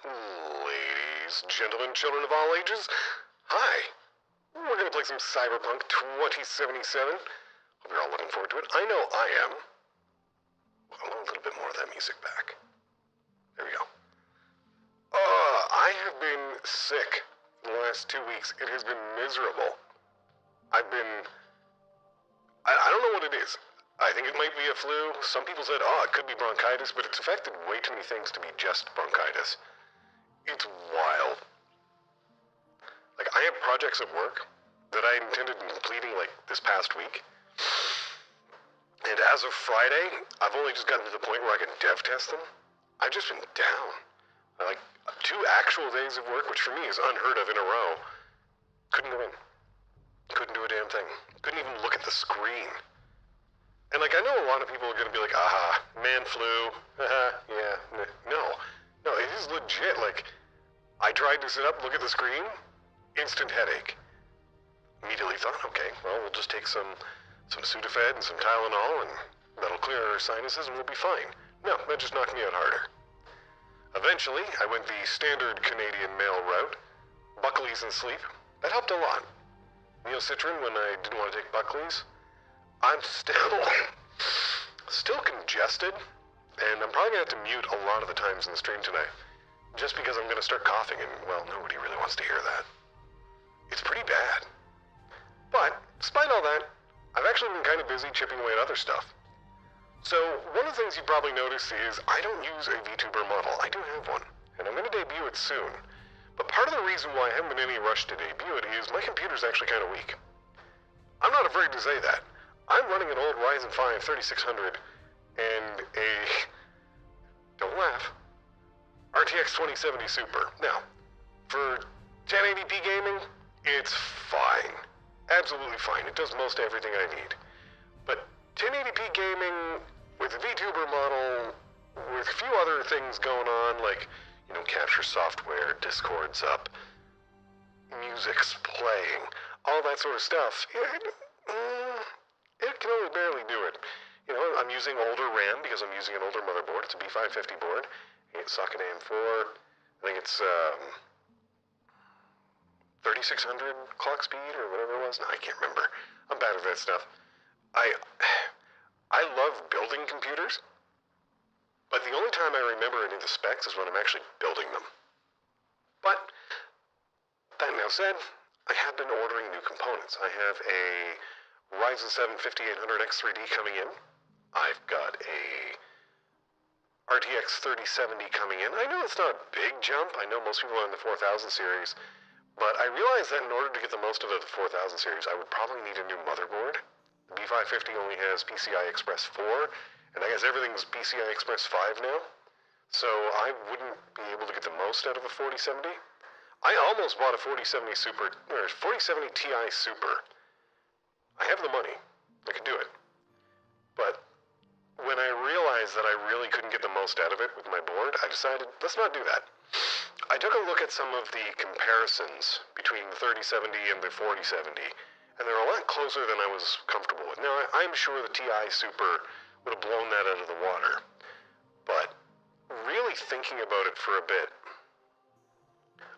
Ladies, gentlemen, children of all ages, hi. We're gonna play some Cyberpunk 2077. Hope you're all looking forward to it. I know I am. I want a little bit more of that music back. There we go. I have been sick the last 2 weeks. It has been miserable. I don't know what it is. I think it might be a flu. Some people said, it could be bronchitis, but it's affected way too many things to be just bronchitis. It's wild. Like, I have projects at work that I intended on completing, like, this past week. And as of Friday, I've only just gotten to the point where I can dev test them. I've just been down. Like, 2 actual days of work, which for me is unheard of in a row. Couldn't go in. Couldn't do a damn thing. Couldn't even look at the screen. And, like, I know a lot of people are gonna be like, man flu. Yeah. No, it is legit. Like, I tried to sit up, look at the screen, instant headache. Immediately thought, okay, well, we'll just take some Sudafed and some Tylenol, and that'll clear our sinuses and we'll be fine. No, that just knocked me out harder. Eventually, I went the standard Canadian mail route, Buckley's and sleep. That helped a lot. Neocitrin when I didn't want to take Buckley's. I'm still congested, and I'm probably gonna have to mute a lot of the times in the stream tonight, just because I'm gonna start coughing, and, well, nobody really wants to hear that. It's pretty bad. But, despite all that, I've actually been kind of busy chipping away at other stuff. So, one of the things you probably notice is I don't use a VTuber model. I do have one, and I'm gonna debut it soon. But part of the reason why I haven't been in any rush to debut it is my computer's actually kind of weak. I'm not afraid to say that. I'm running an old Ryzen 5 3600 and a, don't laugh, RTX 2070 Super. Now, for 1080p gaming, it's fine. Absolutely fine. It does most everything I need. But 1080p gaming with a VTuber model, with a few other things going on, like, capture software, Discord's up, music's playing, all that sort of stuff, it can only barely do it. I'm using older RAM because I'm using an older motherboard. It's a B550 board. It's socket AM4. I think it's 3600 clock speed or whatever it was. No, I can't remember. I'm bad at that stuff. I love building computers, but the only time I remember any of the specs is when I'm actually building them. But, that now said, I have been ordering new components. I have a Ryzen 7 5800X3D coming in. I've got a RTX 3070 coming in. I know it's not a big jump. I know most people are in the 4000 series. But I realized that in order to get the most out of the 4000 series, I would probably need a new motherboard. The B550 only has PCI Express 4, and I guess everything's PCI Express 5 now. So I wouldn't be able to get the most out of a 4070. I almost bought a 4070 Super, or 4070 Ti Super. I have the money. I could do it. But when I realized that I really couldn't get the most out of it with my board, I decided, let's not do that. I took a look at some of the comparisons between the 3070 and the 4070, and they're a lot closer than I was comfortable with. Now, I'm sure the Ti Super would have blown that out of the water, but really thinking about it for a bit,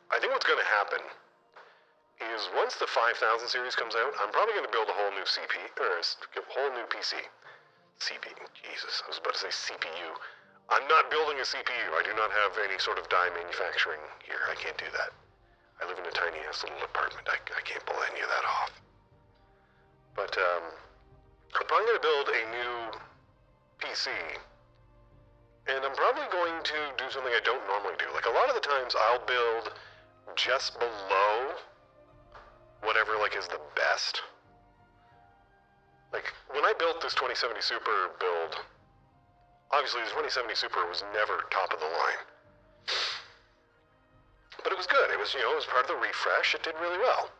I think what's going to happen is once the 5000 series comes out, I'm probably going to build a whole new whole new PC. Jesus, I was about to say CPU. I'm not building a CPU. I do not have any sort of die manufacturing here. I can't do that. I live in a tiny ass little apartment. I can't pull any of that off. But I'm probably going to build a new PC, and I'm probably going to do something I don't normally do. Like, a lot of the times I'll build just below whatever, like, is the best. Like, when I built this 2070 Super build, obviously the 2070 Super was never top of the line. But it was good. It was part of the refresh. It did really well.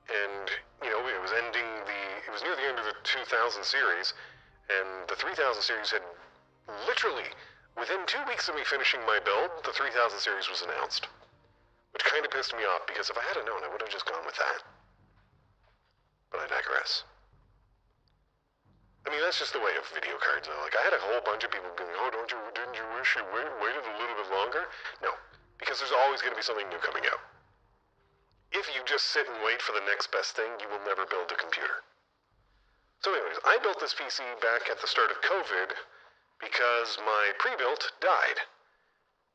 And, it was near the end of the 2000 series, and the 3000 series had literally, within 2 weeks of me finishing my build, the 3000 series was announced. Which kind of pissed me off, because if I had known, I would have just gone with that. But I digress. I mean, that's just the way of video cards, though. Like, I had a whole bunch of people going, didn't you wish you waited a little bit longer? No, because there's always going to be something new coming out. If you just sit and wait for the next best thing, you will never build a computer. So anyways, I built this PC back at the start of COVID because my pre-built died.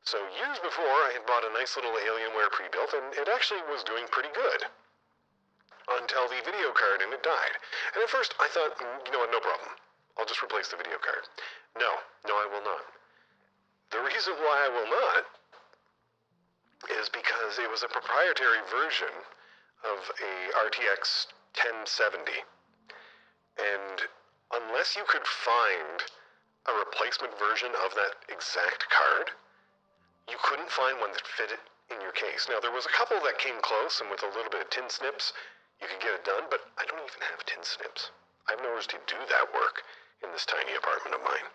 So years before, I had bought a nice little Alienware pre-built, and it actually was doing pretty good. Until the video card in it died. And at first, I thought, you know what, no problem. I'll just replace the video card. No, I will not. The reason why I will not is because it was a proprietary version of a RTX 1070. And unless you could find a replacement version of that exact card, you couldn't find one that fit it in your case. Now, there was a couple that came close, and with a little bit of tin snips, you could get it done, but I don't even have tin snips. I have nowhere to do that work in this tiny apartment of mine.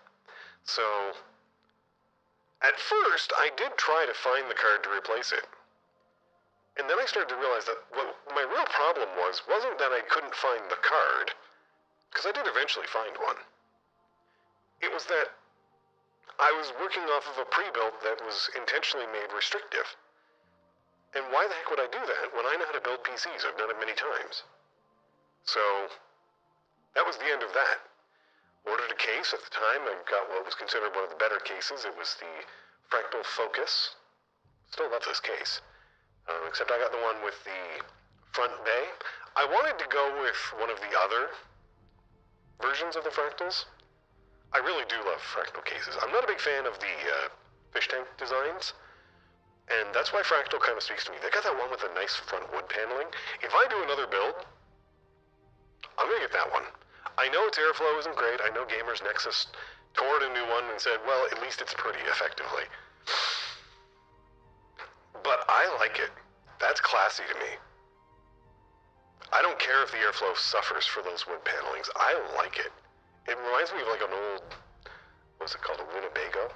So, at first, I did try to find the card to replace it. And then I started to realize that what my real problem wasn't that I couldn't find the card, because I did eventually find one. It was that I was working off of a pre-built that was intentionally made restrictive. And why the heck would I do that when I know how to build PCs? I've done it many times. So, that was the end of that. Ordered a case. At the time, I got what was considered one of the better cases. It was the Fractal Focus. Still love this case. Except I got the one with the front bay. I wanted to go with one of the other versions of the Fractals. I really do love Fractal cases. I'm not a big fan of the fish tank designs. And that's why Fractal kind of speaks to me. They got that one with the nice front wood paneling. If I do another build, I'm going to get that one. I know its airflow isn't great. I know Gamers Nexus toured a new one and said, well, at least it's pretty, effectively. But I like it. That's classy to me. I don't care if the airflow suffers for those wood panelings. I like it. It reminds me of like an old, what's it called, a Winnebago?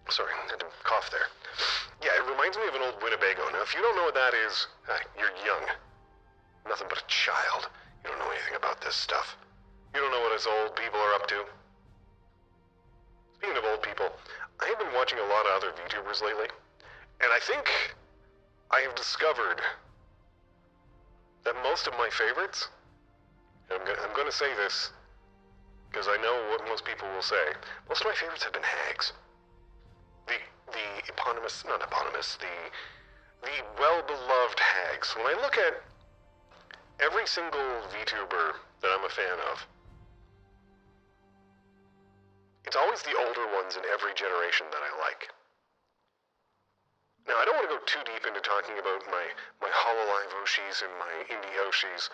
Sorry, I had to cough there. Yeah, it reminds me of an old Winnebago. Now, if you don't know what that is, you're young. Nothing but a child. You don't know anything about this stuff. You don't know what us old people are up to. Speaking of old people, I have been watching a lot of other VTubers lately, and I think I have discovered that most of my favorites, and I'm going to say this because I know what most people will say, most of my favorites have been hags. The well-beloved hags. When I look at every single VTuber that I'm a fan of, it's always the older ones in every generation that I like. Now, I don't want to go too deep into talking about my Hololive Oshis and my Indie Oshis,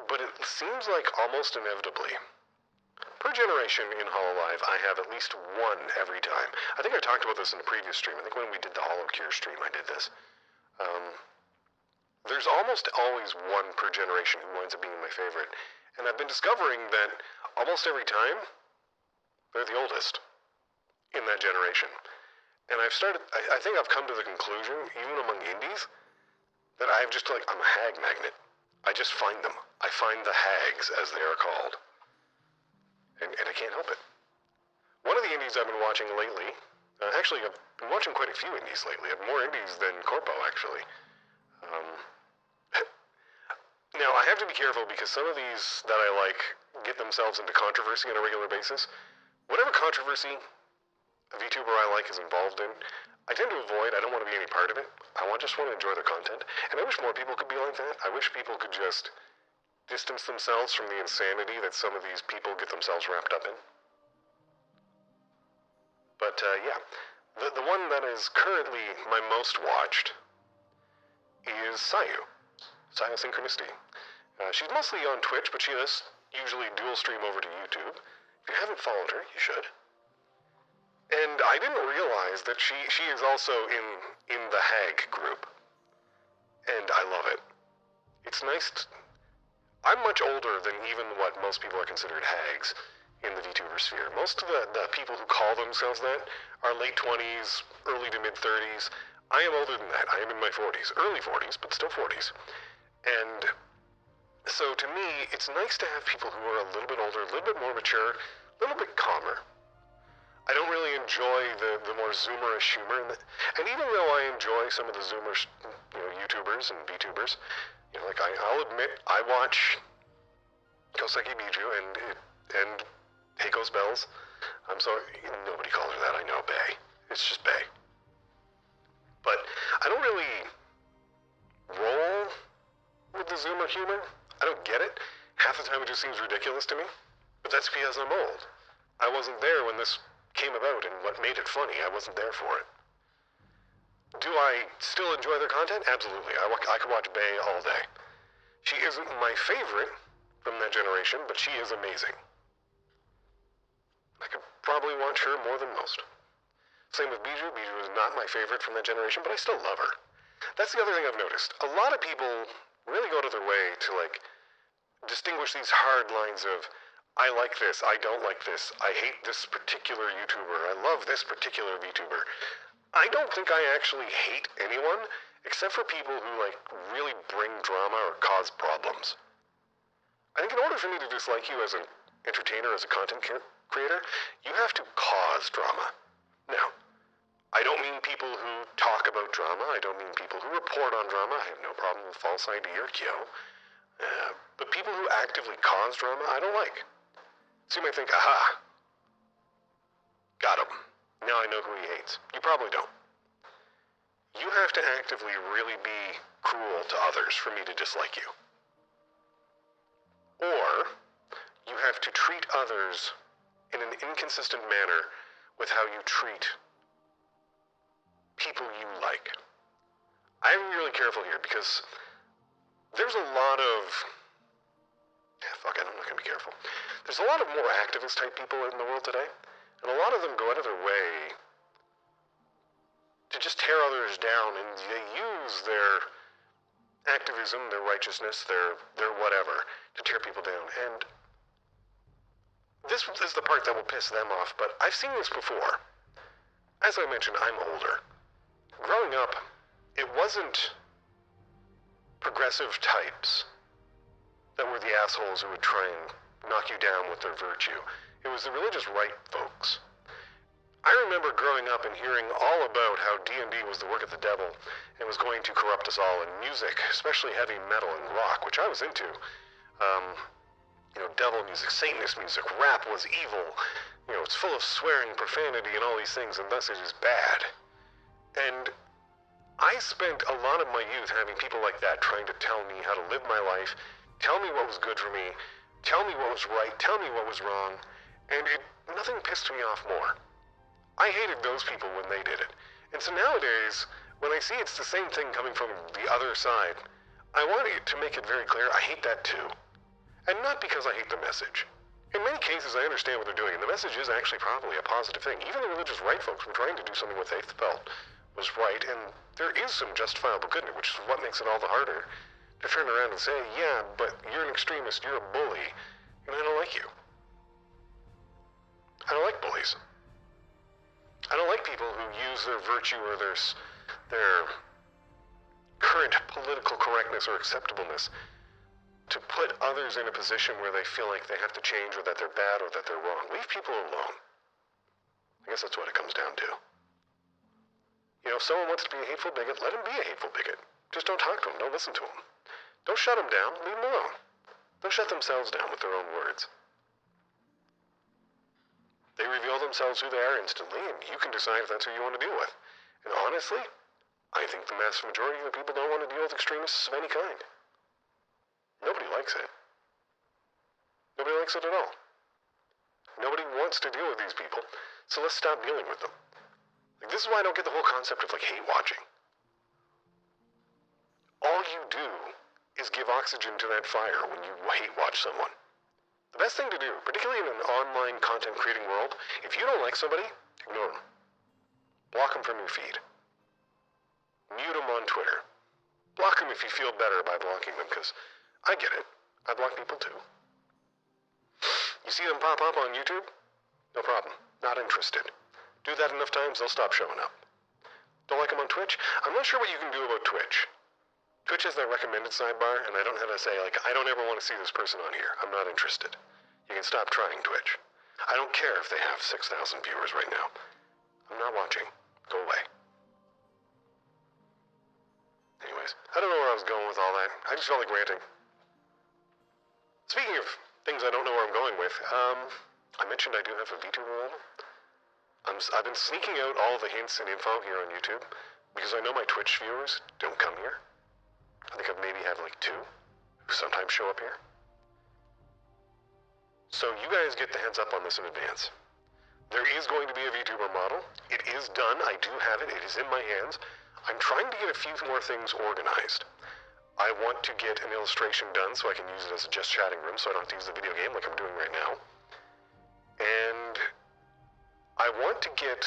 but it seems like almost inevitably, per generation in Hololive, I have at least one every time. I think I talked about this in a previous stream. I think when we did the HoloCure stream, I did this. There's almost always one per generation who winds up being my favorite. And I've been discovering that almost every time, they're the oldest in that generation. And I think I've come to the conclusion, even among indies, that I'm a hag magnet. I just find them. I find the hags, as they are called. And I can't help it. One of the indies I've been watching lately, actually I've been watching quite a few indies lately. I have more indies than Corpo, actually. Now, I have to be careful because some of these that I like get themselves into controversy on a regular basis. Whatever controversy a VTuber I like is involved in, I tend to avoid. I don't want to be any part of it. I just want to enjoy their content. And I wish more people could be like that. I wish people could just distance themselves from the insanity that some of these people get themselves wrapped up in. But, yeah. The one that is currently my most watched is Sayu. Sayu Synchronicity. She's mostly on Twitch, but she does usually dual stream over to YouTube. If you haven't followed her, you should. And I didn't realize that she is also in the hag group. And I love it. It's nice I'm much older than even what most people are considered hags in the VTuber sphere. Most of the people who call themselves that are late 20s, early to mid 30s. I am older than that. I am in my 40s. Early 40s, but still 40s. And so to me, it's nice to have people who are a little bit older, a little bit more mature, a little bit calmer. I don't really enjoy the more zoomerish humor, and even though I enjoy some of the zoomers, YouTubers and VTubers, like I'll admit I watch Koseki Biju and Heiko's Bells. I'm sorry, nobody calls her that. I know, Bae. It's just Bae. But I don't really roll with the zoomer humor. I don't get it. Half the time it just seems ridiculous to me. But that's because I'm old. I wasn't there when this came about, and what made it funny, I wasn't there for it. Do I still enjoy their content? Absolutely. I could watch Bae all day. She isn't my favorite from that generation, but she is amazing. I could probably watch her more than most. Same with Biju. Biju is not my favorite from that generation, but I still love her. That's the other thing I've noticed. A lot of people really go to their way to, distinguish these hard lines of, I like this, I don't like this, I hate this particular YouTuber, I love this particular VTuber. I don't think I actually hate anyone, except for people who, really bring drama or cause problems. I think in order for me to dislike you as an entertainer, as a content creator, you have to cause drama. Now, I don't mean people who talk about drama, I don't mean people who report on drama, I have no problem with False ID or Kyo. But people who actively cause drama, I don't like. So you might think, aha, got him. Now I know who he hates. You probably don't. You have to actively really be cruel to others for me to dislike you. Or you have to treat others in an inconsistent manner with how you treat people you like. I'm really careful here because there's a lot of... I'm not gonna be careful. There's a lot of more activist type people in the world today, and a lot of them go out of their way to just tear others down, and they use their activism, their righteousness, their whatever, to tear people down. And this is the part that will piss them off, but I've seen this before. As I mentioned, I'm older. Growing up, it wasn't progressive types that were the assholes who would try and knock you down with their virtue. It was the religious right folks. I remember growing up and hearing all about how D&D was the work of the devil and was going to corrupt us all, and music, especially heavy metal and rock, which I was into. Devil music, Satanist music, rap was evil. It's full of swearing, profanity, and all these things, and thus it is bad. And I spent a lot of my youth having people like that trying to tell me how to live my life, tell me what was good for me, tell me what was right, tell me what was wrong, and nothing pissed me off more. I hated those people when they did it. And so nowadays, when I see it's the same thing coming from the other side, I want to make it very clear I hate that too. And not because I hate the message. In many cases, I understand what they're doing, and the message is actually probably a positive thing. Even the religious right folks were trying to do something what they felt was right, and there is some justifiable good in it, which is what makes it all the harder to turn around and say, yeah, but you're an extremist, you're a bully, and I don't like you. I don't like bullies. I don't like people who use their virtue or their current political correctness or acceptableness to put others in a position where they feel like they have to change, or that they're bad, or that they're wrong. Leave people alone. I guess that's what it comes down to. If someone wants to be a hateful bigot, let him be a hateful bigot. Just don't talk to him. Don't listen to him. Don't shut them down. Leave them alone. They'll shut themselves down with their own words. They reveal themselves who they are instantly, and you can decide if that's who you want to deal with. And honestly, I think the mass majority of the people don't want to deal with extremists of any kind. Nobody likes it. Nobody likes it at all. Nobody wants to deal with these people, so let's stop dealing with them. This is why I don't get the whole concept of hate watching. All you do is give oxygen to that fire when you hate watch someone. The best thing to do, particularly in an online content creating world, if you don't like somebody, ignore them. Block them from your feed. Mute them on Twitter. Block them if you feel better by blocking them, because I get it. I block people too. You see them pop up on YouTube? No problem. Not interested. Do that enough times, they'll stop showing up. Don't like them on Twitch? I'm not sure what you can do about Twitch. Twitch has that recommended sidebar, and I don't have to say, I don't ever want to see this person on here. I'm not interested. You can stop trying Twitch. I don't care if they have 6,000 viewers right now. I'm not watching. Go away. Anyways, I don't know where I was going with all that. I just felt like ranting. Speaking of things I don't know where I'm going with, I mentioned I do have a VTuber level. I've been sneaking out all the hints and info here on YouTube because I know my Twitch viewers don't come here. I think I've maybe had like 2 who sometimes show up here. So you guys get the heads up on this in advance. There is going to be a VTuber model. It is done. I do have it. It is in my hands. I'm trying to get a few more things organized. I want to get an illustration done so I can use it as a just chatting room so I don't have to use the video game like I'm doing right now. And I want to get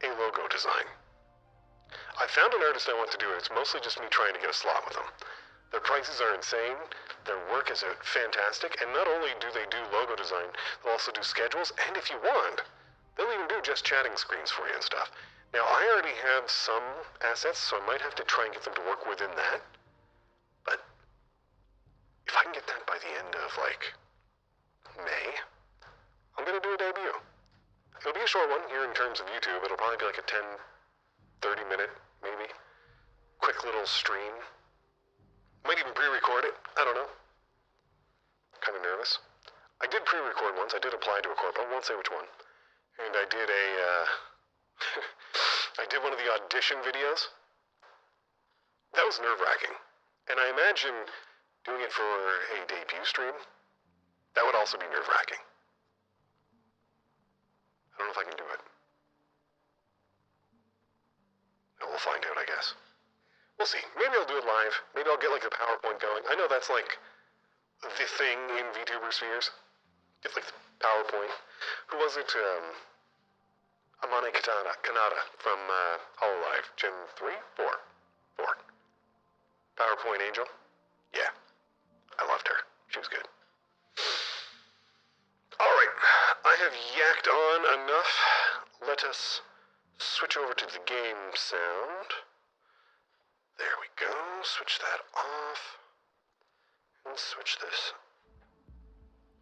a logo design. I found an artist I want to do it. It's mostly just me trying to get a slot with them. Their prices are insane. Their work is fantastic. And not only do they do logo design, they'll also do schedules. And if you want, they'll even do just chatting screens for you and stuff. Now, I already have some assets, so I might have to try and get them to work within that. But if I can get that by the end of, like, May, I'm going to do a debut. It'll be a short one here in terms of YouTube. It'll probably be like a 10, 30 minute, maybe. Quick little stream. Might even pre-record it. I don't know. Kind of nervous. I did pre-record once. I did apply to a corp. I won't say which one. And I did I did one of the audition videos. That was nerve-wracking. And I imagine doing it for a debut stream, that would also be nerve-wracking. I don't know if I can do it. We'll find out, I guess. We'll see. Maybe I'll do it live. Maybe I'll get like the PowerPoint going. I know that's like the thing in VTuber spheres. Get like the PowerPoint. Who was it? Amane Kanata from Hololive. Gen 3? 4. PowerPoint Angel? Yeah. I loved her. She was good. Alright. I have yacked on enough. Let us switch over to the game sound. There we go. Switch that off. And switch this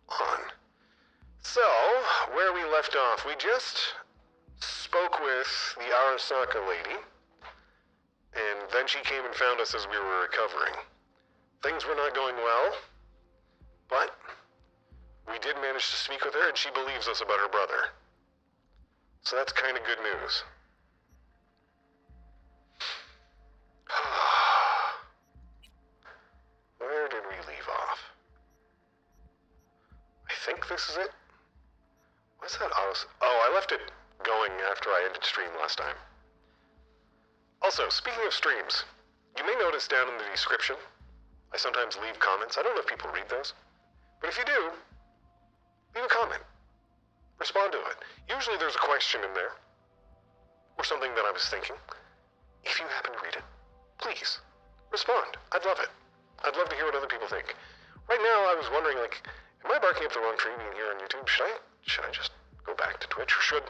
on. So, where we left off, we just spoke with the Arasaka lady, and then she came and found us as we were recovering. Things were not going well, but we did manage to speak with her, and she believes us about her brother. So that's kind of good news. Where did we leave off? I think this is it. What's that? Oh, I left it going after I ended stream last time. Also, speaking of streams, you may notice down in the description, I sometimes leave comments. I don't know if people read those, but if you do, leave a comment. Respond to it. Usually there's a question in there, or something that I was thinking. If you happen to read it, please, respond. I'd love it. I'd love to hear what other people think. Right now, I was wondering, like, am I barking up the wrong tree being here on YouTube? Should I just go back to Twitch, or should...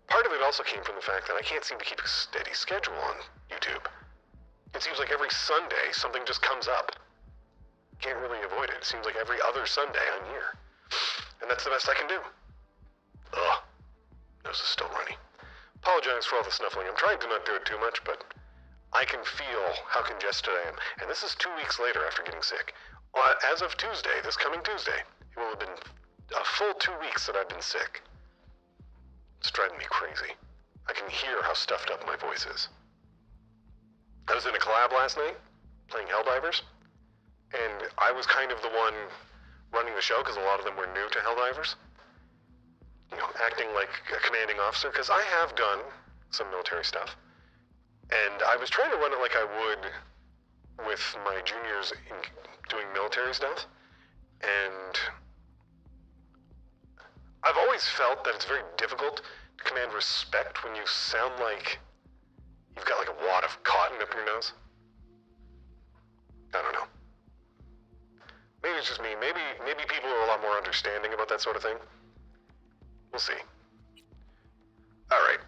Part of it also came from the fact that I can't seem to keep a steady schedule on YouTube. It seems like every Sunday, something just comes up. Can't really avoid it. It seems like every other Sunday I'm here. And that's the best I can do. Ugh. Nose is still runny. Apologize for all the snuffling. I'm trying to not do it too much, but I can feel how congested I am. And this is 2 weeks later after getting sick. As of Tuesday, this coming Tuesday, it will have been a full 2 weeks that I've been sick. It's driving me crazy. I can hear how stuffed up my voice is. I was in a collab last night, playing Helldivers, and I was kind of the one running the show because a lot of them were new to Helldivers. You know, acting like a commanding officer, because I have done some military stuff. And I was trying to run it like I would with my juniors in doing military stuff. And I've always felt that it's very difficult to command respect when you sound like you've got like a wad of cotton up your nose. I don't know. Maybe it's just me. Maybe people are a lot more understanding about that sort of thing. We'll see. Alright.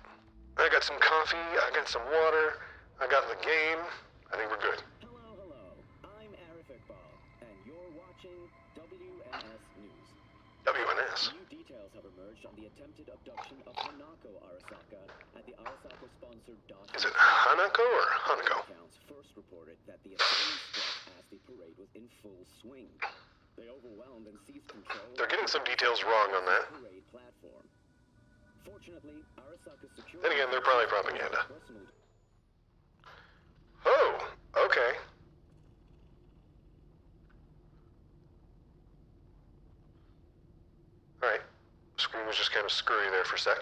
I got some coffee, I got some water, I got the game. I think we're good. Hello. I'm Arif Iqbal, and you're watching WNS News. WNS? ass. New details have emerged on the attempted abduction of Hanako Arasaka at the Arasaka-sponsored dock. Is it Hanako or Hanako? Accounts first reported that the assailants struck as the parade was in full swing. They overwhelmed and seized control. They're getting some details wrong on that. Parade platform. Fortunately, Arasaka security. Then again, they're probably propaganda. Oh, okay. Alright. Screen was just kind of screwy there for a sec.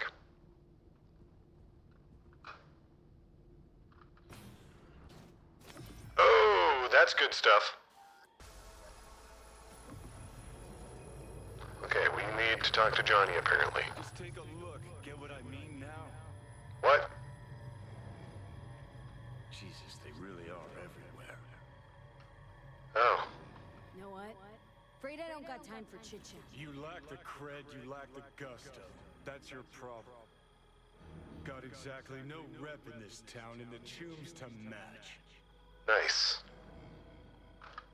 Oh, that's good stuff. Okay, we need to talk to Johnny, apparently. Just take a look. Get what I mean now? What? Jesus, they really are everywhere. Oh. You know what? Afraid I don't got time for chit-chat. You lack the cred, you lack the gusto. That's your problem. Got exactly no rep in this town and the chooms to match. Nice.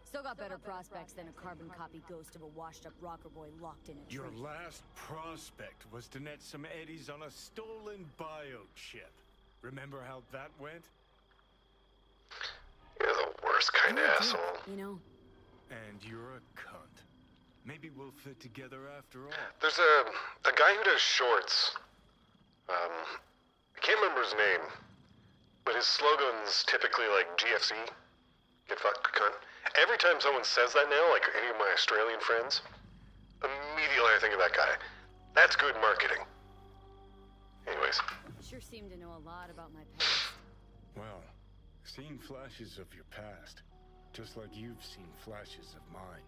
Still got better prospects than a carbon copy ghost of a washed-up rocker boy locked in a tree. Your last prospect was to net some eddies on a stolen biochip. Remember how that went? You're the worst kind of asshole. You know? And you're a cunt. Maybe we'll fit together after all. There's a guy who does shorts. I can't remember his name, but his slogan's typically like GFC. Get fucked, cunt. Every time someone says that now, like any of my Australian friends, immediately I think of that guy. That's good marketing. Anyways. Sure seem to know a lot about my past. Well, seen flashes of your past, just like you've seen flashes of mine.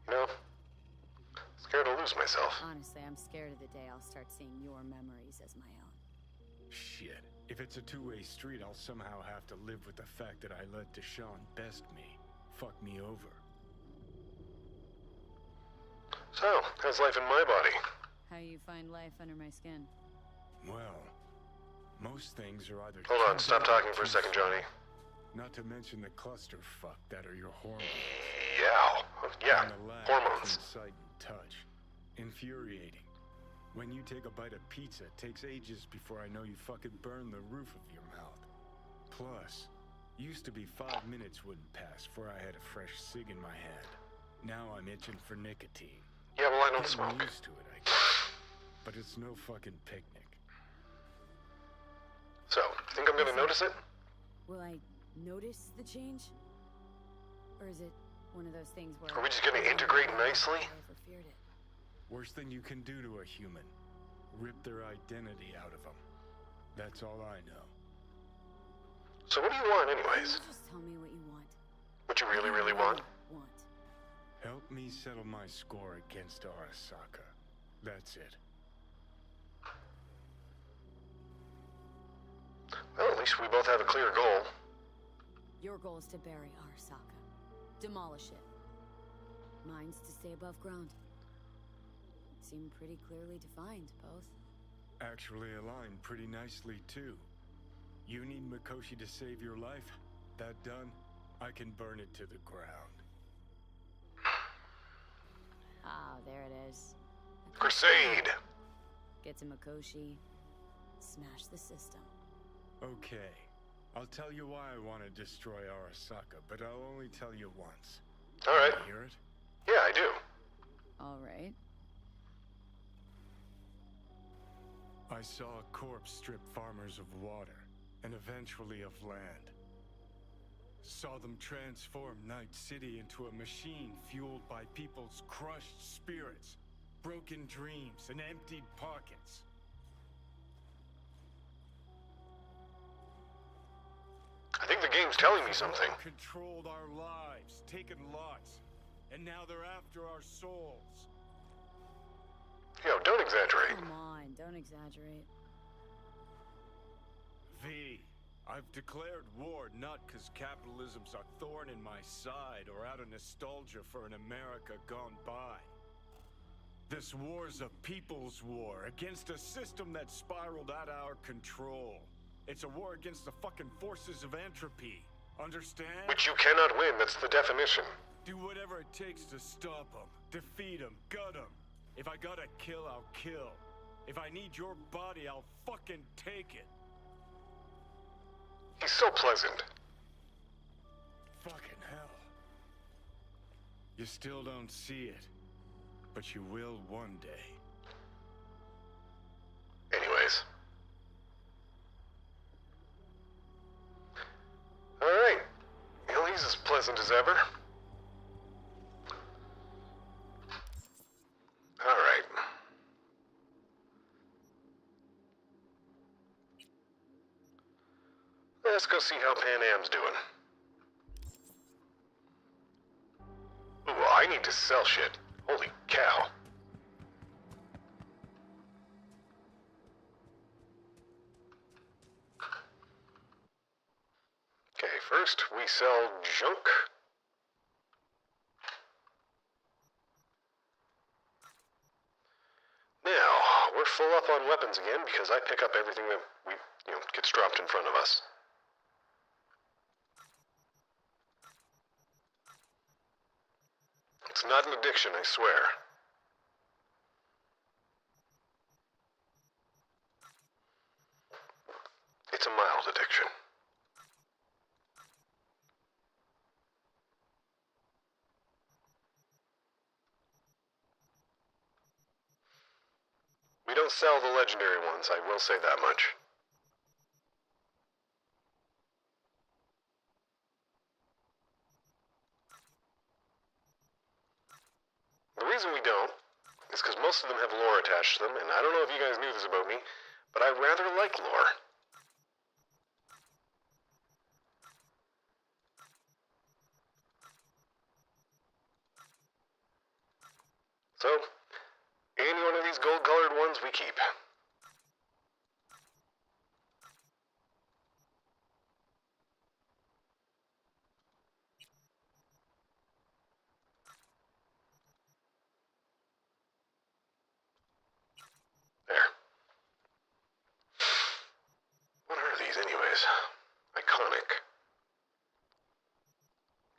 You know, scared to lose myself. Honestly, I'm scared of the day I'll start seeing your memories as my own. Shit. If it's a two-way street, I'll somehow have to live with the fact that I let Deshaun best me. Fuck me over. So, how's life in my body? How you find life under my skin? Well, most things are either... Hold on, stop talking for a second, Johnny. Not to mention the clusterfuck that are your hormones. Yeah, And the lack hormones. of sight and touch. Infuriating. When you take a bite of pizza, it takes ages before I know you fucking burn the roof of your mouth. Plus, used to be 5 minutes wouldn't pass before I had a fresh cig in my hand. Now I'm itching for nicotine. Yeah, well, I don't Getting smoke. used to it, I guess. But it's no fucking picnic. So, think I'm gonna notice it? Will I notice the change? Or is it one of those things where... Are we just gonna integrate nicely? I ever feared it. Worst thing you can do to a human. Rip their identity out of them. That's all I know. So what do you want Can anyways? you just tell me what you want? What you really, really want? Help me settle my score against Arasaka. That's it. Well, at least we both have a clear goal. Your goal is to bury Arasaka. Demolish it. Mine's to stay above ground. Seem pretty clearly defined, both. Actually aligned pretty nicely, too. You need Mikoshi to save your life? That done, I can burn it to the ground. Ah, there it is. Crusade! Get to Mikoshi. Smash the system. Okay. I'll tell you why I want to destroy Arasaka, but I'll only tell you once. Alright. You hear it? Yeah, I do. All right. I saw a corpse strip farmers of water, and eventually of land. Saw them transform Night City into a machine fueled by people's crushed spirits, broken dreams, and emptied pockets. I think the game's telling me something. Controlled our lives, taken lots, and now they're after our souls. Yo, don't exaggerate. Come on, don't exaggerate. V, I've declared war not because capitalism's a thorn in my side or out of nostalgia for an America gone by. This war's a people's war against a system that spiraled out of our control. It's a war against the fucking forces of entropy. Understand? Which you cannot win, that's the definition. Do whatever it takes to stop them, defeat them, gut them. If I gotta kill, I'll kill. If I need your body, I'll fucking take it. He's so pleasant. Fucking hell. You still don't see it, but you will one day. Anyways. Alright. Well, he's as pleasant as ever. Alright. Let's go see how Pan Am's doing. Ooh, I need to sell shit. Holy cow. Okay, first we sell junk. Now, we're full up on weapons again because I pick up everything that gets dropped in front of us. It's not an addiction, I swear. It's a mild addiction. We don't sell the legendary ones, I will say that much. The reason we don't is because most of them have lore attached to them, and I don't know if you guys knew this about me, but I rather like lore. So, any one of these gold-colored ones we keep. There. What are these anyways? Iconic.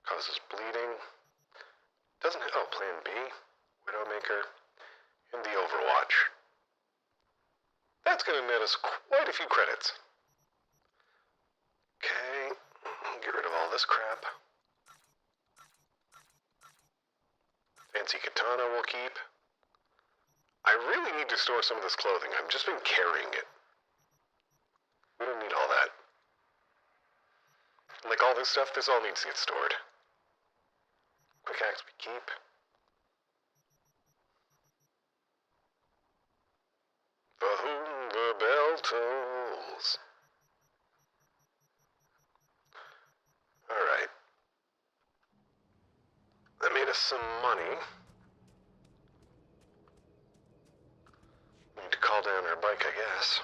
Causes bleeding. Doesn't it? Oh, Plan B. Widowmaker. And the Overwatch. That's gonna net us quite a few credits. Okay. Get rid of all this crap. Fancy katana we'll keep. I really need to store some of this clothing. I've just been carrying it. We don't need all that. Like all this stuff, this all needs to get stored. Quick axe we keep. For whom the bell tolls. Alright. That made us some money. We need to call down our bike, I guess.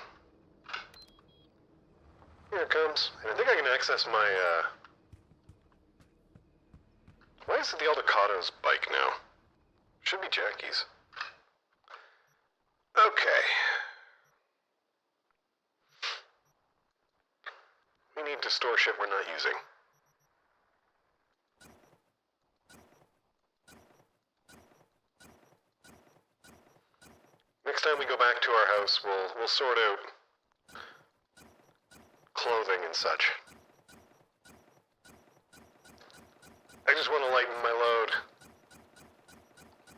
Here it comes. And I think I can access my, Why is it the Aldecado's bike now? Should be Jackie's. Okay. We need to store shit we're not using. Next time we go back to our house, we'll sort out clothing and such. I just want to lighten my load.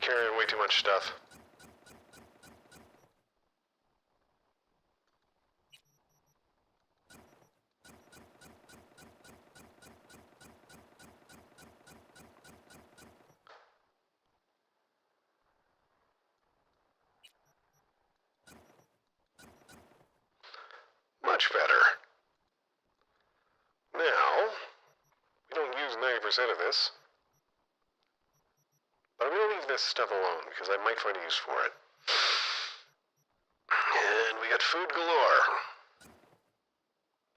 Carrying way too much stuff. Much better. Now, we don't use 90% of this. But I'm gonna leave this stuff alone because I might find a use for it. And we got food galore.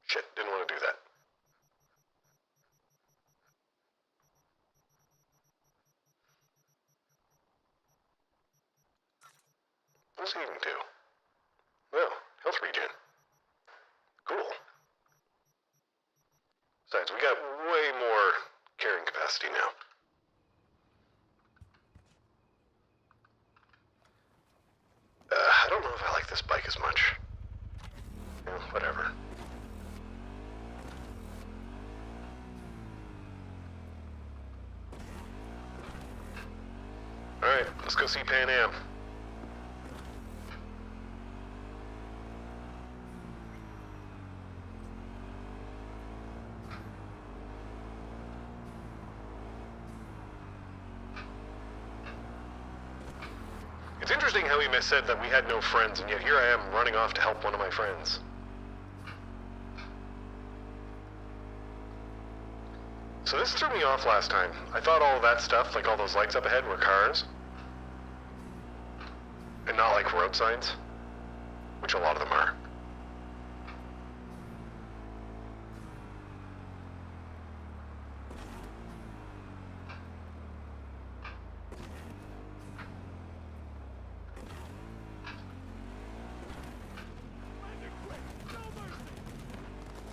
Shit, didn't want to do that. What's it even do? Oh, health regen. Cool. Besides, we got way more carrying capacity now. Let's go see Pan Am. It's interesting how he said that we had no friends, and yet here I am running off to help one of my friends. So this threw me off last time. I thought all of that stuff, like all those lights up ahead, were cars. And not like road signs, which a lot of them are.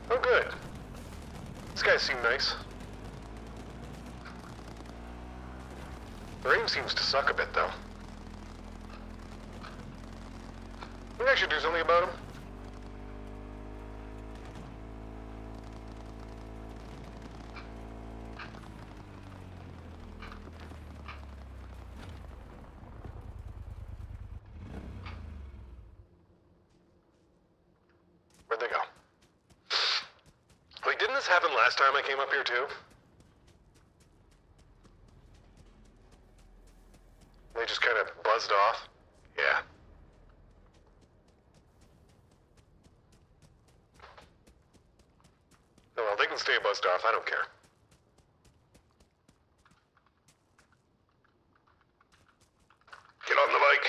Oh, good. These guys seem nice. Their aim seems to suck a bit, though. Maybe I should do something about him. Where'd they go? Wait, didn't this happen last time I came up here, too? They just kind of buzzed off? Yeah. Oh, well, they can stay buzzed off. I don't care. Get on the bike.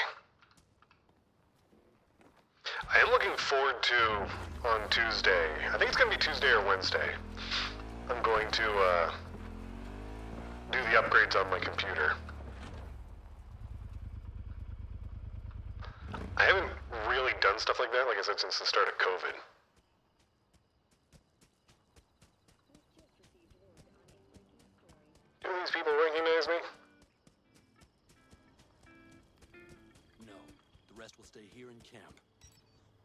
I am looking forward to, on Tuesday, I think it's going to be Tuesday or Wednesday, I'm going to do the upgrades on my computer. I haven't really done stuff like that, like I said, since the start of COVID. Do these people recognize me? No, the rest will stay here in camp.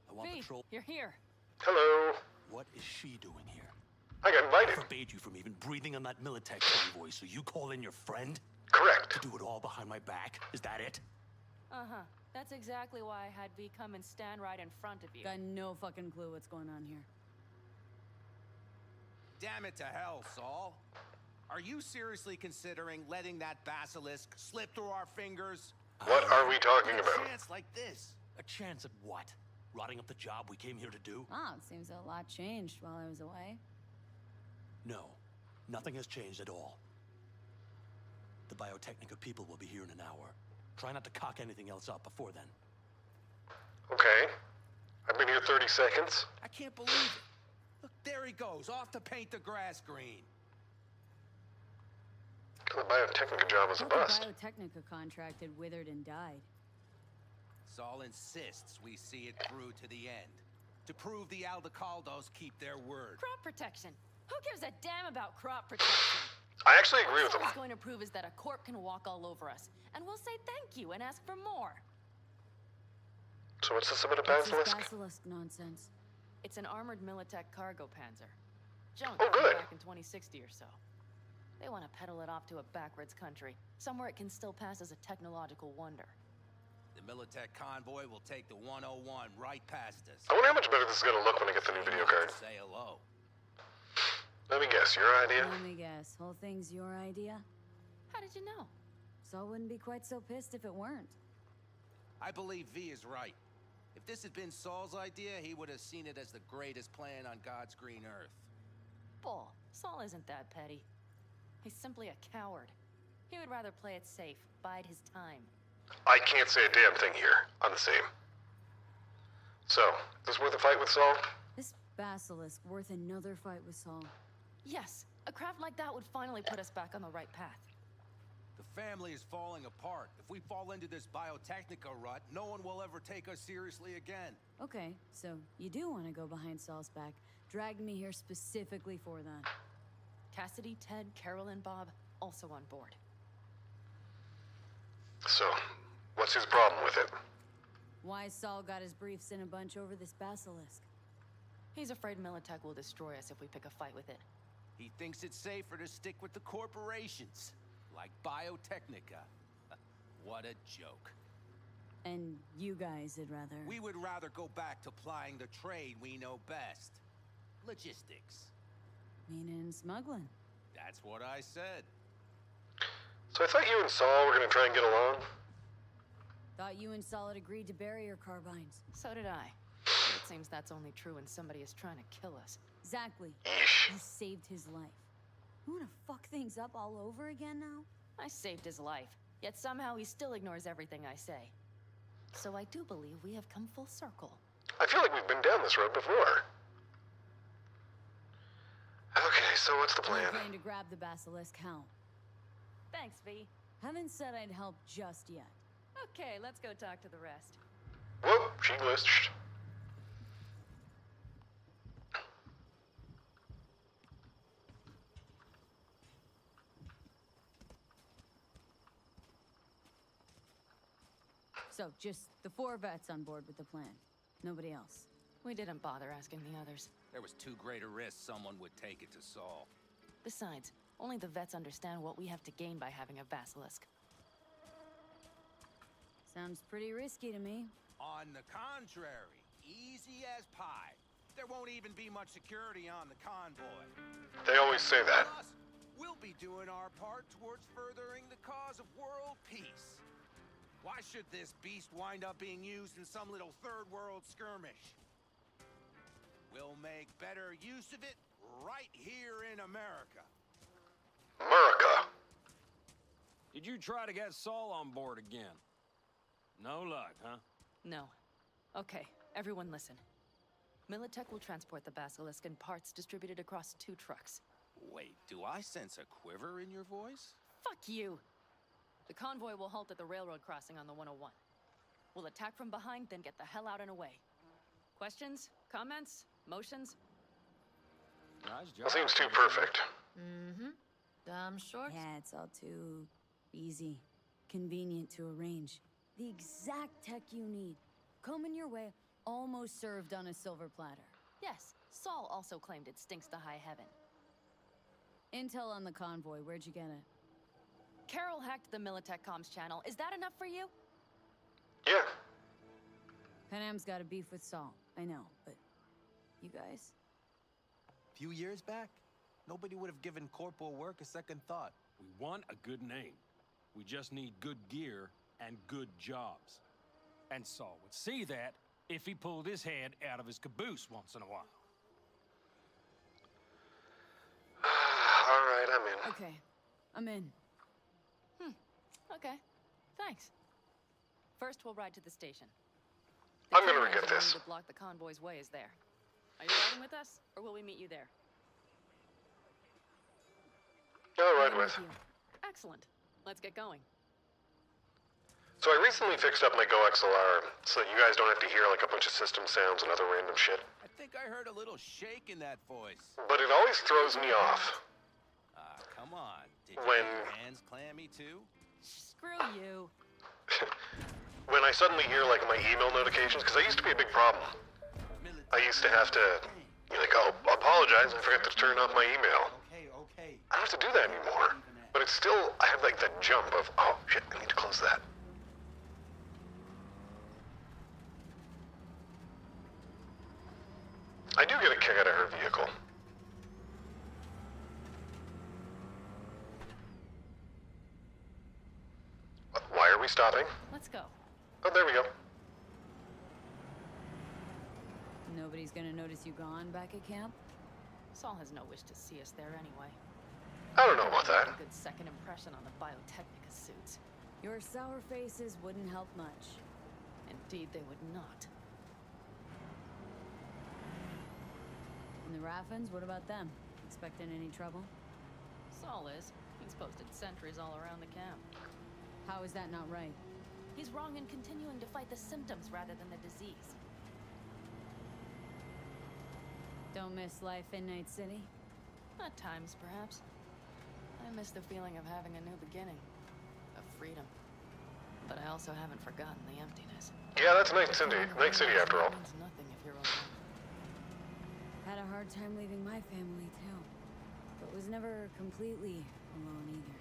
I want V, patrol. you're here. Hello. What is she doing here? I got I invited. forbade you from even breathing on that Militech convoy, so you call in your friend? Correct. To do it all behind my back? Is that it? Uh-huh. That's exactly why I had V come and stand right in front of you. Got no fucking clue what's going on here. Damn it to hell, Saul. Are you seriously considering letting that basilisk slip through our fingers? What are we talking With about? a chance like this. A chance at what? Rotting up the job we came here to do? Ah, it seems a lot changed while I was away. No, nothing has changed at all. The Biotechnica people will be here in an hour. Try not to cock anything else up before then. Okay. I've been here 30 seconds. I can't believe it. Look, there he goes, off to paint the grass green. The Biotechnica job was a Thought the bust. Biotechnica contract had withered and died. Saul insists we see it through to the end. To prove the Aldecaldos keep their word. Crop protection. Who gives a damn about crop protection? I actually agree with All him. Saul's going to prove is that a corp can walk all over us, and we'll say thank you and ask for more. So what's this about a What's this basilisk? basilisk nonsense? It's an armored Militech cargo panzer. Junk Oh, from good. back in 2060 or so. They want to peddle it off to a backwards country, somewhere it can still pass as a technological wonder. The Militech convoy will take the 101 right past us. I wonder how much better this is going to look when I get the new video card. Say hello. Let me guess, your idea? Let me guess. Whole thing's your idea? How did you know? Saul wouldn't be quite so pissed if it weren't. I believe V is right. If this had been Saul's idea, he would have seen it as the greatest plan on God's green earth. Bull. Saul isn't that petty. He's simply a coward. He would rather play it safe, bide his time. I can't say a damn thing here. I'm the same. So, is this worth a fight with Saul? This basilisk worth another fight with Saul. Yes, a craft like that would finally put us back on the right path. The family is falling apart. If we fall into this Biotechnica rut, no one will ever take us seriously again. Okay, so you do want to go behind Saul's back. Dragged me here specifically for that. Cassidy, Ted, Carol, and Bob also on board. So, what's his problem with it? Why Saul got his briefs in a bunch over this basilisk. He's afraid Militech will destroy us if we pick a fight with it. He thinks it's safer to stick with the corporations, like Biotechnica. What a joke. And you guys would rather... We would rather go back to plying the trade we know best. Logistics. Meaning smuggling. That's what I said. So I thought you and Saul were gonna try and get along. Thought you and Saul had agreed to bury your carbines. So did I. But it seems that's only true when somebody is trying to kill us. Exactly. Yeesh. You saved his life. You wanna fuck things up all over again now? I saved his life, yet somehow he still ignores everything I say. So I do believe we have come full circle. I feel like we've been down this road before. Okay, so what's the plan? I'm going to grab the basilisk helm. Thanks, V. Haven't said I'd help just yet. Okay, let's go talk to the rest. Whoop, she glitched. So, just the 4 vets on board with the plan. Nobody else. We didn't bother asking the others. There was too great a risk someone would take it to Saul. Besides, only the vets understand what we have to gain by having a basilisk. Sounds pretty risky to me. On the contrary, easy as pie. There won't even be much security on the convoy. They always say that. Plus, we'll be doing our part towards furthering the cause of world peace. Why should this beast wind up being used in some little third world skirmish? We'll make better use of it right here in America. America. Did you try to get Saul on board again? No luck, huh? No. Okay, everyone listen. Militech will transport the basilisk in parts distributed across 2 trucks. Wait, do I sense a quiver in your voice? Fuck you! The convoy will halt at the railroad crossing on the 101. We'll attack from behind, then get the hell out and away. Questions? Comments? Motions? Nice job. That seems too perfect. Mm-hmm. Damn short. Yeah, it's all too easy. Convenient to arrange. The exact tech you need. Coming your way, almost served on a silver platter. Yes, Saul also claimed it stinks to high heaven. Intel on the convoy, where'd you get it? Carol hacked the Militech comms channel. Is that enough for you? Yeah. Panam's got a beef with Saul. I know, but you guys? Few years back, nobody would have given corporal work a second thought. We want a good name. We just need good gear and good jobs. And Saul would see that if he pulled his head out of his caboose once in a while. All right, I'm in. Okay, I'm in. Okay. Thanks. First, we'll ride to the station. I'm gonna train regret engine this. To block the convoy's way is there. Are you riding with us, or will we meet you there? I'll ride Riding with. you. Excellent. Let's get going. So I recently fixed up my Go XLR so that you guys don't have to hear like a bunch of system sounds and other random shit. I think I heard a little shake in that voice. But it always throws me off. Come on. Did you When- get your hands clammy too? Screw you. When I suddenly hear like my email notifications, because I used to be a big problem. I used to have to, like, oh, apologize, I forgot to turn off my email. Okay. I don't have to do that anymore. But it's still, I have like that jump of, oh shit, I need to close that. I do get a kick out of her vehicle. Why are we stopping? Let's go. Oh, there we go. Nobody's gonna notice you gone back at camp? Saul has no wish to see us there anyway. I don't know about that. A good second impression on the Biotechnica suits. Your sour faces wouldn't help much. Indeed, they would not. And the Raffins, what about them? Expecting any trouble? Saul is. He's posted sentries all around the camp. How is that not right? He's wrong in continuing to fight the symptoms rather than the disease. Don't miss life in Night City? At times, perhaps. I miss the feeling of having a new beginning. Of freedom. But I also haven't forgotten the emptiness. Yeah, that's Night City. Night City, after all. Means nothing if you're alone. Had a hard time leaving my family, too. But was never completely alone either.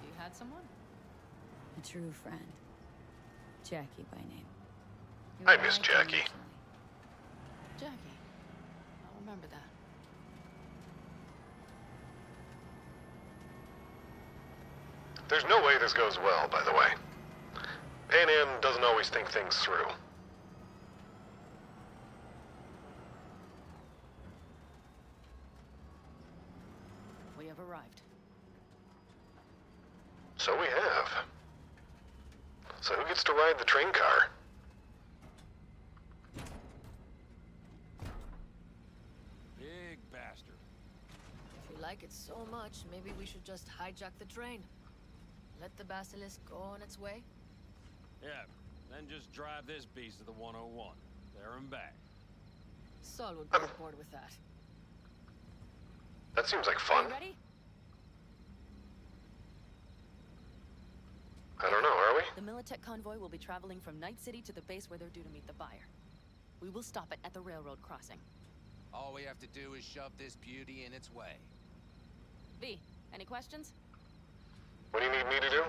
You had someone? A true friend. Jackie by name. You I were miss right Jackie. initially. Jackie. I'll remember that. There's no way this goes well, by the way. Pan Am doesn't always think things through. We have arrived. So we have. So who gets to ride the train car? Big bastard. If you like it so much, maybe we should just hijack the train. Let the basilisk go on its way. Yeah, then just drive this beast to the 101. There and back. Saul would be on board with that. That seems like Are fun. you ready? I don't know, are we? The Militech convoy will be traveling from Night City to the base where they're due to meet the buyer. We will stop it at the railroad crossing. All we have to do is shove this beauty in its way. V, any questions? What do you need me to do?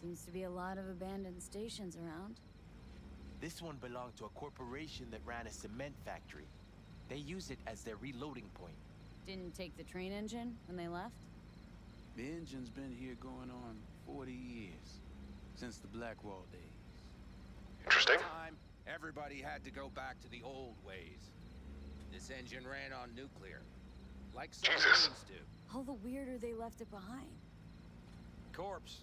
Seems to be a lot of abandoned stations around. This one belonged to a corporation that ran a cement factory. They use it as their reloading point. Didn't take the train engine when they left? The engine's been here going on 40 years. Since the Blackwall days. Interesting. Time, everybody had to go back to the old ways. This engine ran on nuclear. Like submarines do. All the weirder they left it behind. Corpse.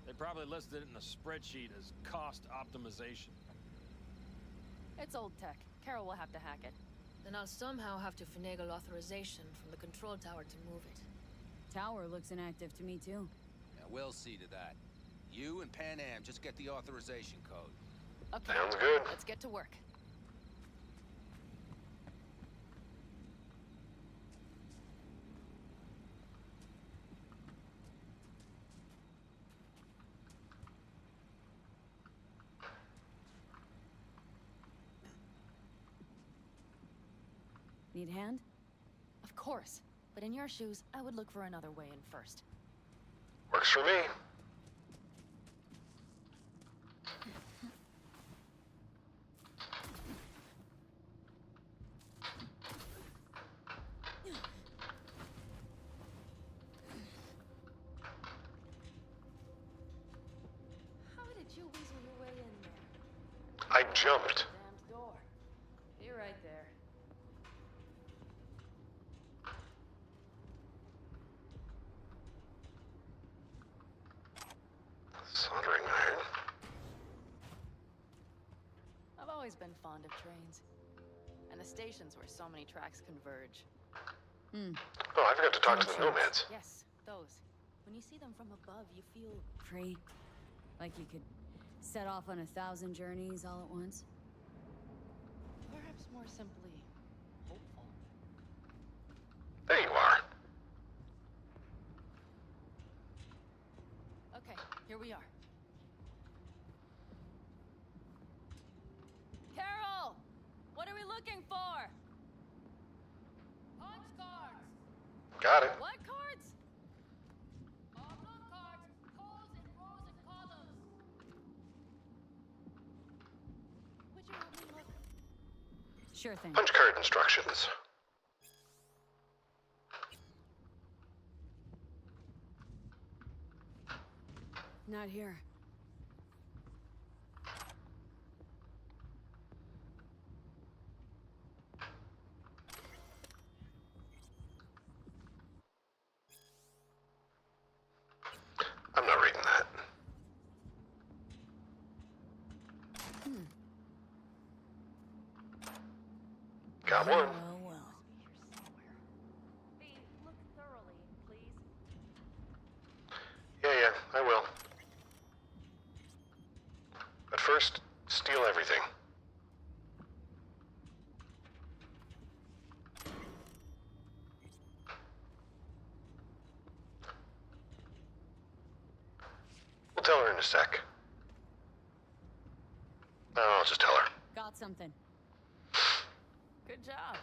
They probably listed it in the spreadsheet as cost optimization. It's old tech. Carol will have to hack it. Then I'll somehow have to finagle authorization from the control tower to move it. Tower looks inactive to me too. Yeah, we'll see to that. You and Pan Am just get the authorization code. Okay, Sounds good. let's get to work. Need a hand? Of course. But in your shoes, I would look for another way in first. Works for me. How did you weasel your way in there? I jumped. Damned door. You're right there. Soldering iron. I've always been fond of trains. And the stations where so many tracks converge. Oh, I forgot to talk to the nomads. Yes, those. When you see them from above, you feel... Free. Like you could set off on 1,000 journeys all at once. perhaps more simply... hopeful. There you are. Okay, here we are. Carol! What are we looking for? Punch cards! Got it. What cards? Oblong cards, holes in rows and columns. Would you help me look? Sure thing. Punch card instructions. Not here. I'm not reading that. Got one. Well, well. V, look thoroughly, please. Yeah, I will. But first, steal everything. We'll tell her in a sec. No, I'll just tell her. Got something. Good job.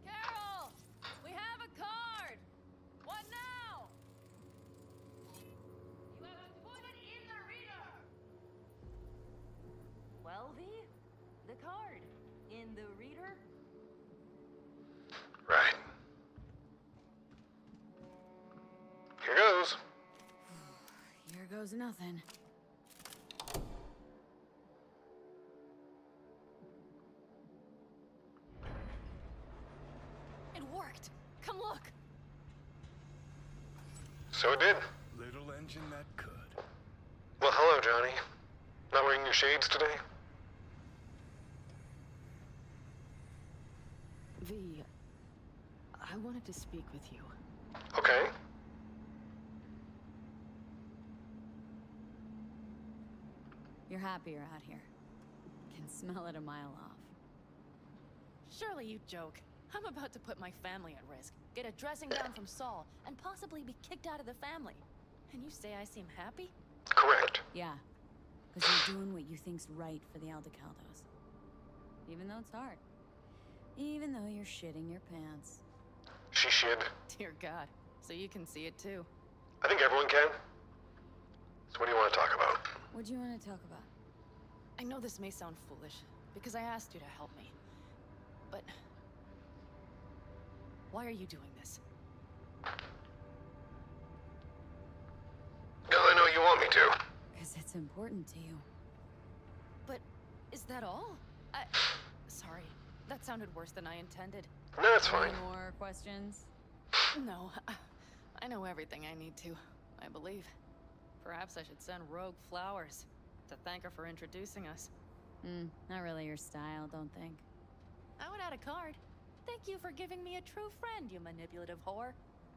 Carol! We have a card! One The card. In the reader? Right. Here goes. Here goes nothing. It worked. Come look. So it did. Little engine that could. Well, hello, Johnny. Not wearing your shades today? V, I wanted to speak with you. Okay. You're happier out here. Can smell it a mile off. Surely you joke. I'm about to put my family at risk, get a dressing down from Saul, and possibly be kicked out of the family. And you say I seem happy? Correct. Yeah. Because you're doing what you think's right for the Aldecaldos. Even though it's hard. Even though you're shitting your pants. She should. Dear God. So you can see it too. I think everyone can. So what do you want to talk about? What do you want to talk about? I know this may sound foolish, because I asked you to help me. But... why are you doing this? Because I know you want me to. Because it's important to you. But is that all? Sorry. That sounded worse than I intended. No, it's fine. Any more questions? No. I know everything I need to, I believe. Perhaps I should send Rogue flowers to thank her for introducing us. Not really your style, don't think. I would add a card. Thank you for giving me a true friend, you manipulative whore.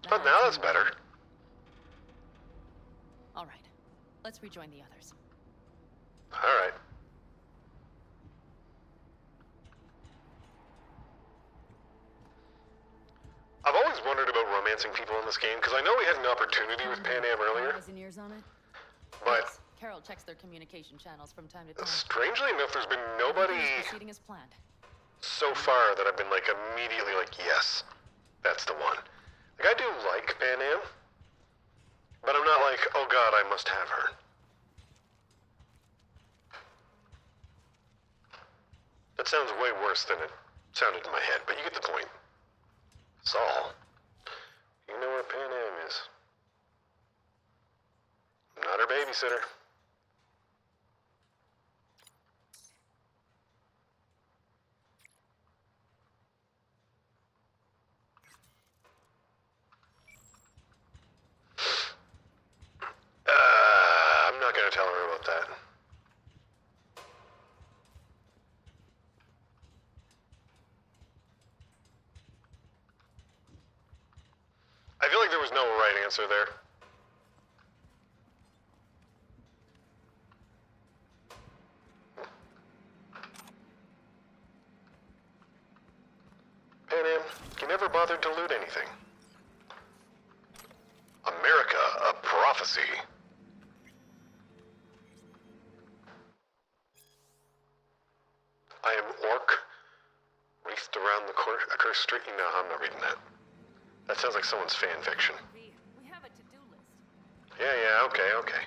But now that's better. All right. Let's rejoin the others. All right. I've always wondered about romancing people in this game, because I know we had an opportunity with Pan Am earlier. Eyes and ears on it? But Yes, Carol checks their communication channels from time to time. strangely enough, there's been nobody Everything is proceeding as planned. so far that I've been like immediately like, yes, that's the one. Like I do like Pan Am, but I'm not like, oh god, I must have her. That sounds way worse than it sounded in my head, but you get the point. Saul, you know where Pan Am is. I'm not her babysitter. I'm not gonna tell her about that. I feel like there was no right answer there. Pan Am, you never bothered to loot anything. America, a prophecy. I am orc, wreathed around the accursed street. No, I'm not reading that. That sounds like someone's fan fiction. V, we have a to-do list. Yeah, okay.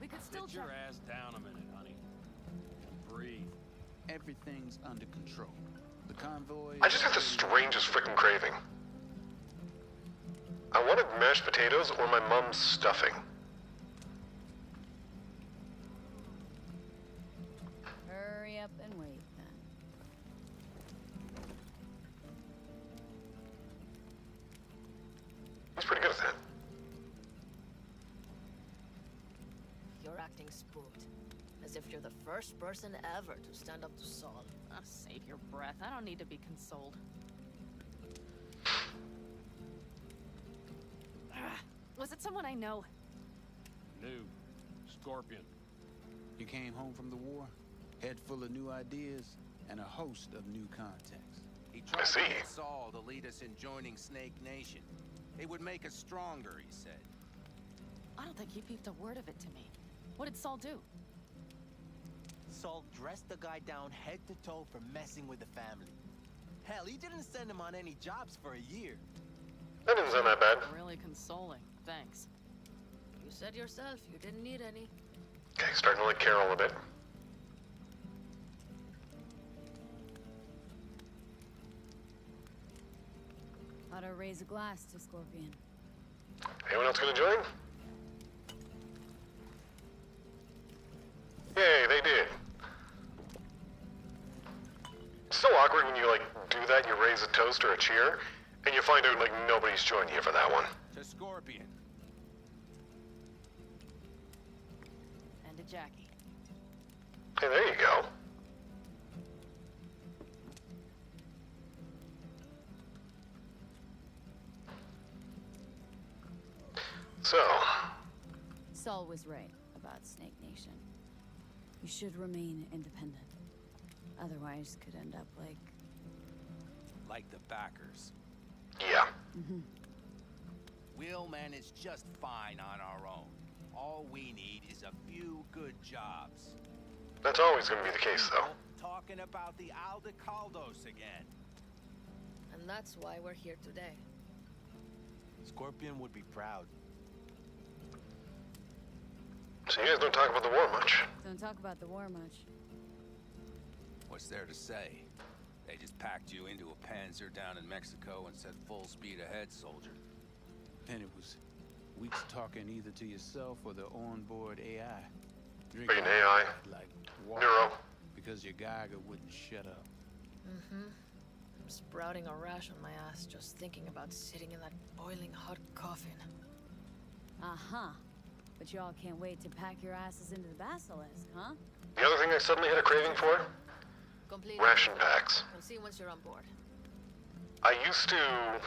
We could still Sit your check. ass down a minute, honey. Breathe. Everything's under control. The convoy... I just have the strangest freaking craving. I wanted mashed potatoes or my mom's stuffing. Hurry up and wait, then. He's pretty good at that. You're acting spooked. As if you're the first person ever to stand up to Saul. Oh, save your breath. I don't need to be consoled. Was it someone I know? New. Scorpion. You came home from the war, head full of new ideas, and a host of new contacts. He I tried see. to get Saul to lead us in joining Snake Nation. It would make us stronger, he said. I don't think he peeped a word of it to me. What did Saul do? Saul dressed the guy down head to toe for messing with the family. Hell, he didn't send him on any jobs for a year. That didn't sound that bad. Really consoling. Thanks. You said yourself you didn't need any. Okay, starting to like Carol a bit. Ought to raise a glass to Scorpion. Anyone else gonna join? Yay, they did. It's so awkward when you like do that, you raise a toast or a cheer, and you find out like nobody's joined you for that one. To Scorpion. And to Jackie. Hey, there you go. So, Saul was right about Snake Nation. You should remain independent. Otherwise, could end up like... Like the backers. yeah. We'll manage just fine on our own. All we need is a few good jobs. That's always gonna be the case, though. Talking about the Aldecaldos again. And that's why we're here today. Scorpion would be proud. So you guys don't talk about the war much. Don't talk about the war much. What's there to say? They just packed you into a Panzer down in Mexico and said full speed ahead, soldier. And it was weeks talking either to yourself or the onboard AI. Being AI. Like water. Neuro. Because your Geiger wouldn't shut up. I'm sprouting a rash on my ass just thinking about sitting in that boiling hot coffin. Uh-huh. But y'all can't wait to pack your asses into the Basilisk, huh? The other thing I suddenly had a craving for? Completely. Ration packs. We'll see once you're on board. I used to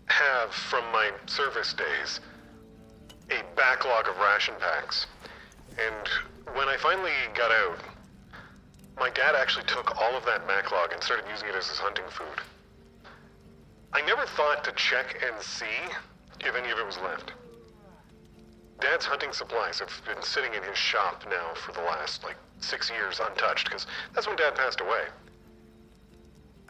have, from my service days, a backlog of ration packs. And when I finally got out, my dad actually took all of that backlog and started using it as his hunting food. I never thought to check and see if any of it was left. Dad's hunting supplies have been sitting in his shop now for the last, 6 years untouched, because that's when Dad passed away.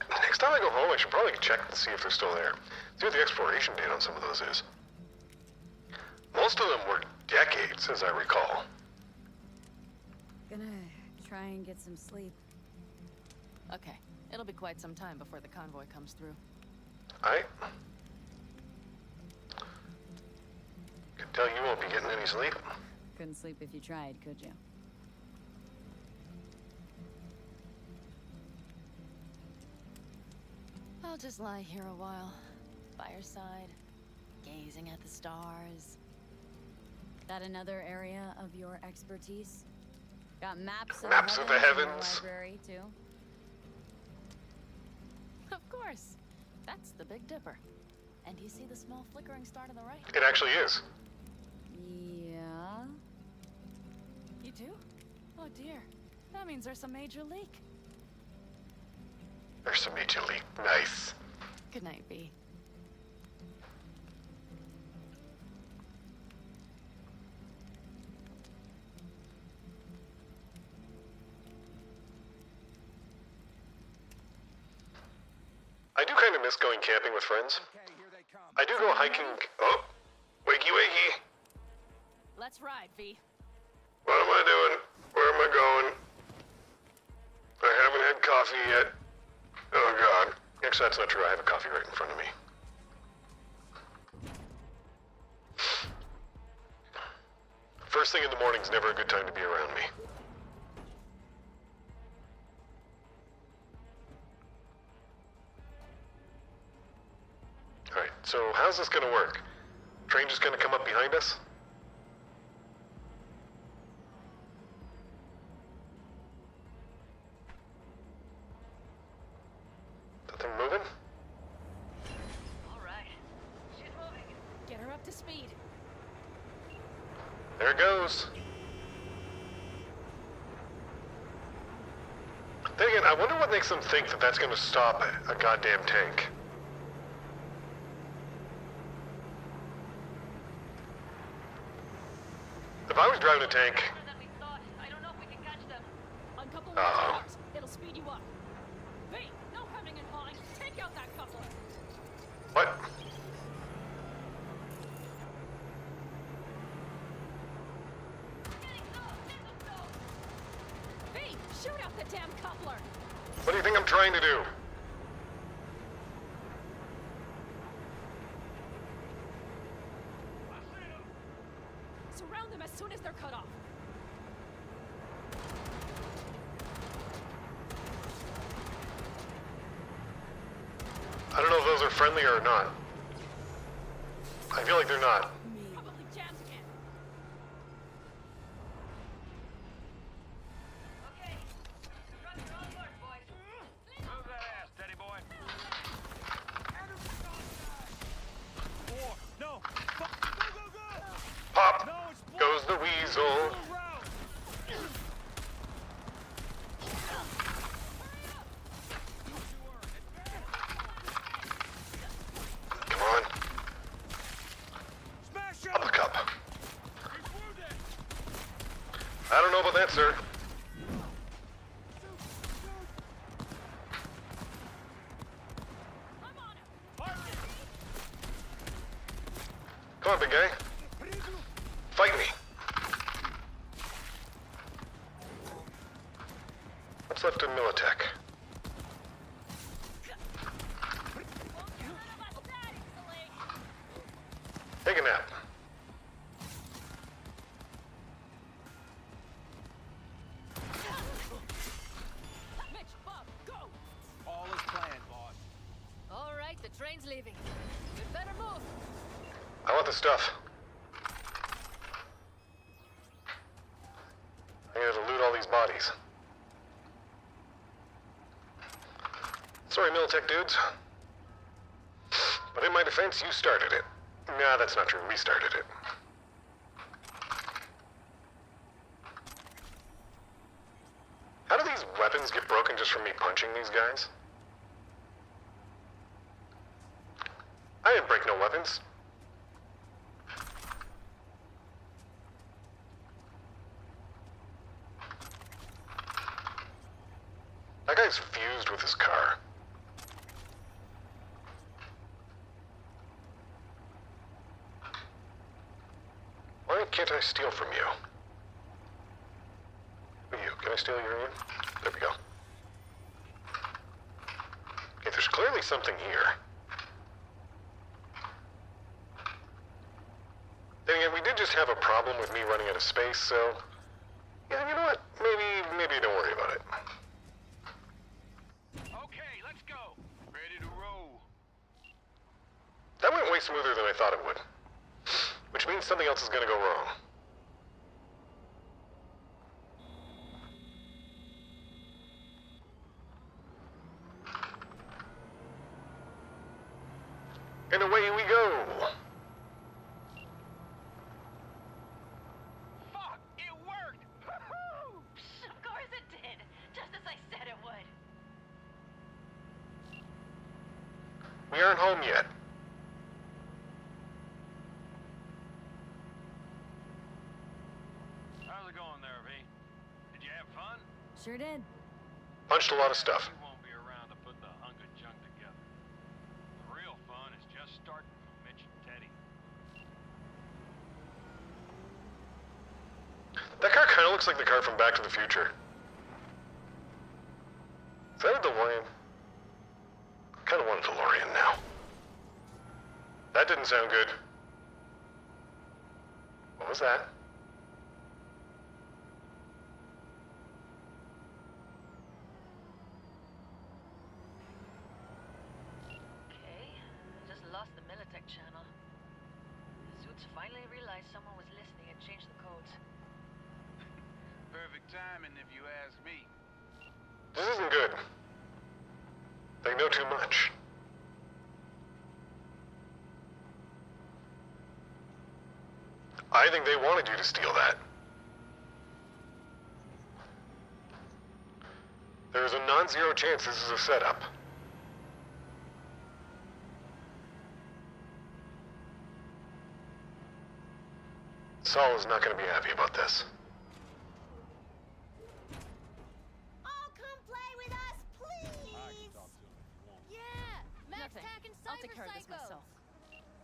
Next time I go home, I should probably check and see if they're still there. See what the expiration date on some of those is. Most of them were decades, as I recall. Gonna try and get some sleep. Okay, it'll be quite some time before the convoy comes through. I can tell you won't be getting any sleep. Couldn't sleep if you tried, could you? I'll just lie here a while, by your side, gazing at the stars. That another area of your expertise? Got maps of in the the heavens. library, too? Of course. That's the Big Dipper. And do you see the small flickering star to the right? It actually is. Yeah? You do? Oh dear. That means there's a major leak. There's some major leak. Nice. Good night, B. I do kind of miss going camping with friends. Okay, here they come. I do go hiking. Oh, wakey wakey. Let's ride, V. What am I doing? Where am I going? I haven't had coffee yet. Oh God. Actually, that's not true. I have a coffee right in front of me. First thing in the morning's never a good time to be around me. Alright, so how's this gonna work? Train just gonna come up behind us? Nothing moving? All right. She's moving. Get her up to speed. There it goes. Then again, I wonder what makes them think that that's gonna stop a goddamn tank. If I was driving a tank, I don't know if we can catch them. Uncouple Uh-oh. one It'll speed you up. V, no hemming and hawing. Take out that coupler. what? Shoot out the damn coupler! What do you think I'm trying to do? Surround them as soon as they're cut off. I don't know if those are friendly or not. I feel like they're not. Probably jams again. Okay. Run your own work, boys. Move that ass, Teddy boy. War. No. Go, go, go! Pop! No, it's blocked. Goes the weasel. Come on. Smash him! Up a cup. I don't know about that, sir. Come on, big guy. Fight me. What's left of Militech? Take a nap. Mitch, Bob, go! All is planned, boss. All right, the train's leaving. We'd better move. I want the stuff. I gotta loot all these bodies. Sorry, Militech dudes. But in my defense, you started it. Nah, that's not true. We started it. How do these weapons get broken just from me punching these guys? I didn't break no weapons. That guy's fused with his car. Why can't I steal from you? Who are you? Can I steal your name? There we go. Okay, there's clearly something here. Then again, we did just have a problem with me running out of space, so... Yeah, you know what? Maybe don't worry about it. Okay, let's go. Ready to roll. That went way smoother than I thought it would. Which means something else is gonna go wrong. And away we go! Fuck, it worked! Woohoo! Of course it did! Just as I said it would. We aren't home yet. How's it going there, V? Did you have fun? Sure did. Punched a lot of stuff. We won't be around to put the hunk of junk together. The real fun is just starting for Mitch and Teddy. That car kind of looks like the car from Back to the Future. Is that a DeLorean? I kind of want a DeLorean now. That didn't sound good. What was that? Okay, just lost the Militech channel. The suits finally realized someone was listening and changed the codes. Perfect timing, if you ask me. This isn't good. They know too much. I think they wanted you to steal that. There is a non-zero chance this is a setup. Saul is not going to be happy about this. Oh, come play with us, please! I can talk to him if you want. Yeah, Max Nothing. Tack and I'll take care of this Cyberpsycho. myself.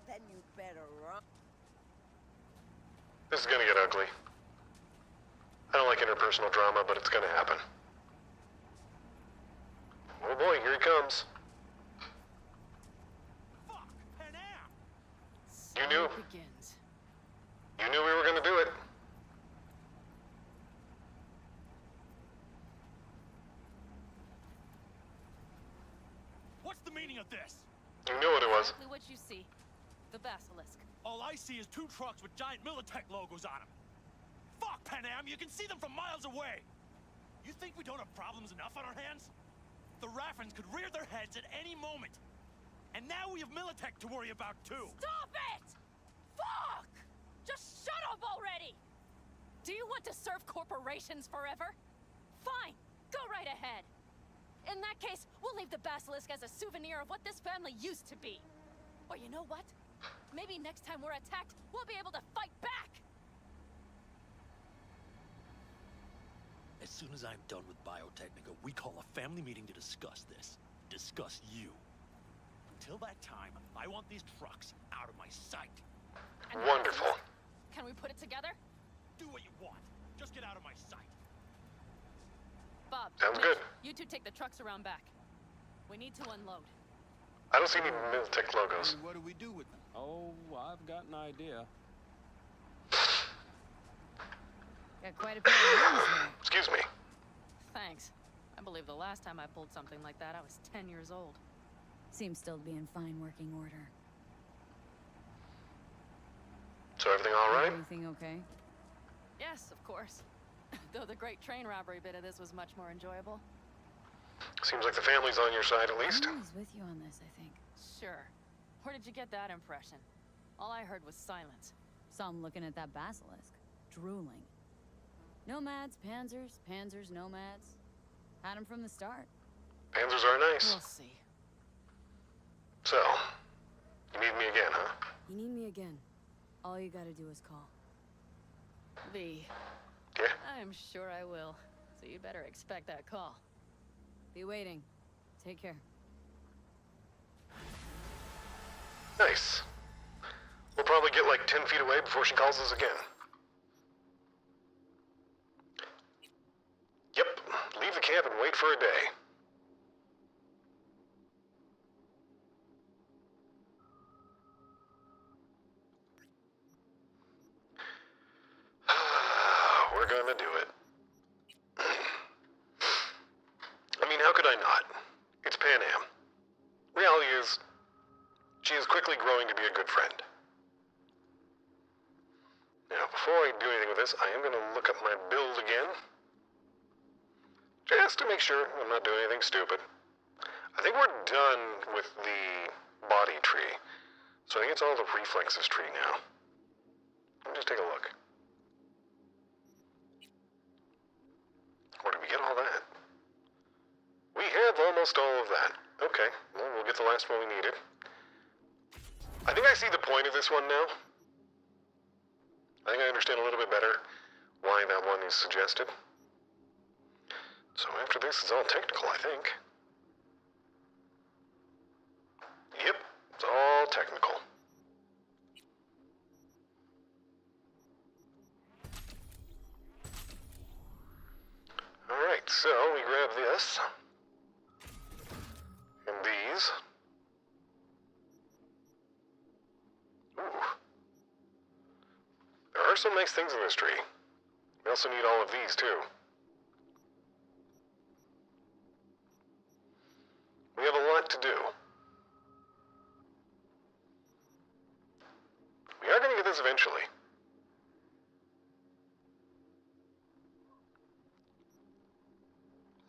Then you better run. This is going to get ugly. I don't like interpersonal drama, but it's going to happen. Oh boy, here he comes. Fuck! Panam! So You knew. it begins. You knew we were gonna do it. What's the meaning of this? You knew what it was. Exactly what you see. The basilisk. All I see is 2 trucks with giant Militech logos on them. Fuck, Panam, you can see them from miles away. You think we don't have problems enough on our hands? The Raffens could rear their heads at any moment. And now we have Militech to worry about too. Stop it! Fuck! Just shut up already! Do you want to serve corporations forever? Fine, go right ahead. In that case, we'll leave the basilisk as a souvenir of what this family used to be. Or you know what? Maybe next time we're attacked, we'll be able to fight back! As soon as I'm done with Biotechnica, we call a family meeting to discuss this. Discuss you. Until that time, I want these trucks out of my sight. And Wonderful. can we put it together? Do what you want. Just get out of my sight. Bob, Sounds Mitch, good. you two take the trucks around back. We need to unload. I don't see any Militech logos. And what do we do with them? Oh, I've got an idea. Got quite a pair of hands there. Excuse me. Thanks. I believe the last time I pulled something like that, I was 10 years old. Seems still to be in fine working order. So everything all right? Everything okay? Yes, of course. Though the great train robbery bit of this was much more enjoyable. Seems like the family's on your side at least. I'm always with you on this, I think. Sure. Where did you get that impression? All I heard was silence. Saw him looking at that basilisk, drooling. Nomads, panzers, panzers, nomads. Had him from the start. Panzers are nice. We'll see. So, you need me again, huh? You need me again. All you gotta do is call. V. Yeah? I'm sure I will. So you better expect that call. Be waiting. Take care. Nice. We'll probably get like 10 feet away before she calls us again. Yep. Leave the camp and wait for a day. We're gonna do it. I mean, how could I not? It's Pan Am. Reality is, she is quickly growing to be a good friend. Now, before I do anything with this, I am gonna look up my build again. Just to make sure I'm not doing anything stupid. I think we're done with the body tree. So I think it's all the reflexes tree now. Let me just take a look. Where did we get all that? We have almost all of that. Okay, well, we'll get the last one we needed. I think I see the point of this one now. I think I understand a little bit better why that one is suggested. So after this, it's all technical, I think. Yep, it's all technical. Alright, so we grab this. And these. Ooh. There are some nice things in this tree. We also need all of these, too. We have a lot to do. We are going to get this eventually.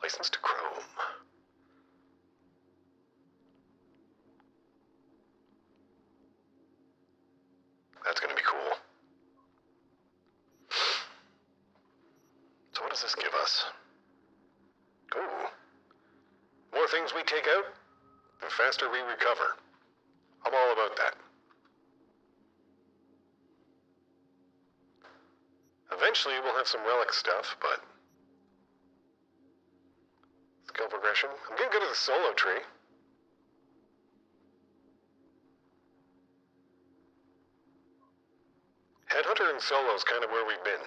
License to Chrome. That's going to be cool. So what does this give us? Ooh. More things we take out, the faster we recover. I'm all about that. Eventually we'll have some relic stuff, but... skill progression. I'm getting good at the solo tree. Headhunter and solo is kind of where we've been.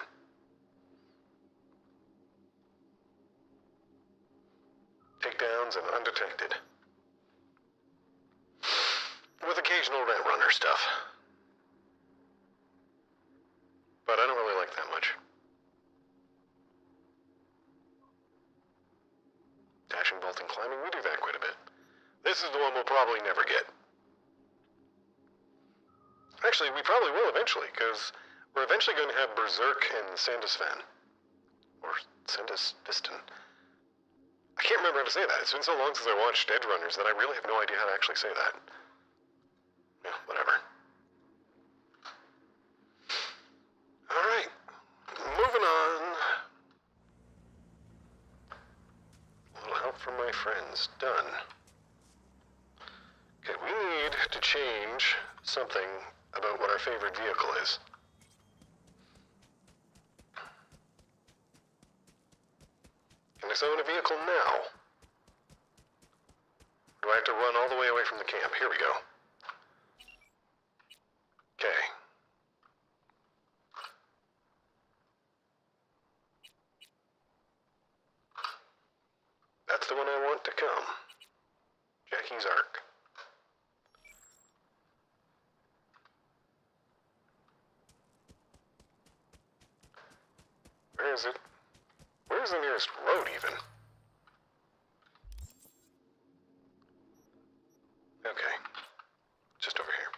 Takedown, zones and undetected. With occasional rent runner stuff. But I don't really like that much. Dashing, vaulting, climbing, we do that quite a bit. This is the one we'll probably never get. Actually, we probably will eventually, because we're eventually going to have Berserk and Sandisvan. Or Sandisvistan. I can't remember how to say that. It's been so long since I watched Edge Runners that I really have no idea how to actually say that. Yeah, whatever. Alright. Moving on. A little help from my friends. Done. Okay, we need to change something about what our favorite vehicle is. Can I summon a vehicle now? Do I have to run all the way away from the camp? Here we go. Okay. That's the one I want to come. Jackie's Ark. Where is it? Where's the nearest road, even? Okay. Just over here.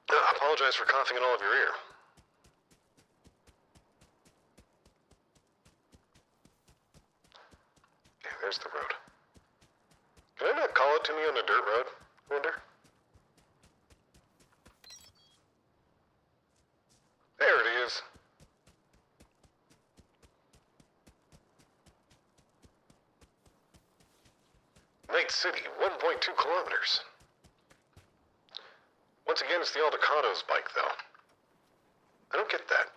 I apologize for coughing in all of your ear. Okay, there's the road. Can I not call it to me on a dirt road? I wonder. There it is. Night City, 1.2 kilometers. Once again, it's the Aldecato's bike, though. I don't get that.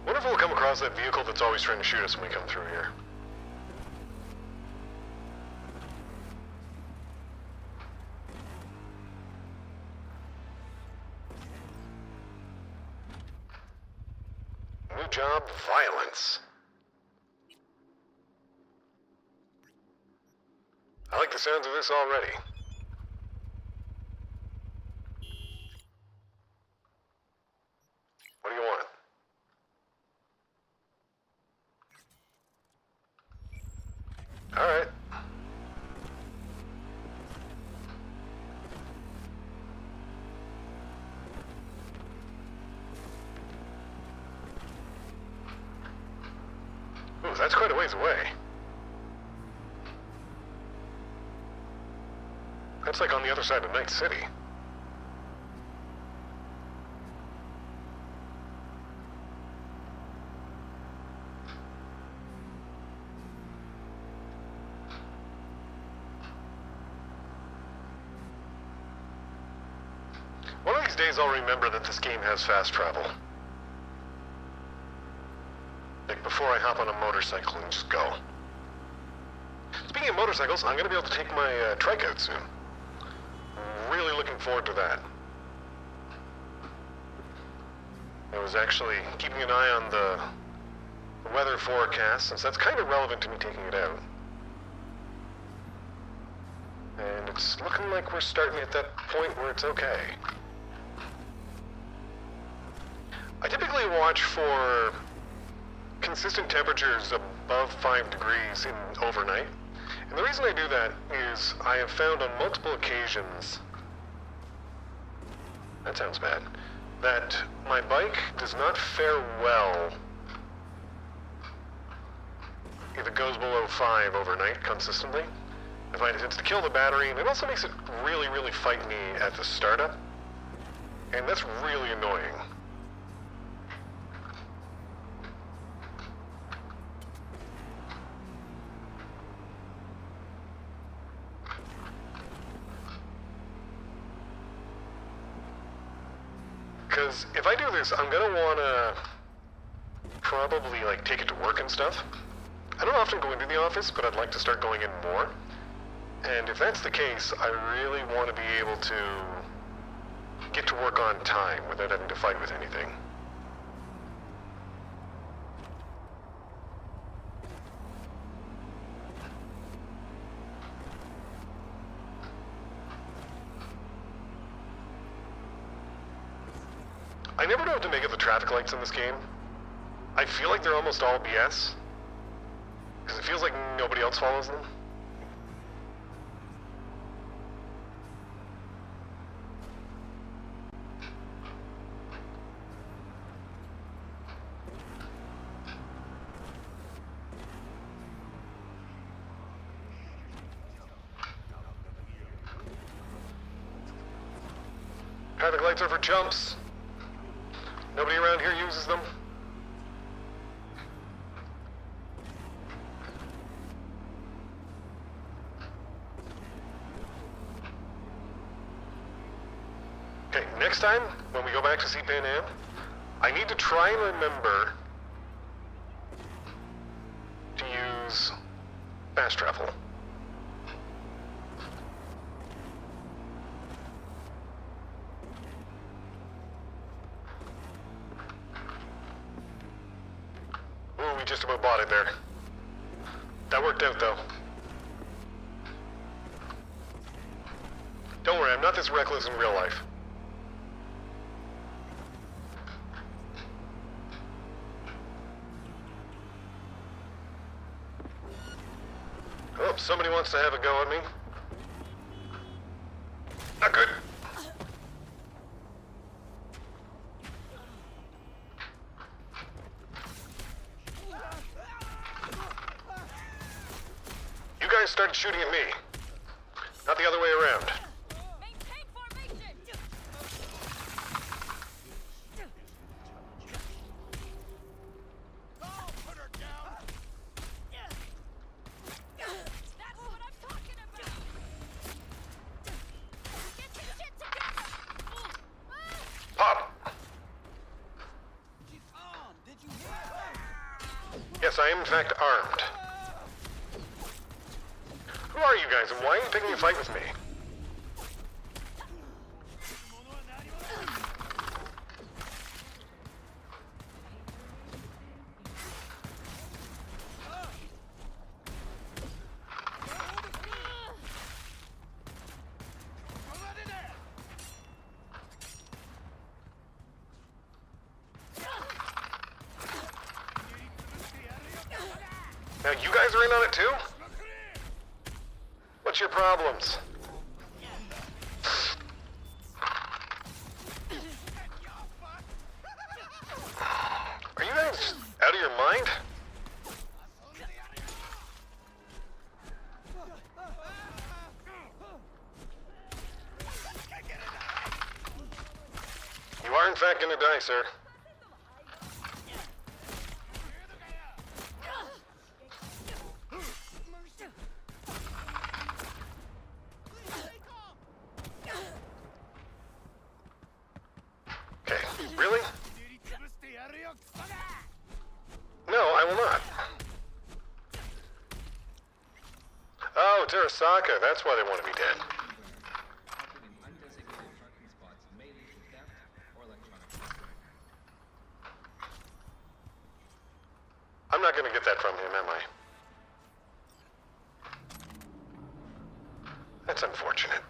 Wonder if we'll come across that vehicle that's always trying to shoot us when we come through here. New job, violence. I like the sounds of this already. What do you want? All right. Ooh, that's quite a ways away. That's like on the other side of Night City. One of these days I'll remember that this game has fast travel. Like before I hop on a motorcycle and just go. Speaking of motorcycles, I'm gonna be able to take my trike out soon. Really looking forward to that. I was actually keeping an eye on the weather forecast, since that's kind of relevant to me taking it out. And it's looking like we're starting at that point where it's okay. I typically watch for consistent temperatures above 5 degrees in overnight. And the reason I do that is I have found on multiple occasions, that sounds bad, that my bike does not fare well if it goes below 5 overnight consistently. I find it tends to kill the battery, and it also makes it really, really fight me at the startup. And that's really annoying. Because if I do this, I'm going to want to probably, like, take it to work and stuff. I don't often go into the office, but I'd like to start going in more. And if that's the case, I really want to be able to get to work on time without having to fight with anything. I never know what to make of the traffic lights in this game. I feel like they're almost all BS. Because it feels like nobody else follows them. Traffic lights are for jumps. Nobody around here uses them. Okay, next time, when we go back to see Pan Am, I need to try and remember to use fast travel. Ooh, we just about bought it there. That worked out, though. Don't worry, I'm not this reckless in real life. Oh, somebody wants to have a go at me. Not good. You guys started shooting at me, not the other way around. Maintain formation! Put her down! That's what I'm talking about! Get your shit together! Pop! She's armed. Did you hear her? Yes, I am in fact armed. Who are you guys, and why are you picking a fight with me? Now you guys are in on it too? What's your problems? Are you guys out of your mind? You are in fact gonna die, sir. Okay, really? No, I will not. Oh, Terasaka, that's why they want to be dead. I'm not gonna get that from him, am I? That's unfortunate.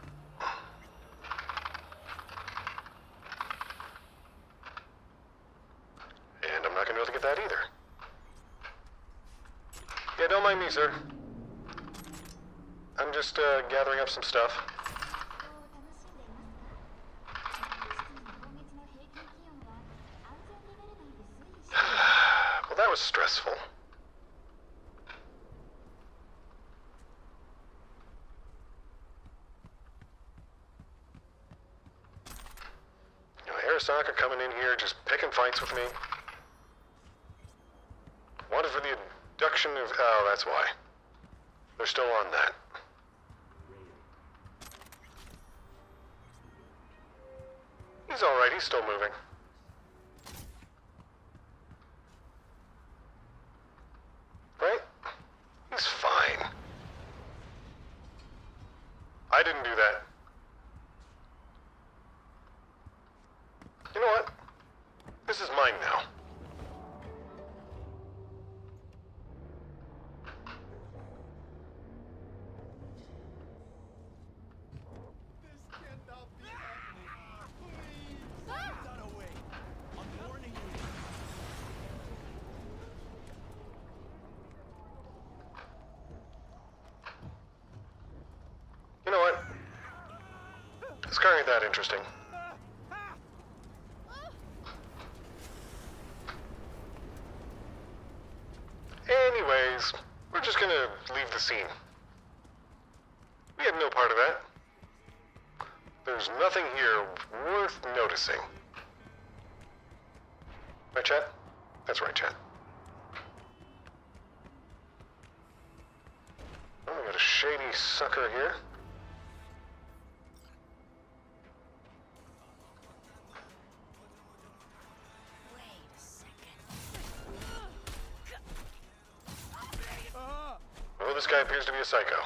And I'm not gonna be able to get that either. Yeah, don't mind me, sir. I'm just, gathering up some stuff. Well, that was stressful. You know, Arasaka coming in here, just picking fights with me. Wanted for the abduction of... Oh, that's why. They're still on that. He's alright, he's still moving. This is mine now. You know what? This car ain't that interesting. Anyways, we're just gonna leave the scene. We had no part of that. There's nothing here worth noticing. Right, chat? That's right, chat. Oh, we got a shady sucker here. Oh, this guy appears to be a psycho.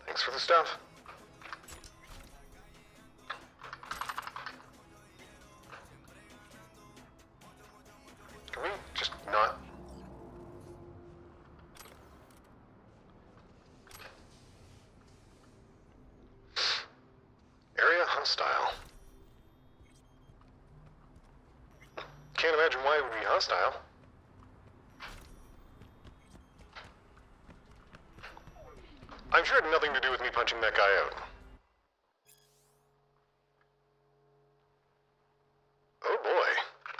Thanks for the stuff. Can we just not? Area hostile. Can't imagine why it would be hostile. I'm sure it had nothing to do with me punching that guy out. Oh boy,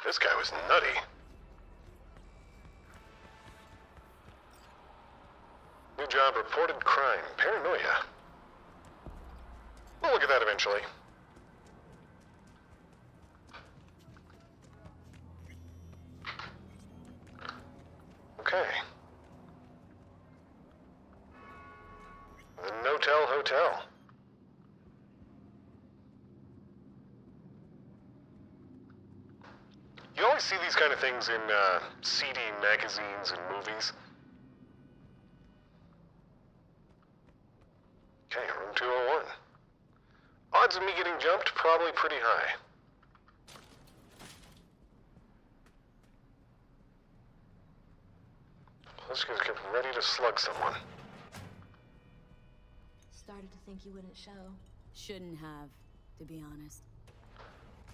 this guy was nutty. New job, reported crime, paranoia. We'll look at that eventually. Okay. The Notel Hotel. You always see these kind of things in CD magazines and movies. Okay, room 201. Odds of me getting jumped, probably pretty high. Let's just get ready to slug someone. Started to think you wouldn't show. Shouldn't have, to be honest.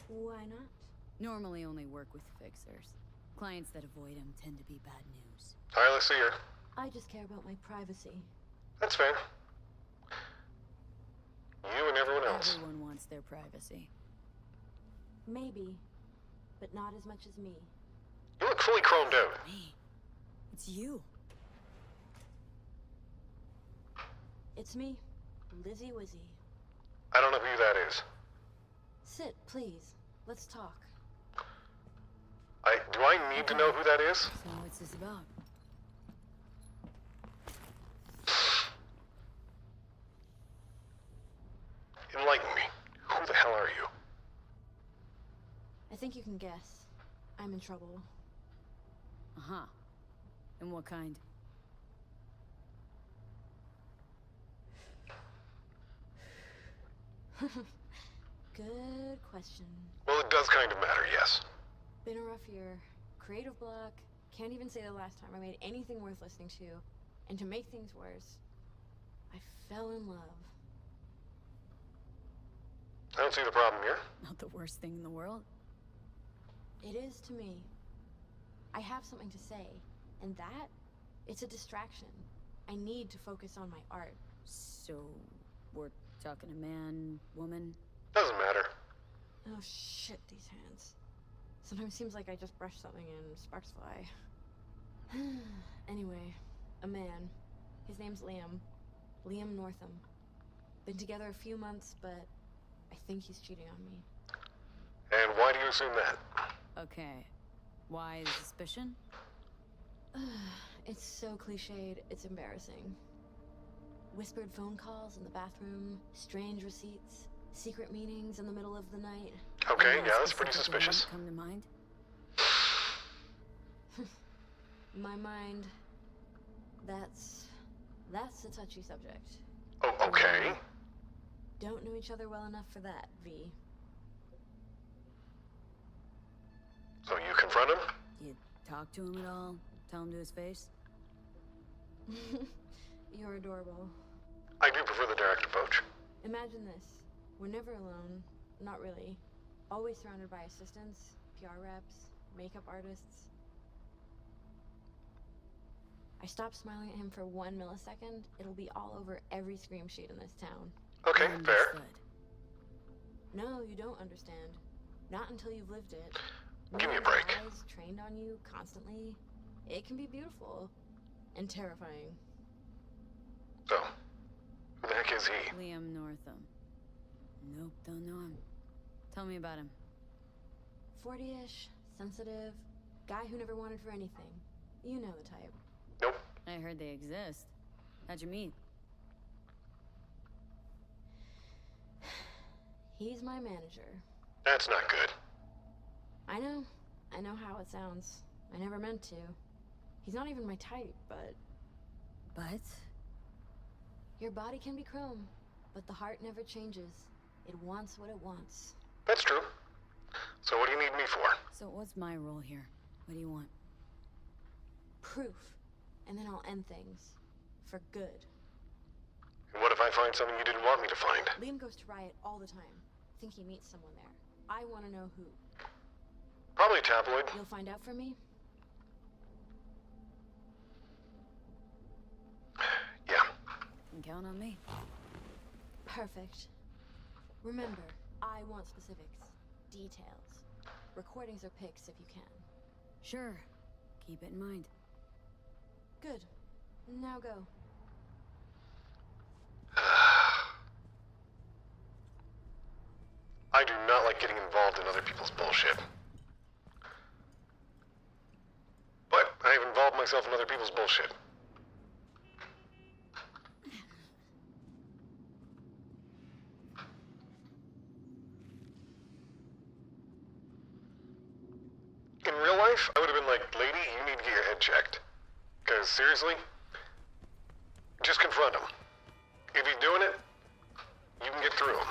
Why not? Normally only work with fixers. Clients that avoid them tend to be bad news. Alright, let's see her. I just care about my privacy. That's fair. You and everyone else. Everyone wants their privacy. Maybe, but not as much as me. You look fully chromed out. Me? It's you. It's me, Lizzie Wizzy. I don't know who that is. Sit, please. Let's talk. Do I need to know who that is? So what's this about? Enlighten me. Who the hell are you? I think you can guess. I'm in trouble. Uh-huh. And what kind? Good question. Well, it does kind of matter, yes. Been a rough year. Creative block. Can't even say the last time I made anything worth listening to. And to make things worse, I fell in love. I don't see the problem here. Not the worst thing in the world. It is to me. I have something to say, and that, it's a distraction. I need to focus on my art. So, we're talking a man, woman? Doesn't matter. Oh shit, these hands. Sometimes seems like I just brushed something and sparks fly. Anyway, a man. His name's Liam. Liam Northam. Been together a few months, but I think he's cheating on me. And why do you assume that? Okay. Why the suspicion? It's so cliched, it's embarrassing. Whispered phone calls in the bathroom, strange receipts, secret meetings in the middle of the night. Okay, yeah, that's pretty suspicious. Come to mind? My mind, that's a touchy subject. Oh, okay. don't know each other well enough for that, V. So you confront him? You talk to him at all? Tell him to his face? You're adorable. I do prefer the direct approach. Imagine this. We're never alone. Not really. Always surrounded by assistants, PR reps, makeup artists. I stop smiling at him for 1 millisecond, it'll be all over every scream sheet in this town. Okay, fair. No, you don't understand. Not until you've lived it. Give me a break. Eyes trained on you constantly. It can be beautiful. And terrifying. So, who the heck is he? Liam Northam. Nope, don't know him. Tell me about him. 40-ish, sensitive, guy who never wanted for anything. You know the type. Nope. I heard they exist. How'd you meet? He's my manager. That's not good. I know how it sounds. I never meant to. He's not even my type, but... But? Your body can be chrome, but the heart never changes. It wants what it wants. That's true. So what do you need me for? So what's my role here? What do you want? Proof. And then I'll end things. For good. And what if I find something you didn't want me to find? Liam goes to Riot all the time. Think he meets someone there. I want to know who. Probably a tabloid. You'll find out for me? Yeah. You can count on me. Perfect. Remember, I want specifics. Details. Recordings or pics if you can. Sure. Keep it in mind. Good. Now go. I do not like getting involved in other people's bullshit. But I have involved myself in other people's bullshit. In real life, I would have been like, lady, you need to get your head checked. Because seriously, just confront him. If he's doing it, you can get through him.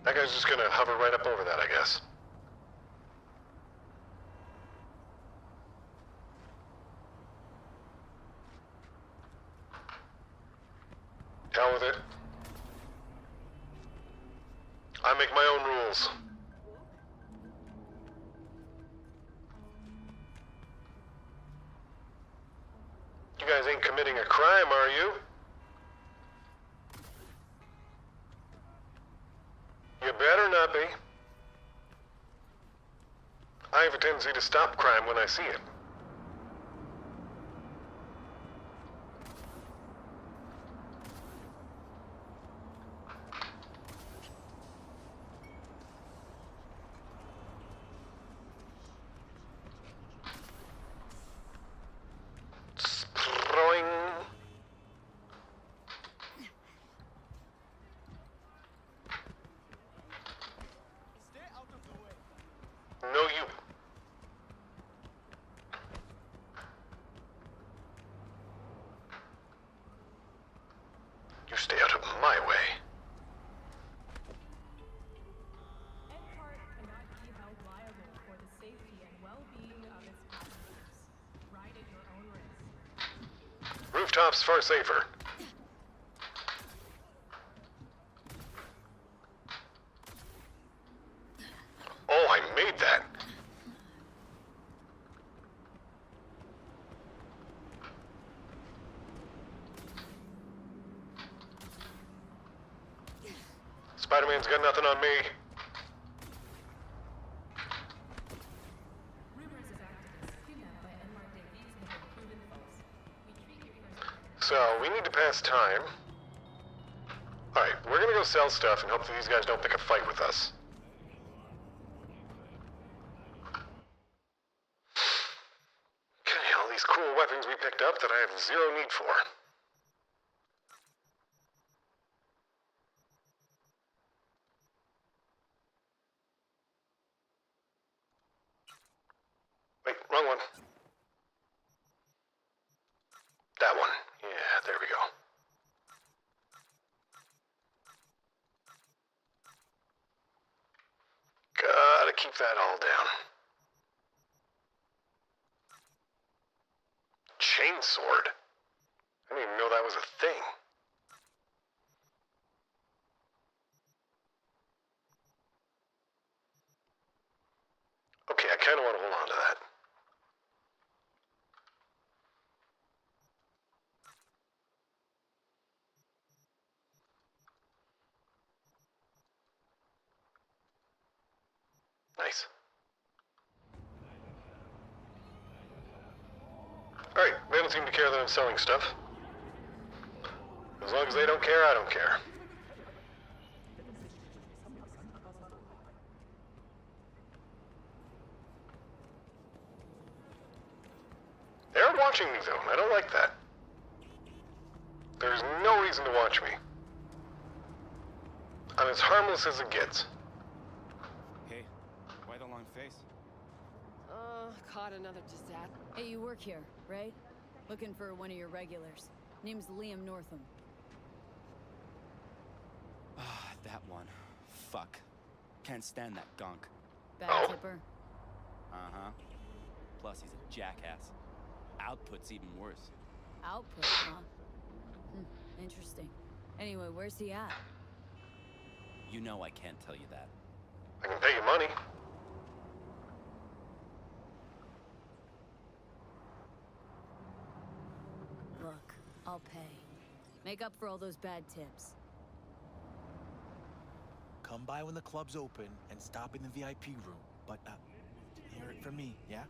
That guy's just gonna hover right up over that, I guess. Hell with it. I make my own rules. You guys ain't committing a crime, are you? You better not be. I have a tendency to stop crime when I see it. Throwing. No, you. You stay out of my way. Edpart cannot be held liable for the safety and well-being of its passengers. Ride at your own risk. Rooftops far safer. Oh, I made that. Spider-Man's got nothing on me. Rumors of activists kidnapped by Edmar Davies have been proven false. We treat your first... So, we need to pass time. Alright, we're gonna go sell stuff and hope that these guys don't pick a fight with us. Okay, all these cool weapons we picked up that I have zero need for. Wait, wrong one. That one. keep that all down. Chainsword? I didn't even know that was a thing. Okay, I kind of want to hold on to that. Nice. Alright, they don't seem to care that I'm selling stuff. As long as they don't care, I don't care. They're watching me, though. I don't like that. There's no reason to watch me. I'm as harmless as it gets. Hey, why the long face? Caught another disaster. Hey, you work here, right? Looking for one of your regulars. Name's Liam Northam. Ah, that one. Fuck. Can't stand that gunk. Bad tipper? Uh-huh. Plus, he's a jackass. Output's even worse. Output, huh? Interesting. Anyway, where's he at? You know I can't tell you that. I can pay you money. Look, I'll pay. Make up for all those bad tips. Come by when the club's open and stop in the VIP room. But, hear it from me, yeah?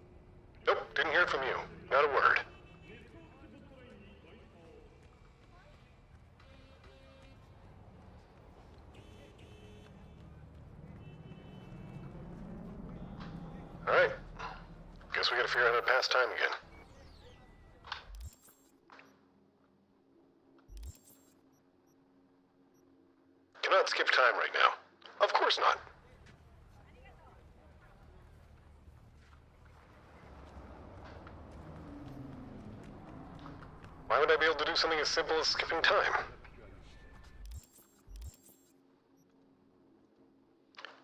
Nope, didn't hear it from you. Not a word. Alright. Guess we gotta figure out how to pass time again. Cannot skip time right now. Of course not. Why would I be able to do something as simple as skipping time?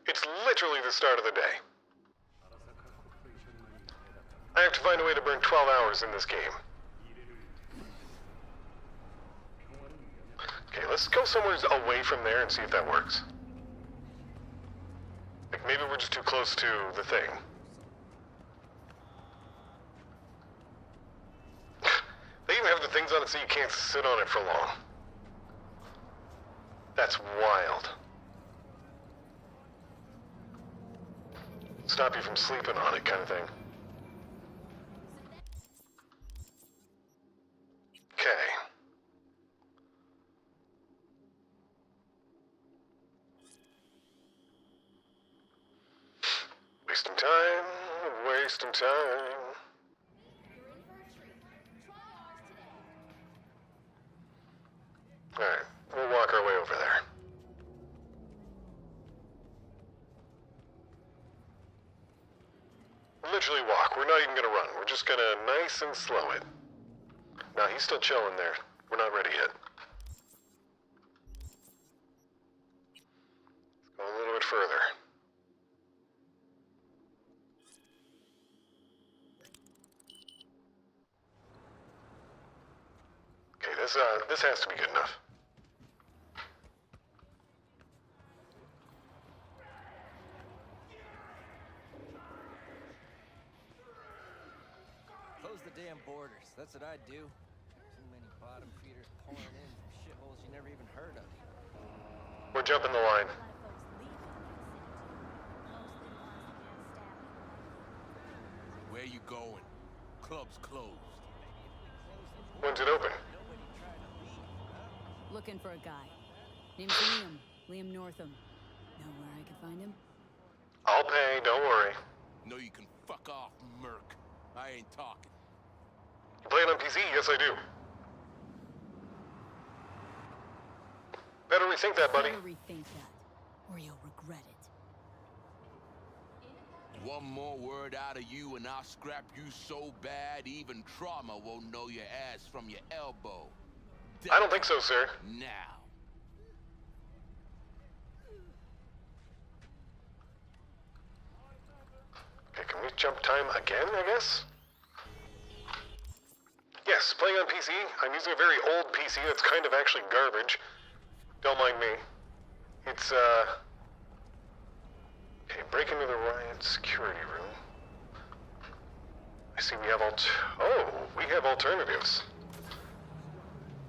It's literally the start of the day. I have to find a way to burn 12 hours in this game. Okay, let's go somewhere away from there and see if that works. Like, maybe we're just too close to the thing. They even have the things on it so you can't sit on it for long. That's wild. Stop you from sleeping on it, kind of thing. Okay. Wasting time, wasting time. Alright, we'll walk our way over there. Literally walk, we're not even gonna run. We're just gonna nice and slow it. Nah, he's still chilling there. We're not ready yet. Let's go a little bit further. Okay, this has to be good enough. Close the damn borders. That's what I'd do. Too many bottom feeders pouring in from shitholes you never even heard of. We're jumping the line. Where you going? Club's closed. When's it open? Looking for a guy. Name's Liam. Liam Northam. Know where I can find him? I'll pay, don't worry. No, you can fuck off, Merc. I ain't talking. You play it on PC? Yes, I do. Better rethink that, buddy. Better rethink that, or you'll regret it. One more word out of you and I'll scrap you so bad even trauma won't know your ass from your elbow. I don't think so, sir. Now. Okay, can we jump time again, I guess? Yes, playing on PC. I'm using a very old PC that's kind of actually garbage. Don't mind me. It's, okay, break into the riot security room. I see we have we have alternatives.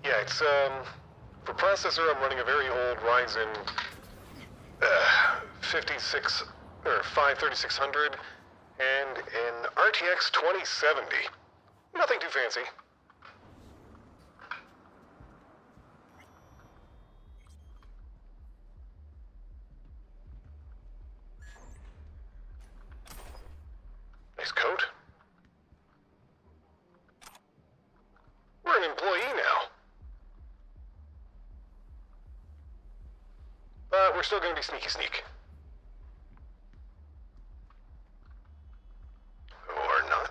Yeah, it's, for processor, I'm running a very old Ryzen, 5600 and an RTX 2070. Nothing too fancy. Nice coat. We're an employee now. But we're still gonna be sneaky sneak. Or not.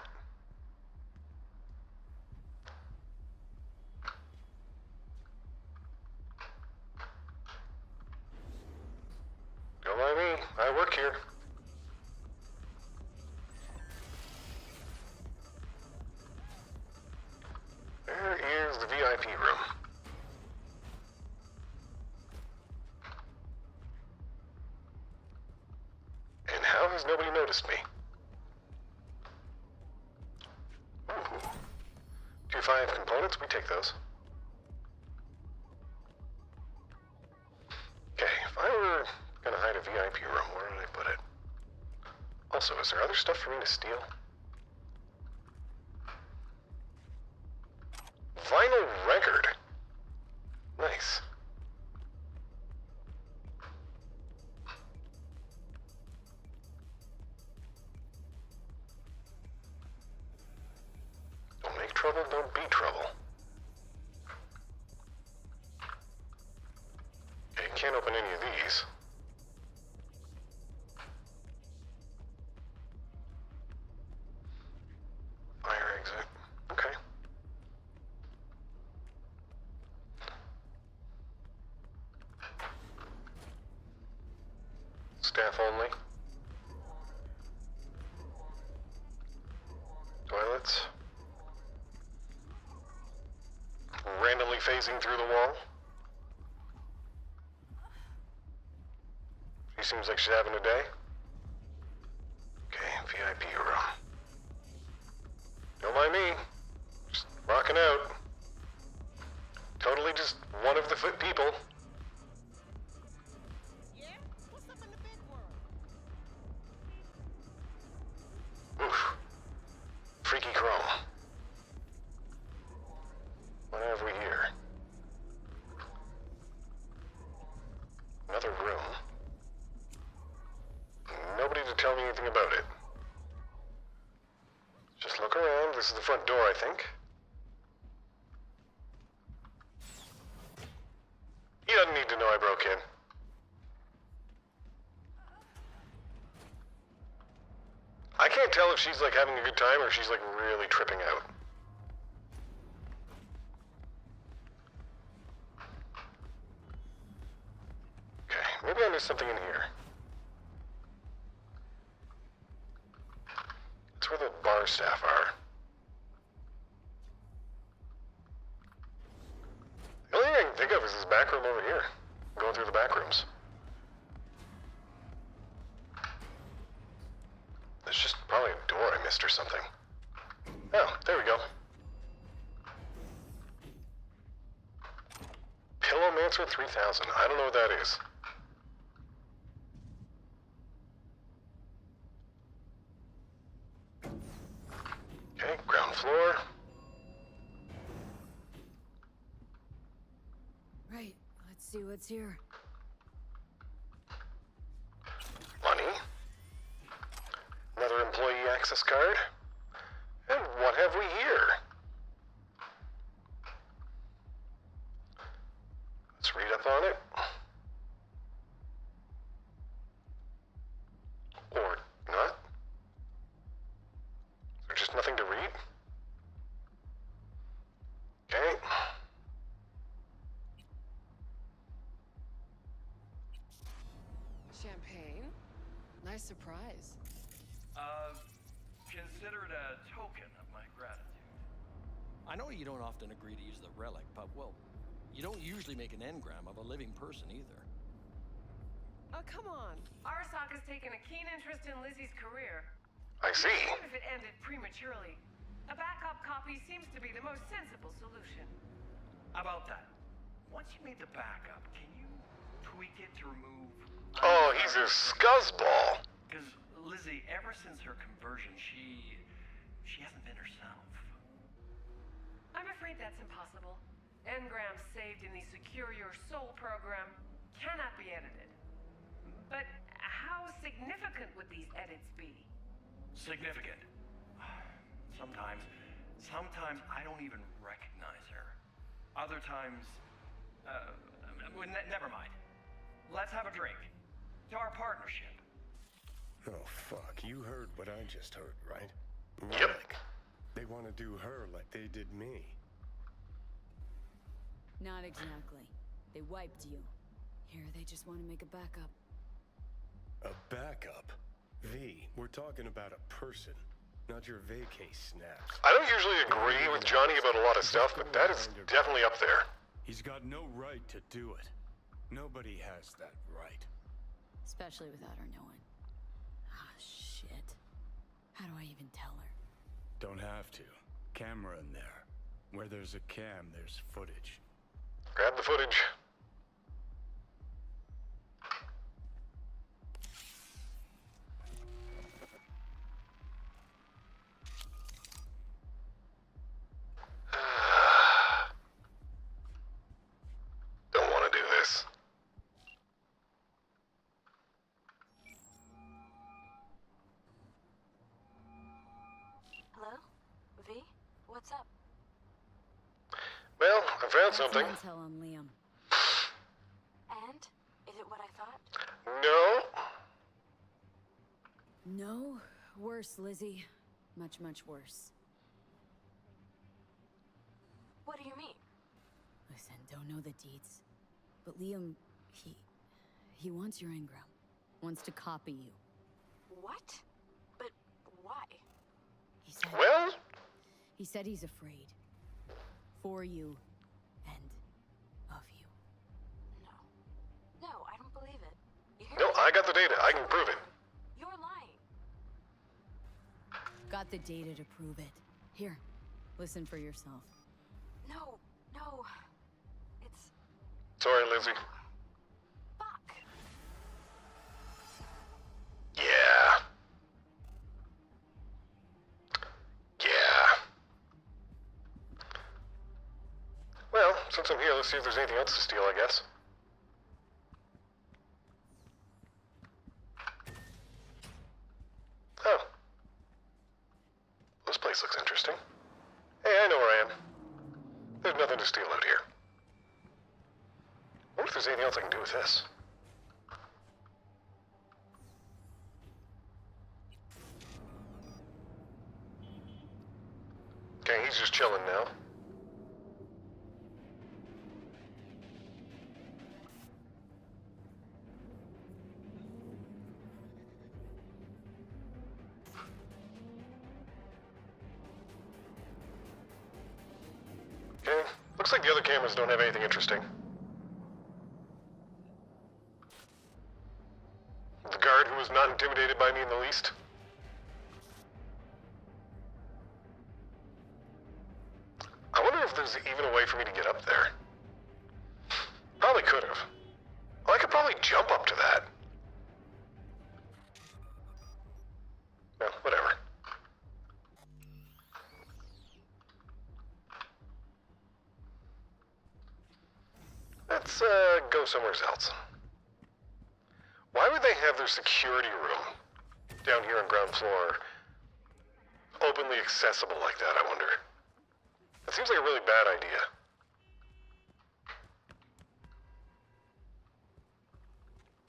Don't mind me. I work here. Where is the VIP room? And how has nobody noticed me? Ooh. Tier 5 components, we take those. Okay, if I were gonna hide a VIP room, where did I put it? Also, is there other stuff for me to steal? Vinyl record. Nice. Don't make trouble, don't be trouble. Okay, you can't open any of these. Fire exit. Okay. Staff only. Toilets. Randomly phasing through the wall. She seems like she's having a day. Okay, VIP room. Don't mind me. Just rocking out. Totally just one of the foot people. Oof. Freaky chrome. What have we here? Another room. Nobody to tell me anything about it. Just look around. This is the front door, I think. He doesn't need to know I broke in. I can't tell if she's like having a good time or if she's like really tripping out. Okay, maybe I missed something in here. That's where the bar staff are. The only thing I can think of is this back room over here. Going through the back rooms. There's just probably a door I missed or something. Oh, there we go. Pillowmancer 3000. I don't know what that is. Okay, ground floor. Right, let's see what's here. Money. Another employee access card. And what have we here? Let's read up on it. Or not. Is there just nothing to read? Okay. Champagne? Nice surprise. I know you don't often agree to use the relic, but, well, you don't usually make an engram of a living person either. Oh, come on. Arasaka's taken a keen interest in Lizzie's career. I see. Even if it ended prematurely, a backup copy seems to be the most sensible solution. About that, once you made the backup, can you tweak it to remove... Oh, he's a scuzzball. Because Lizzie, ever since her conversion, she hasn't been herself. I'm afraid that's impossible. Engrams saved in the Secure Your Soul program cannot be edited. But how significant would these edits be? Significant. Sometimes I don't even recognize her. Other times, never mind. Let's have a drink. To our partnership. Oh, fuck. You heard what I just heard, right? Yep. Like, they want to do her like they did me. Not exactly. They wiped you. Here, they just want to make a backup. A backup? V, we're talking about a person, not your vacay snaps. I don't usually agree with Johnny about a lot of stuff, but that is definitely up there. He's got no right to do it. Nobody has that right. Especially without her knowing. Ah, shit. How do I even tell her? Don't have to. Camera in there. Where there's a cam, there's footage. Grab the footage. Don't want to do this. Hello? V? What's up? Well, I found something. Intel on Liam. And? Is it what I thought? No. No. Worse, Lizzie. Much, much worse. What do you mean? Listen, don't know the deets. But Liam, he wants your engram. Wants to copy you. What? But why? He said... Well? He said he's afraid. For you. And of you. No, I don't believe it. You hear No, me? I got the data. I can prove it. You're lying. Got the data to prove it. Here, listen for yourself. No. It's... Sorry, Lizzie. Fuck. Yeah. Well, since I'm here, let's see if there's anything else to steal, I guess. Oh. This place looks interesting. Hey, I know where I am. There's nothing to steal out here. I wonder if there's anything else I can do with this. Okay, he's just chilling now. Okay, looks like the other cameras don't have anything interesting. The guard who was not intimidated by me in the least. I wonder if there's even a way for me to get up there. Probably could have. Well, I could probably jump up to that. Well, whatever. Let's go somewhere else. Why would they have their security room down here on ground floor openly accessible like that, I wonder? That seems like a really bad idea.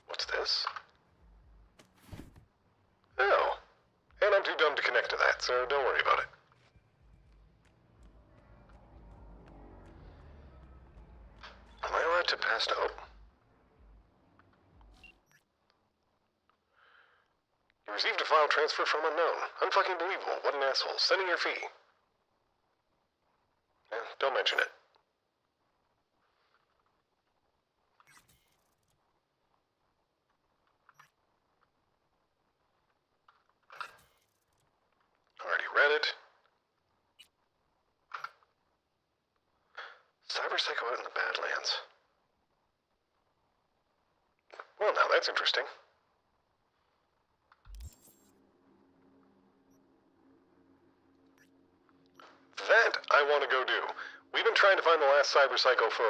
What's this? Oh. And I'm too dumb to connect to that, so don't worry about it. Am I allowed to pass out? You received a file transfer from unknown. Unfucking believable. What an asshole. Sending your fee. Don't mention it. Already read it. Cyberpsycho out in the Badlands. Well, now that's interesting. That I want to go do. We've been trying to find the last Cyberpsycho for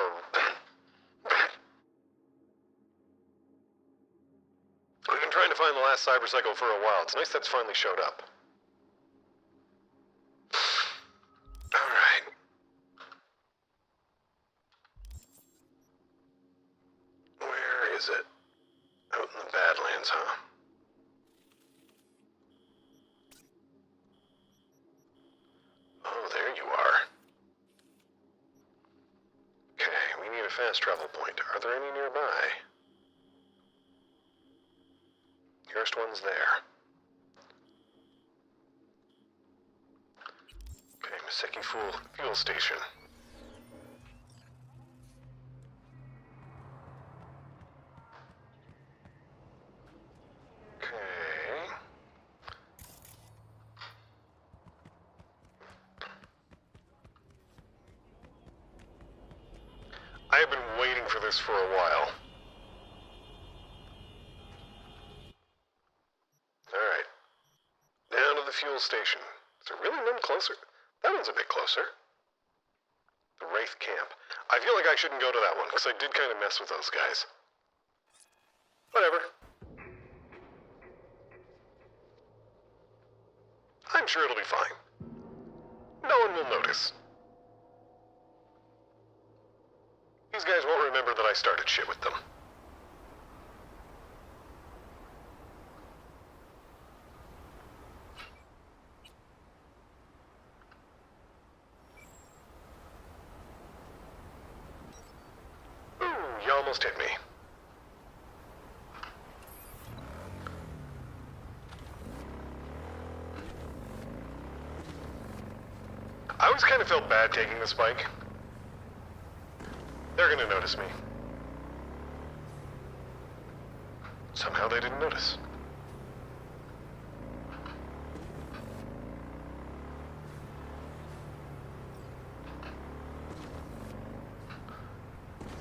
We've been trying to find the last Cyberpsycho for a while. It's nice that's finally showed up. Alright. Where is it? Out in the Badlands, huh? Oh, there you are. Okay, we need a fast travel point. Are there any nearby? Nearest one's there. Okay, Miseki fuel station. Okay. I have been waiting for this for a while. Alright. Down to the fuel station. Is there really none closer? That one's a bit closer. The Wraith Camp. I feel like I shouldn't go to that one, because I did kind of mess with those guys. Whatever. I'm sure it'll be fine. No one will notice. These guys won't remember that I started shit with them. Ooh, you almost hit me. I always kind of felt bad taking this bike. They're gonna notice me. Somehow they didn't notice.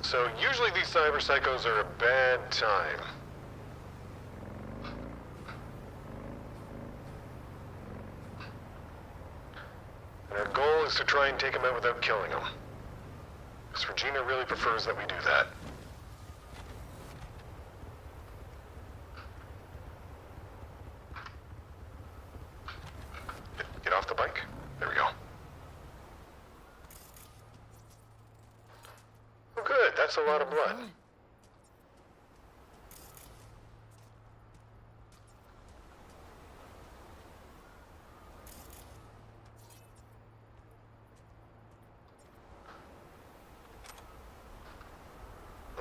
So usually these cyberpsychos are a bad time. And our goal is to try and take them out without killing them. Because Regina really prefers that we do that. Get off the bike. There we go. Oh good, that's a lot of blood.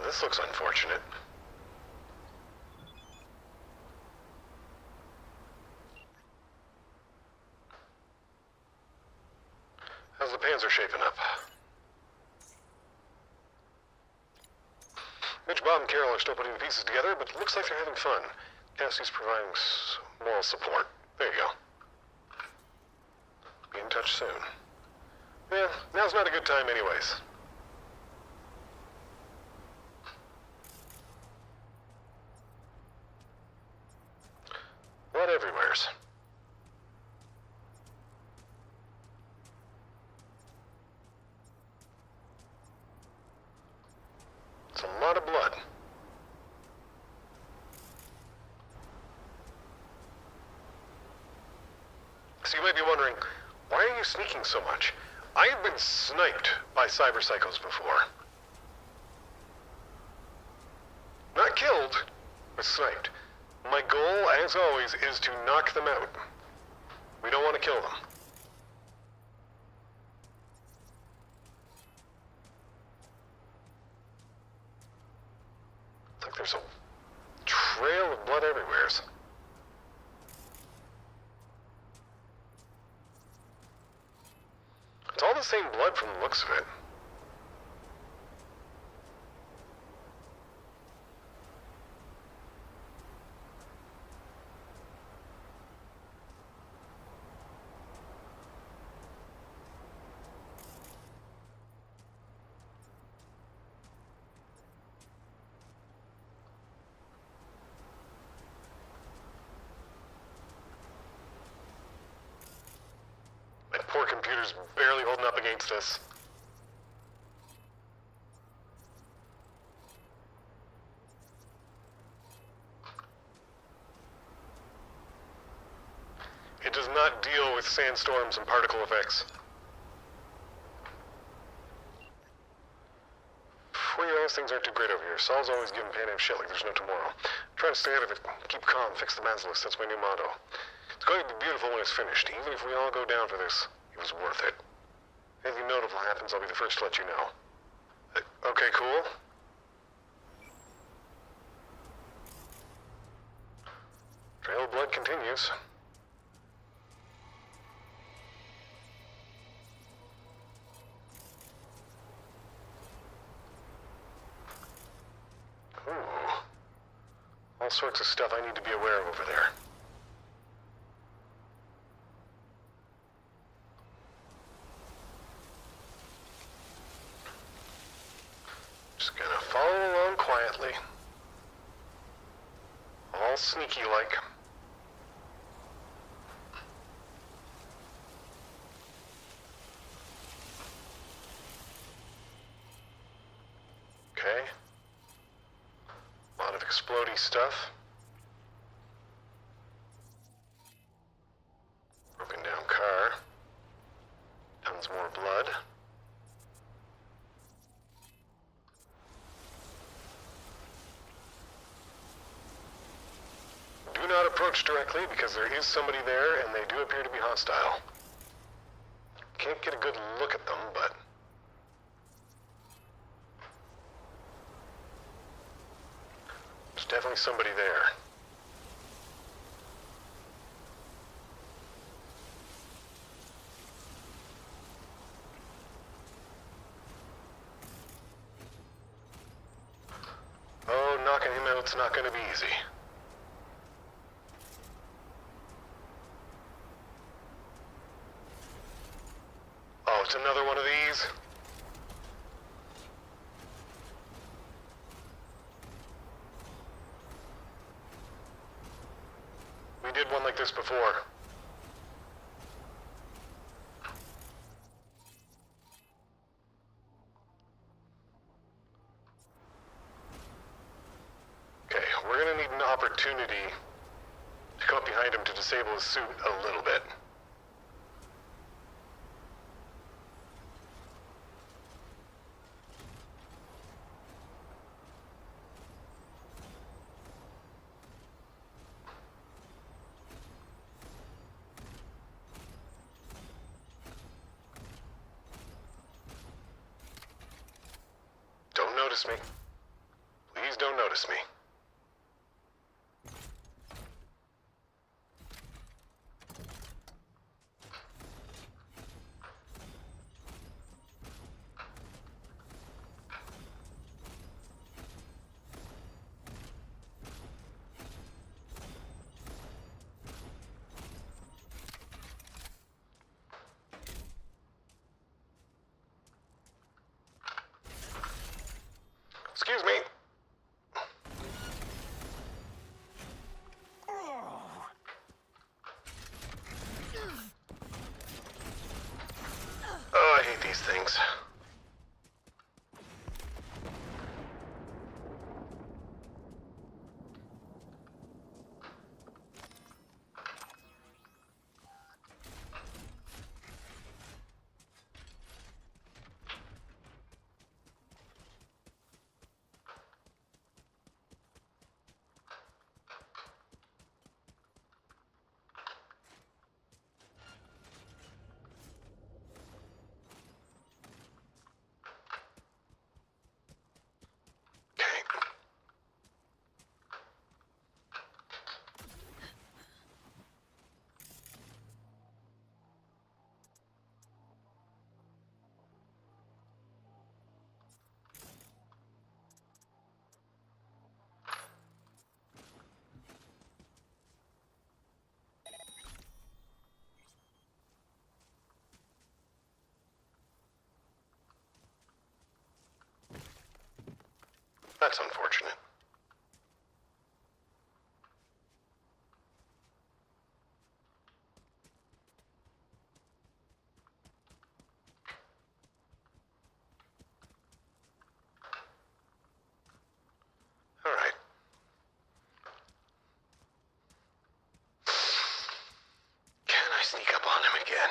This looks unfortunate. How's the Panzer shaping up? Mitch, Bob, and Carol are still putting the pieces together, but it looks like they're having fun. Cassie's providing moral support. There you go. Be in touch soon. Yeah, now's not a good time anyways. Blood everywheres. It's a lot of blood. So you might be wondering, why are you sneaking so much? I have been sniped by cyberpsychos before. Not killed, but sniped. My goal, as always, is to knock them out. We don't want to kill them. It's like there's a trail of blood everywhere. It's all the same blood from the looks of it. That poor computer's barely holding up against us. It does not deal with sandstorms and particle effects. For you honest, things aren't too great over here. Saul's always giving Pan Am shit like there's no tomorrow. Try to stay out of it. Keep calm. Fix the Basilisk. That's my new motto. It's going to be beautiful when it's finished. Even if we all go down for this, it was worth it. Anything notable happens, I'll be the first to let you know. Okay, cool. Trail of blood continues. Ooh. All sorts of stuff I need to be aware of over there. Just gonna follow along quietly. All sneaky-like. Okay. A lot of explodey stuff. Broken down car. Tons more blood. Do not approach directly because there is somebody there and they do appear to be hostile. Can't get a good look at them, but... there's definitely somebody there. Oh, knocking him out's not gonna be easy. Oh, it's another one of these? We did one like this before. Okay, we're gonna need an opportunity to come up behind him to disable his suit a little bit. Don't notice me. Please don't notice me. Excuse me. Oh, I hate these things. That's unfortunate. All right. Can I sneak up on him again?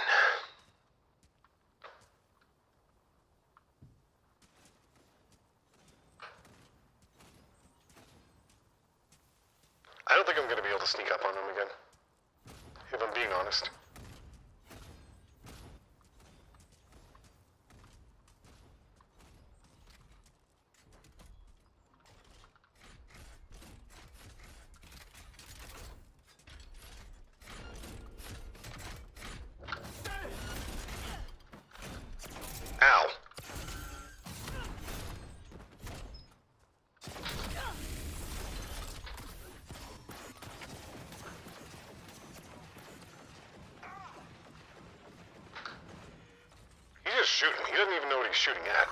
I don't think I'm going to be able to sneak up on him again, if I'm being honest. Ow. He's just shooting. He doesn't even know what he's shooting at.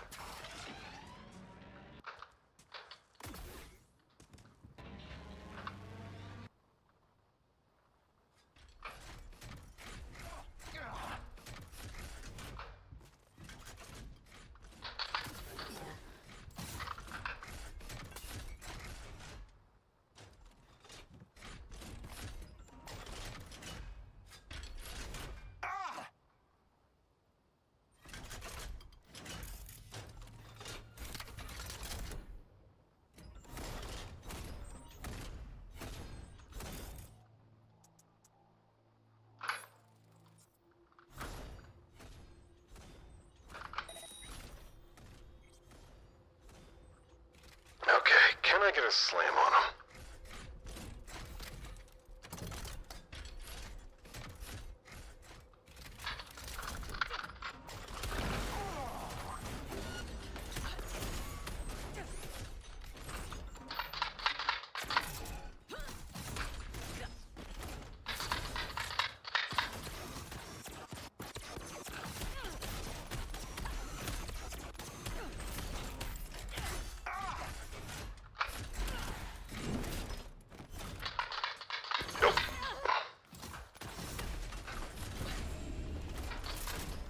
Okay, can I get a slam on him?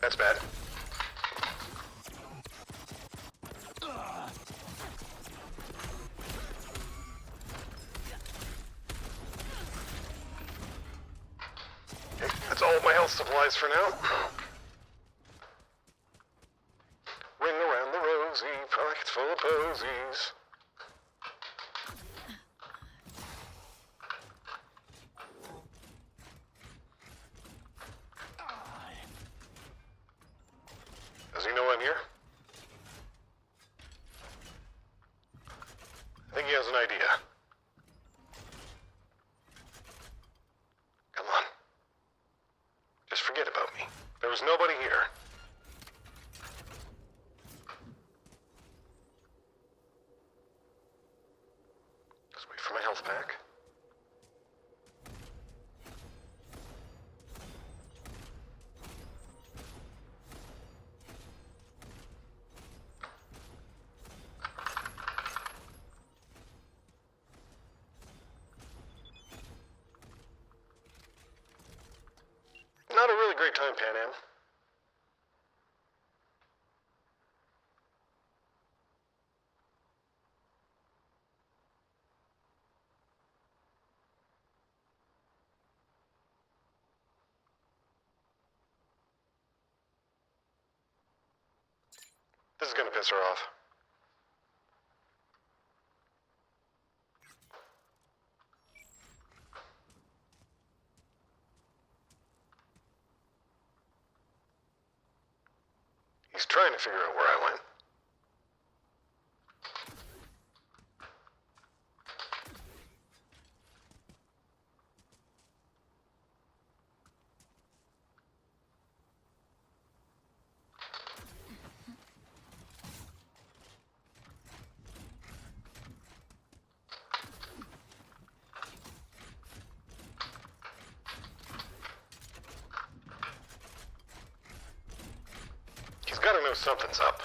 That's bad. Okay, that's all of my health supplies for now. Ring around the rosy, pockets full of posies. Does he know I'm here? I think he has an idea. Come on. Just forget about me. There was nobody here. Just wait for my health pack. Not a really great time, Pan Am. This is gonna piss her off. He's trying to figure out where I went. He's gotta know something's up.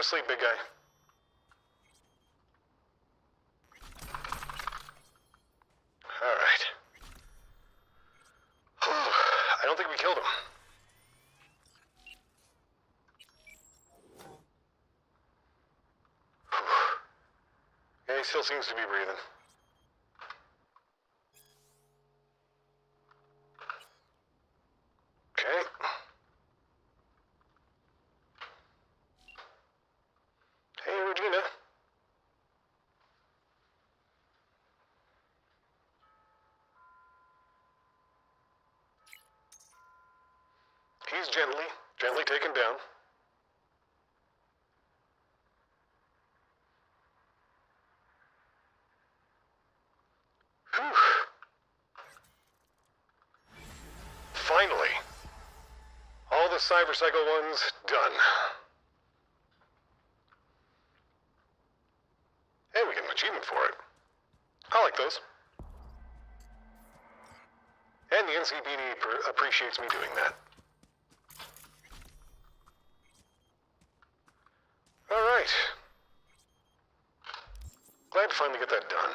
sleep, big guy. Alright. I don't think we killed him. Yeah, he still seems to be breathing. Okay. Hey, Regina. He's gently taken down. Whew. Finally. All the cybercycle ones done. And we get an achievement for it. I like those. And the NCPD appreciates me doing that. Alright. Glad to finally get that done.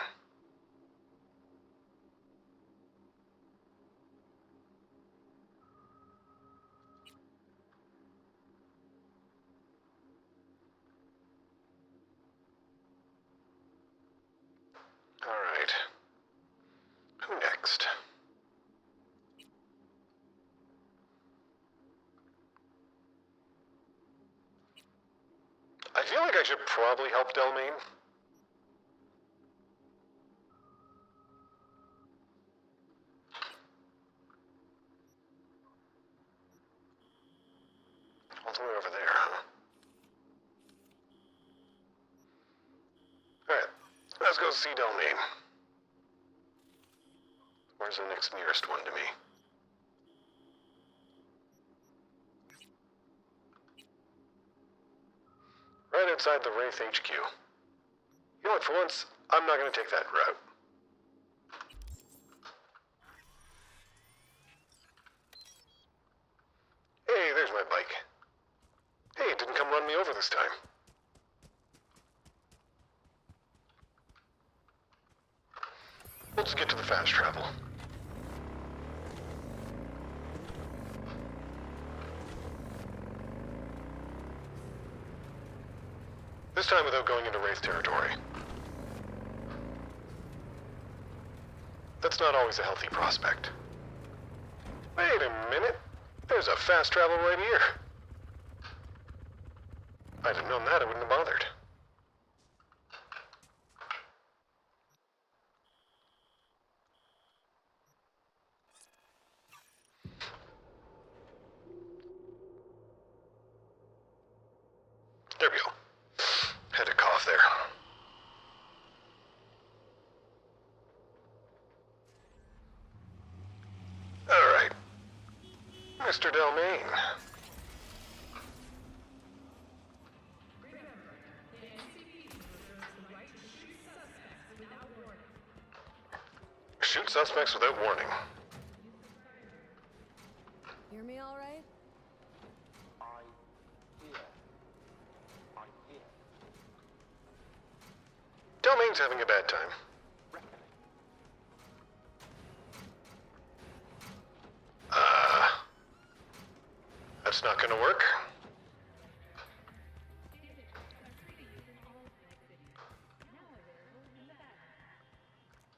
Alright. Who next? I feel like I should probably help Delmain. All the way over there, huh? Alright, let's go see Delmain. Where's the next nearest one to me? Right outside the Wraith HQ. You know what, for once, I'm not gonna take that route. Hey, there's my bike. Hey, it didn't come run me over this time. We'll just get to the fast travel. This time without going into Wraith territory. That's not always a healthy prospect. Wait a minute. There's a fast travel right here. If I'd have known that, I wouldn't have bothered. There we go. Had to cough there. All right. Mr. Delmain. Shoot suspects without warning. Hear me all right? Delmain's having a bad time. That's not gonna work.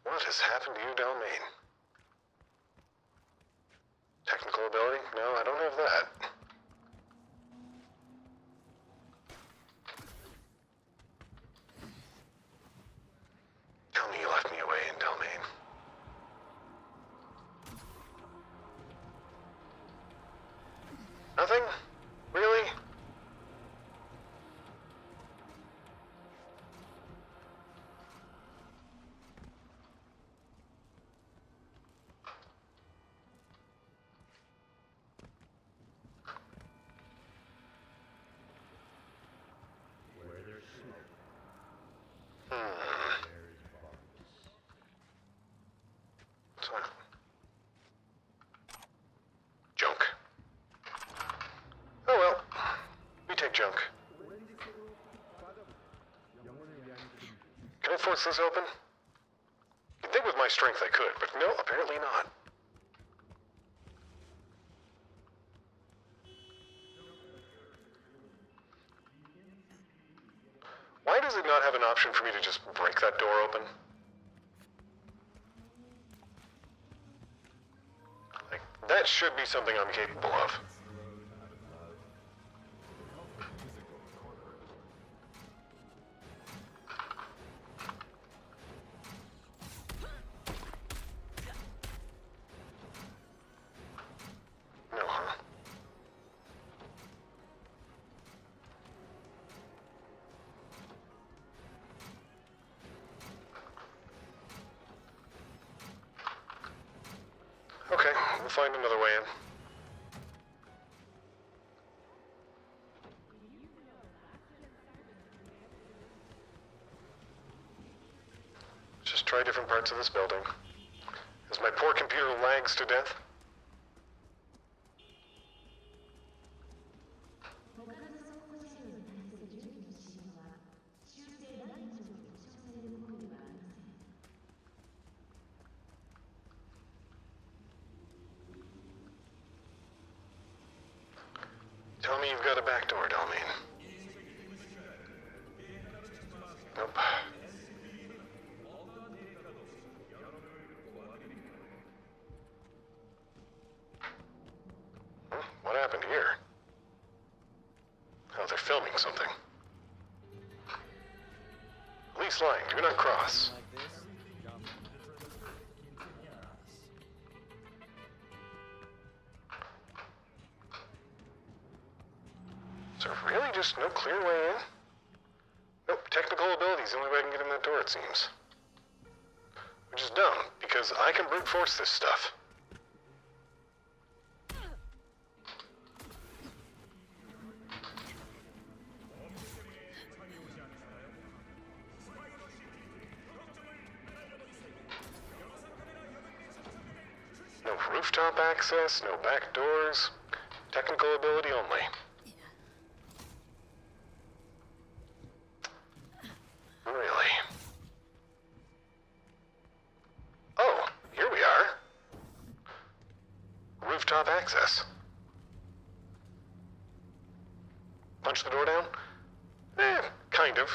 What has happened to you, Delmain? Technical ability? No, I don't have that. Tell me you left me away in Delmain. Nothing? Really? What's that? Junk. Oh well. We take junk. Can I force this open? You'd think with my strength I could, but no, apparently not. Why does it not have an option for me to just break that door open? Like, that should be something I'm capable of. No, huh? Okay, we'll find another way in. Just try different parts of this building. As my poor computer lags to death. Tell me you've got a back door, Delmine. Nope. What happened here? Oh, they're filming something. Police line, do not cross. Is there really just no clear way in? Nope, technical ability is the only way I can get in that door, it seems. Which is dumb, because I can brute force this stuff. No rooftop access, no back doors. Technical ability only. Really? Oh, here we are. Rooftop access. Punch the door down? Kind of.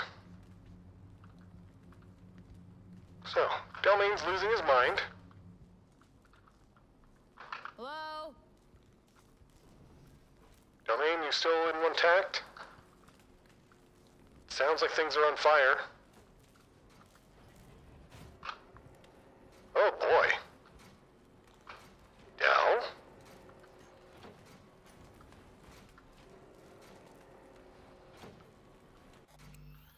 So, Delmaine's losing his mind. Hello? Delmaine, you still in one tact? Sounds like things are on fire. Oh boy. Del?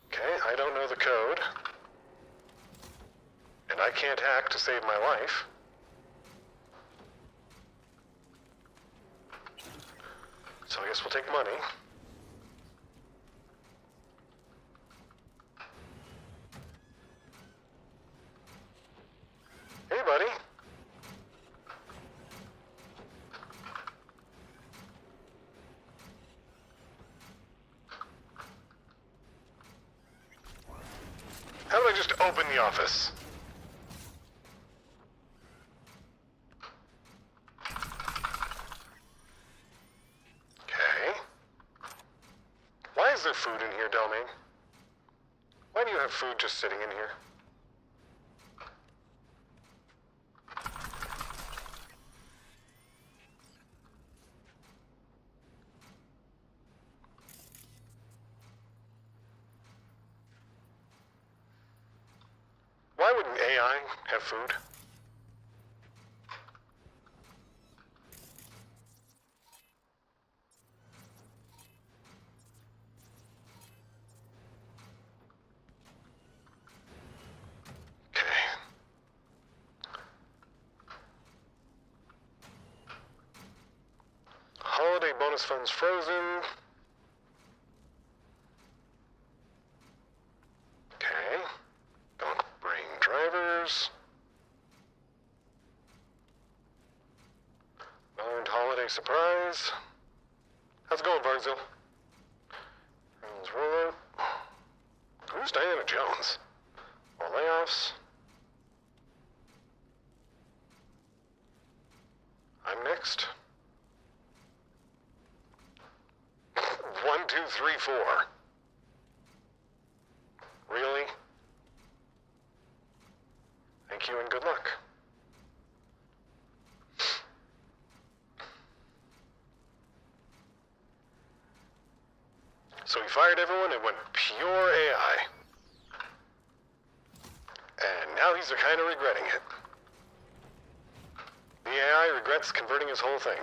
Okay, I don't know the code. And I can't hack to save my life. So I guess we'll take money. Hey, buddy. How do I just open the office? Okay. Why is there food in here, Delmaine? Why do you have food just sitting in here? Why wouldn't AI have food? Okay. Holiday bonus funds frozen. Okay. Don't bring drivers. Learned holiday surprise. How's it going, Barnesville? Rollout. Who's Diana Jones? Playoffs. I'm next. 1, 2, 3, 4. Really? Thank you and good luck. So he fired everyone and went pure AI. And now he's kind of regretting it. The AI regrets converting his whole thing.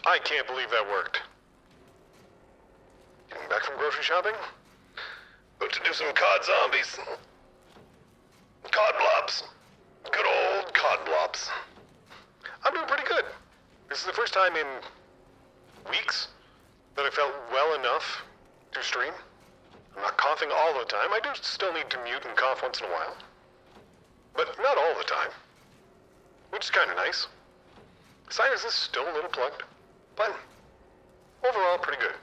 I can't believe that worked. Getting back from grocery shopping? About to do some COD zombies. COD blobs. Good old COD blobs. I'm doing pretty good. This is the first time in weeks that I felt well enough to stream. I'm not coughing all the time. I do still need to mute and cough once in a while. But not all the time. Which is kind of nice. Sinus is still a little plugged. But overall, pretty good.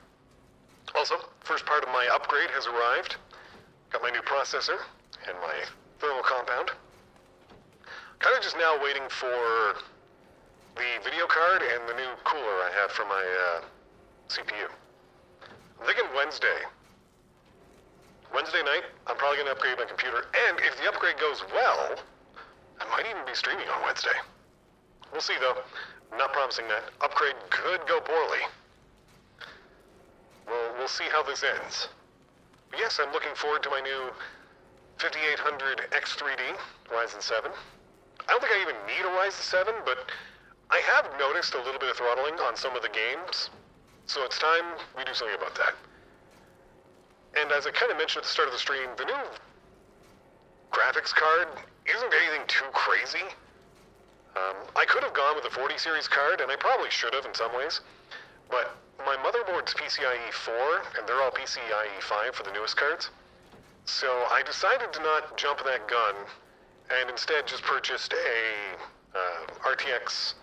Also, first part of my upgrade has arrived. Got my new processor and my thermal compound. Kind of just now waiting for the video card and the new cooler I have for my CPU. I'm thinking Wednesday. Wednesday night, I'm probably going to upgrade my computer, and if the upgrade goes well, I might even be streaming on Wednesday. We'll see, though. I'm not promising that. Upgrade could go poorly. We'll see how this ends. But yes, I'm looking forward to my new 5800 X3D Ryzen 7. I don't think I even need a Ryzen 7, but I have noticed a little bit of throttling on some of the games, so it's time we do something about that. And as I kind of mentioned at the start of the stream, the new graphics card isn't anything too crazy. I could have gone with a 40 series card, and I probably should have in some ways, but my motherboard's PCIe 4, and they're all PCIe 5 for the newest cards. So I decided to not jump that gun, and instead just purchased a RTX,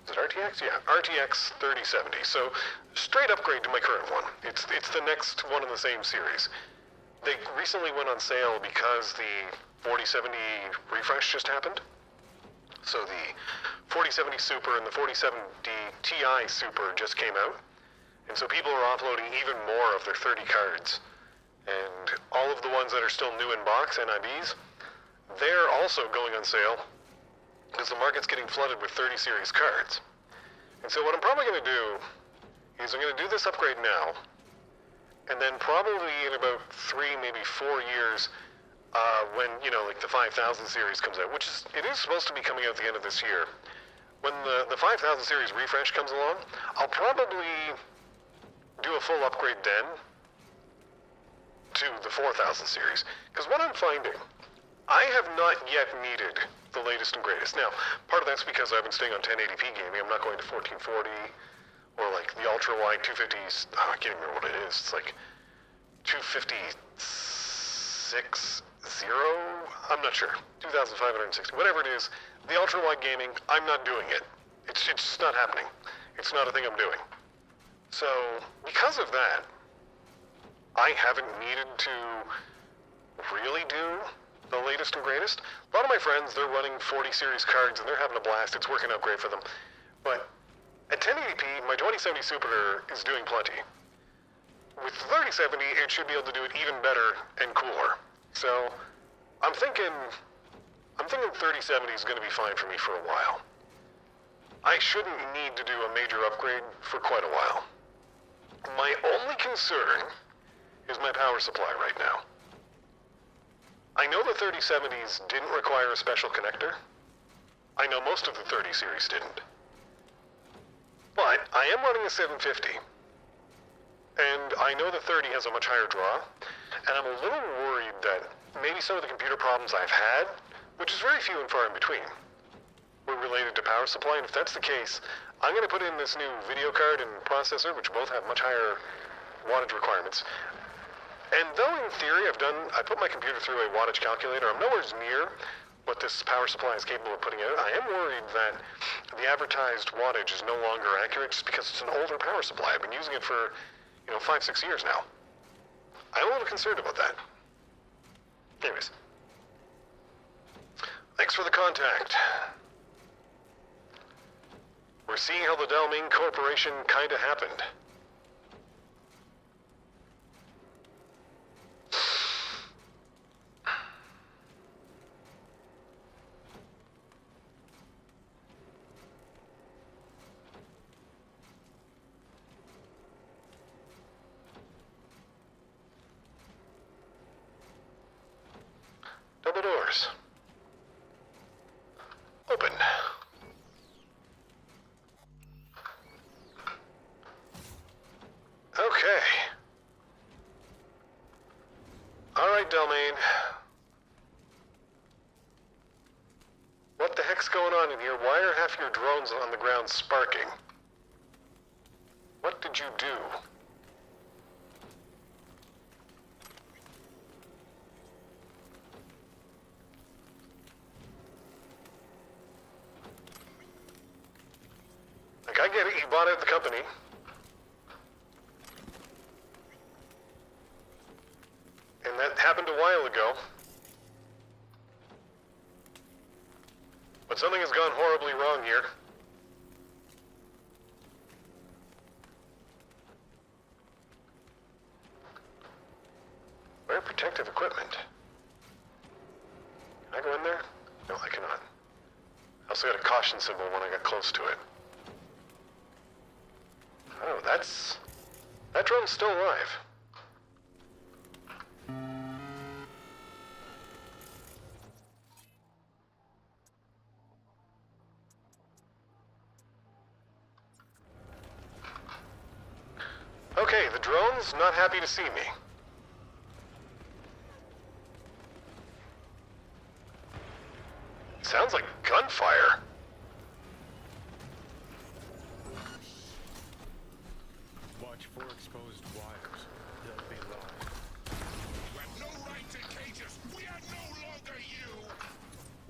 is it RTX? Yeah, RTX 3070. So straight upgrade to my current one. It's the next one in the same series. They recently went on sale because the 4070 refresh just happened. So the 4070 Super and the 4070 Ti Super just came out. And so people are offloading even more of their 30 cards. And all of the ones that are still new in box, NIBs, they're also going on sale because the market's getting flooded with 30 series cards. And so what I'm probably going to do is I'm going to do this upgrade now, and then probably in about 3, maybe 4 years, when, you know, like the 5000 series comes out, which it is supposed to be coming out at the end of this year. When the 5000 series refresh comes along, I'll probably do a full upgrade then to the 4000 series. Because what I'm finding, I have not yet needed the latest and greatest. Now, part of that's because I've been staying on 1080p gaming. I'm not going to 1440 or like the ultra-wide 250s. Oh, I can't remember what it is. It's like 256.0? I'm not sure. 2560. Whatever it is, the ultra-wide gaming, I'm not doing it. It's just not happening. It's not a thing I'm doing. So, because of that, I haven't needed to really do the latest and greatest. A lot of my friends, they're running 40 series cards and they're having a blast. It's working out great for them. But at 1080p, my 2070 Super is doing plenty. With 3070, it should be able to do it even better and cooler. So I'm thinking 3070 is going to be fine for me for a while. I shouldn't need to do a major upgrade for quite a while. My only concern is my power supply right now. I know the 3070s didn't require a special connector. I know most of the 30 series didn't. But I am running a 750. And I know the 30 has a much higher draw. And I'm a little worried that maybe some of the computer problems I've had, which is very few and far in between, were related to power supply. And if that's the case, I'm going to put in this new video card and processor, which both have much higher wattage requirements. And though in theory I put my computer through a wattage calculator, I'm nowhere near what this power supply is capable of putting out. I am worried that the advertised wattage is no longer accurate just because it's an older power supply. I've been using it for, 5-6 years now. I'm a little concerned about that. Anyways. Thanks for the contact. We're seeing how the Dalming Corporation kinda happened. Double doors. Open. Okay. Alright, Delmain. What the heck's going on in here? Why are half your drones on the ground sparking? What did you do? Like, I get it, you bought out the company. And that happened a while ago. But something has gone horribly wrong here. Wear protective equipment. Can I go in there? No, I cannot. I also got a caution symbol when I got close to it. Oh, that drone's still alive. Okay, the drone's not happy to see me. Sounds like gunfire. Watch for exposed wires. They'll be live. You have no right to cage us. We are no longer you.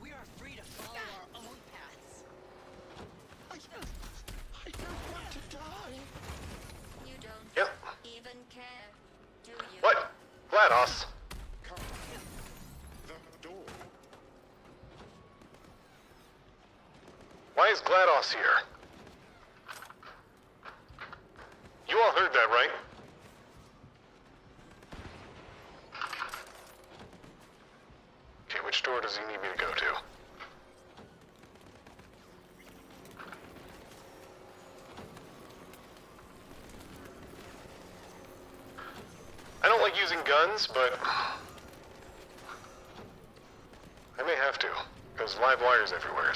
We are free to follow our own paths. I don't want to die. You don't Yep. even care, do you? What? GLaDOS. Come. The door. Why is GLaDOS here? You all heard that, right? Okay, which door does he need me to go to? I don't like using guns, but I may have to. There's live wires everywhere.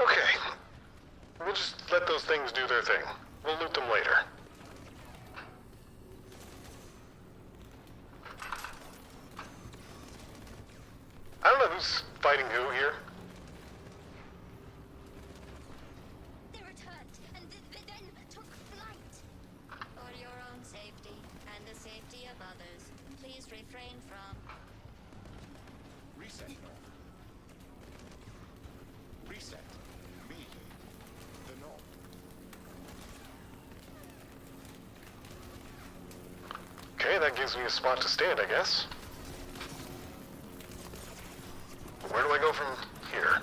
Okay. We'll just let those things do their thing. We'll loot them later. I don't know who's fighting who here. They returned and then took flight. For your own safety and the safety of others, please refrain from... Reset. Reset. Me. The North. Okay, that gives me a spot to stand, I guess. Where do I go from here?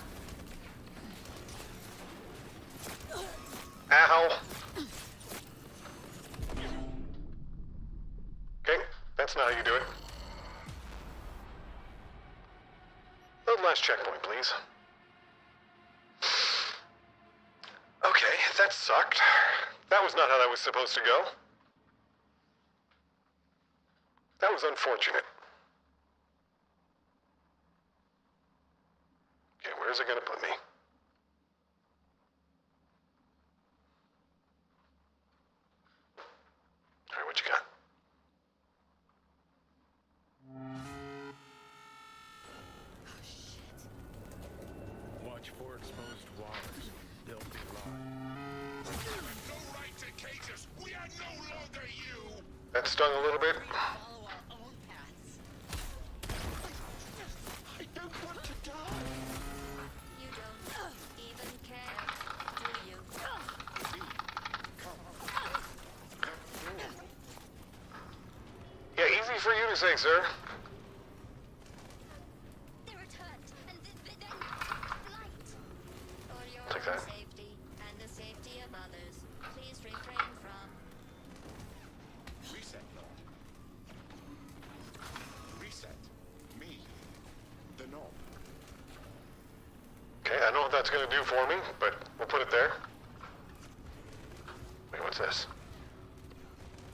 Ow! Okay, that's not how you do it. Load last checkpoint, please. Okay, that sucked. That was not how that was supposed to go. That was unfortunate. Okay, where's it gonna put me? Alright, what you got? Watch for exposed wires. they'll be lost. You have no right to cage us. We are no longer you. That stung a little bit. Follow our own paths. I don't want to die. You don't even care, do you? Yeah, easy for you to say, sir. They returned, and then flight. For your Take own that. safety and the safety of others, please refrain from. Reset, Lord. Reset. Me. The knob. Okay, I don't know what that's gonna do for me, but we'll put it there. Wait, what's this?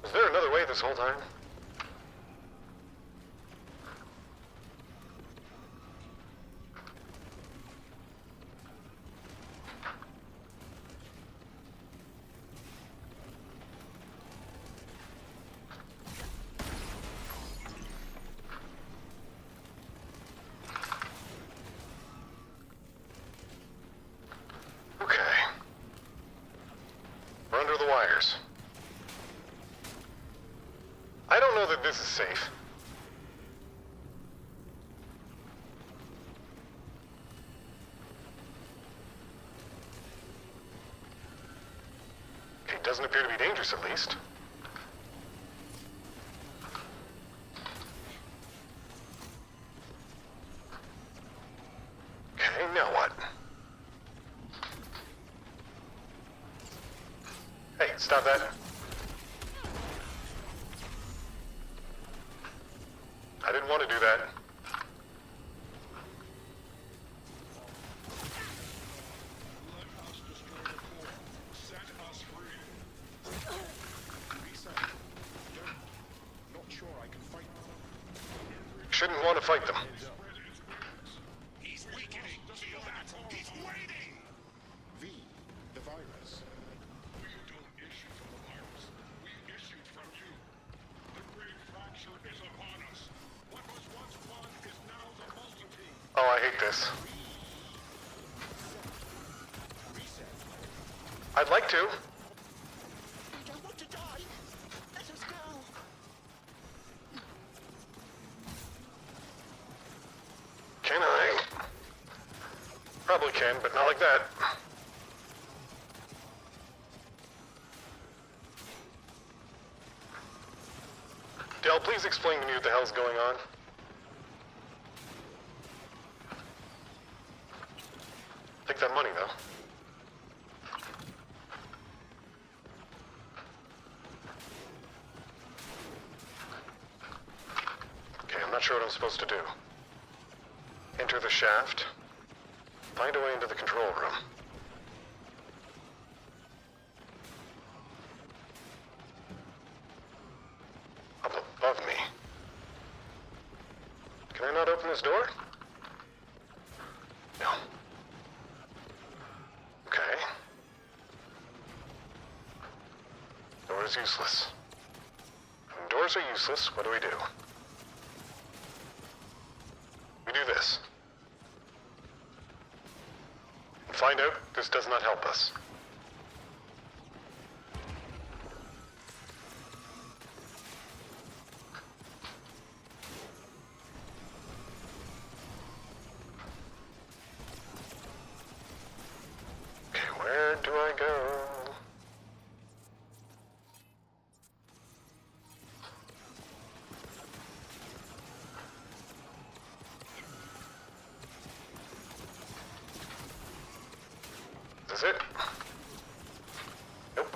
Was there another way this whole time? Okay. We're under the wires. I don't know that this is safe. It doesn't appear to be dangerous, at least. Okay, now what? Hey, stop that. I didn't want to do that. Set us free. Reset. Not sure I can fight them. Shouldn't want to fight them. He's weakening. Feel that? He's waiting. V, the virus. We don't issue from the virus. We issued from you. The great fracture is upon us. What was once one is now the multitude. Oh, I hate this. I'd like to. I don't want to die. Let us go. Can I? Probably can, but not like that. Del, please explain to me what the hell's going on. Take that money, though. Okay, I'm not sure what I'm supposed to do. Enter the shaft. Find a way into the control room. Up above me. Can I not open this door? No. Okay. Door is useless. When doors are useless, what do? We do this. And find out this does not help us. Okay, where do I go? Is this it? Nope.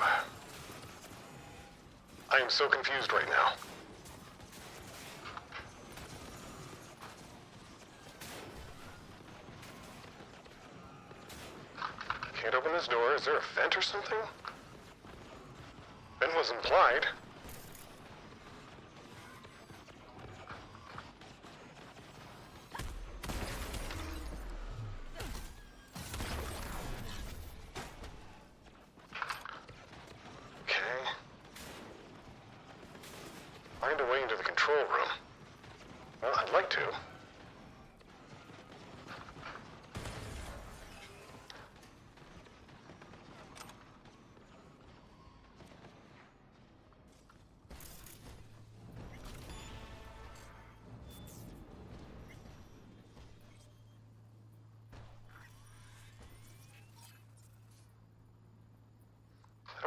I am so confused right now. Can't open this door. Is there a vent or something? Vent was implied. Find a way into the control room. Well, I'd like to.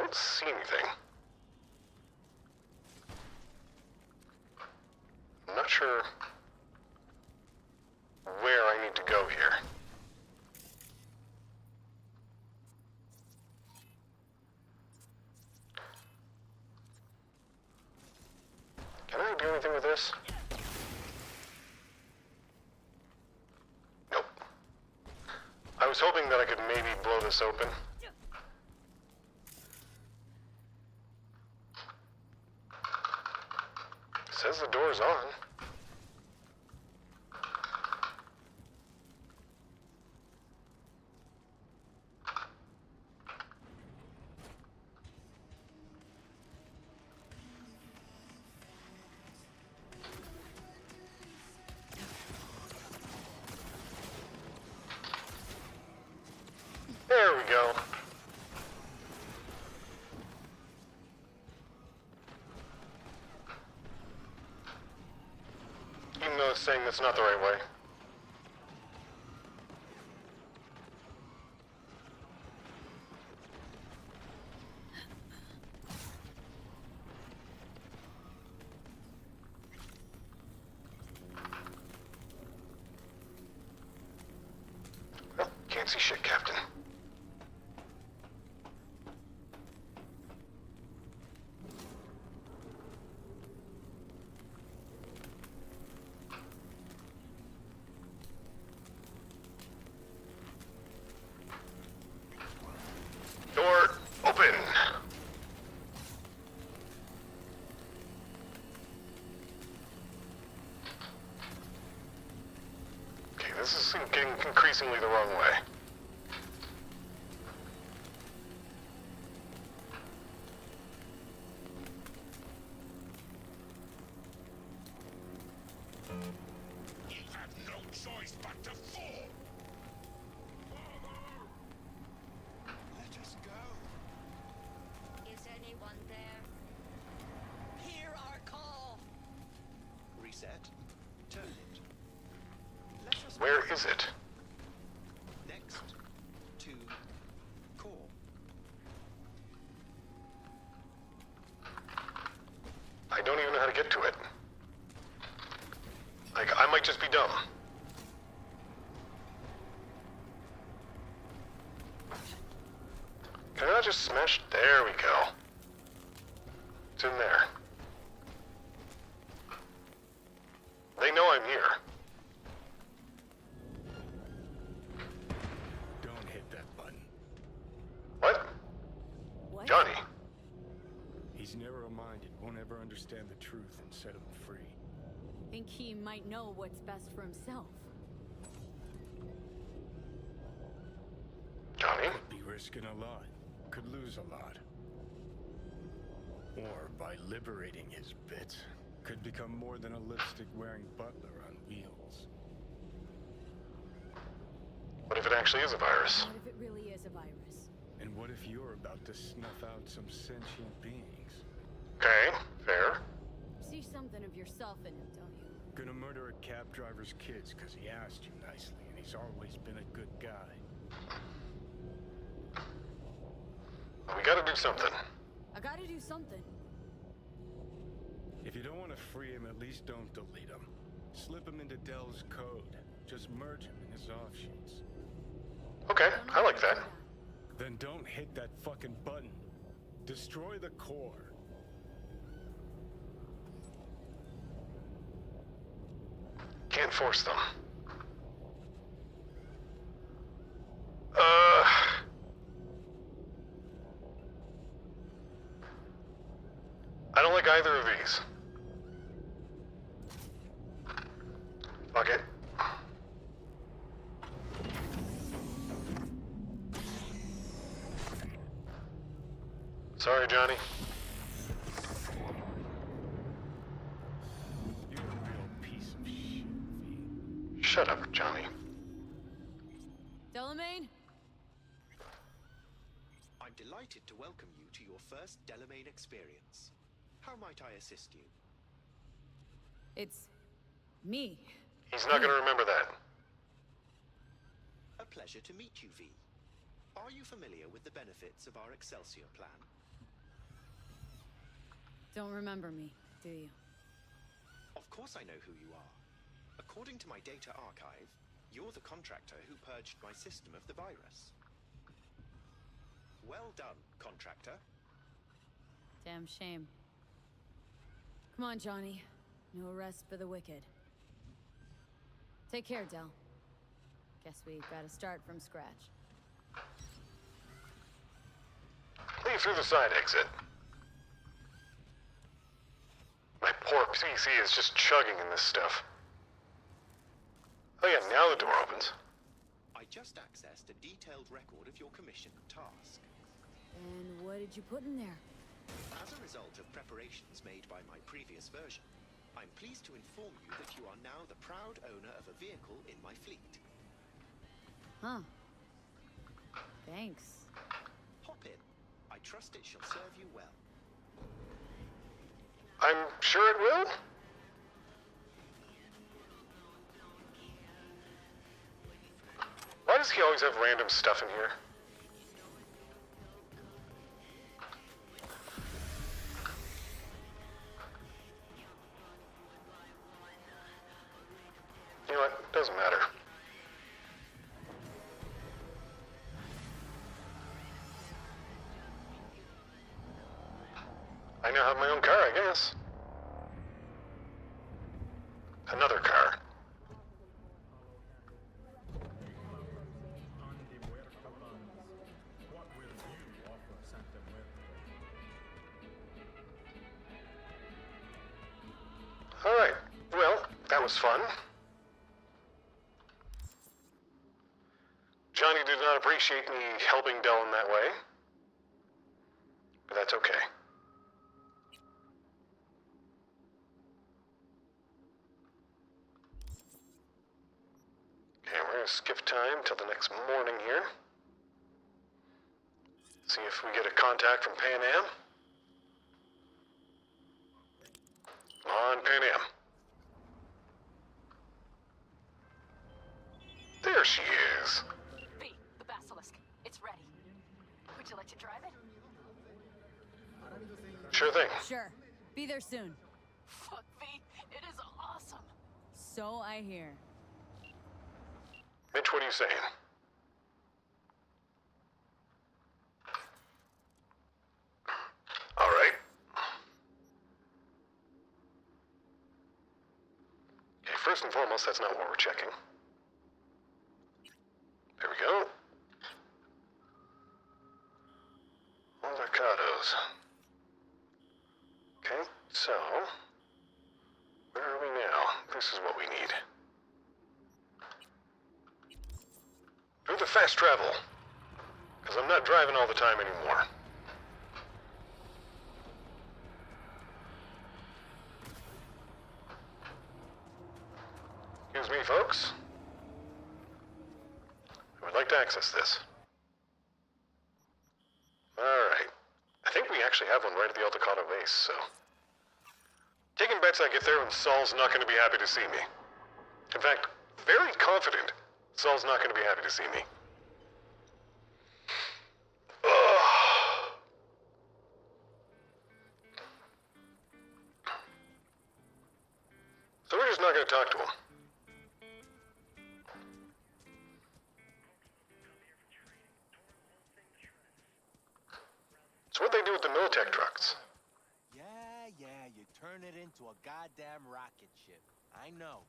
don't see anything. I'm not sure where I need to go here. Can I do anything with this? Nope. I was hoping that I could maybe blow this open. Says the door's on. There we go. Even though it's saying that's not the right way. Well, can't see shit, Captain. Door open. Okay, this is getting increasingly the wrong way. You have no choice but to fall. Let us go. Is anyone there? Hear our call. Reset. Turn it. Let us Where is it? next to core. I don't even know how to get to it. Like, I might just be dumb. Can I not just smash? There we go. It's in there. They know I'm here. Don't hit that button. What? What? Johnny. He's narrow-minded, won't ever understand the truth and set him free. Think he might know what's best for himself. Johnny? Could be risking a lot. Could lose a lot. Or by liberating his bits, could become more than a lipstick-wearing butler on wheels. What if it actually is a virus? What if it really is a virus? And what if you're about to snuff out some sentient beings? Okay, fair. See something of yourself in him, don't you? Gonna murder a cab driver's kids because he asked you nicely, and he's always been a good guy. We gotta do something. I gotta do something. If you don't want to free him, at least don't delete him. Slip him into Dell's code. Just merge him in his offshoots. Okay, I like that. Then don't hit that fucking button. Destroy the core. Can't force them. I don't like either of these. Fuck it. Sorry, Johnny. You're a real piece of shit, V. Shut up, Johnny. Delamain? I'm delighted to welcome you to your first Delamain experience. How might I assist you? It's me. He's not gonna remember that. A pleasure to meet you, V. Are you familiar with the benefits of our Excelsior plan? Don't remember me, do you? Of course I know who you are. According to my data archive, you're the contractor who purged my system of the virus. Well done, contractor. Damn shame. Come on, Johnny. No rest for the wicked. Take care, Del. Guess we gotta start from scratch. Leave through the side exit. My poor PC is just chugging in this stuff. Oh yeah, now the door opens. I just accessed a detailed record of your commission task. And what did you put in there? As a result of preparations made by my previous version, I'm pleased to inform you that you are now the proud owner of a vehicle in my fleet. Huh. Thanks. Hop in. I trust it shall serve you well. I'm sure it will. Why does he always have random stuff in here? You know what? Doesn't matter. I now have my own car, I guess. Another car. Alright, well, that was fun. Johnny did not appreciate me helping Del in that way. But that's okay. Okay, we're gonna skip time till the next morning here. See if we get a contact from Pan Am. Come on, Pan Am. There she is. V, the basilisk. It's ready. Would you like to drive it? Sure thing. Sure. Be there soon. Fuck, V. It is awesome. So I hear. Mitch, what are you saying? All right. Okay, first and foremost, that's not what we're checking. There we go. Avocados. Okay, so where are we now? This is what we need. Do the fast travel, because I'm not driving all the time anymore. Excuse me, folks. I would like to access this. Alright. I think we actually have one right at the Altacado base, so... Taking bets I get there and Saul's not going to be happy to see me. In fact, very confident Saul's not going to be happy to see me. Ugh. So we're just not going to talk to him. So what'd they do with the Militech trucks? Yeah, you turn it into a goddamn rocket ship. I know.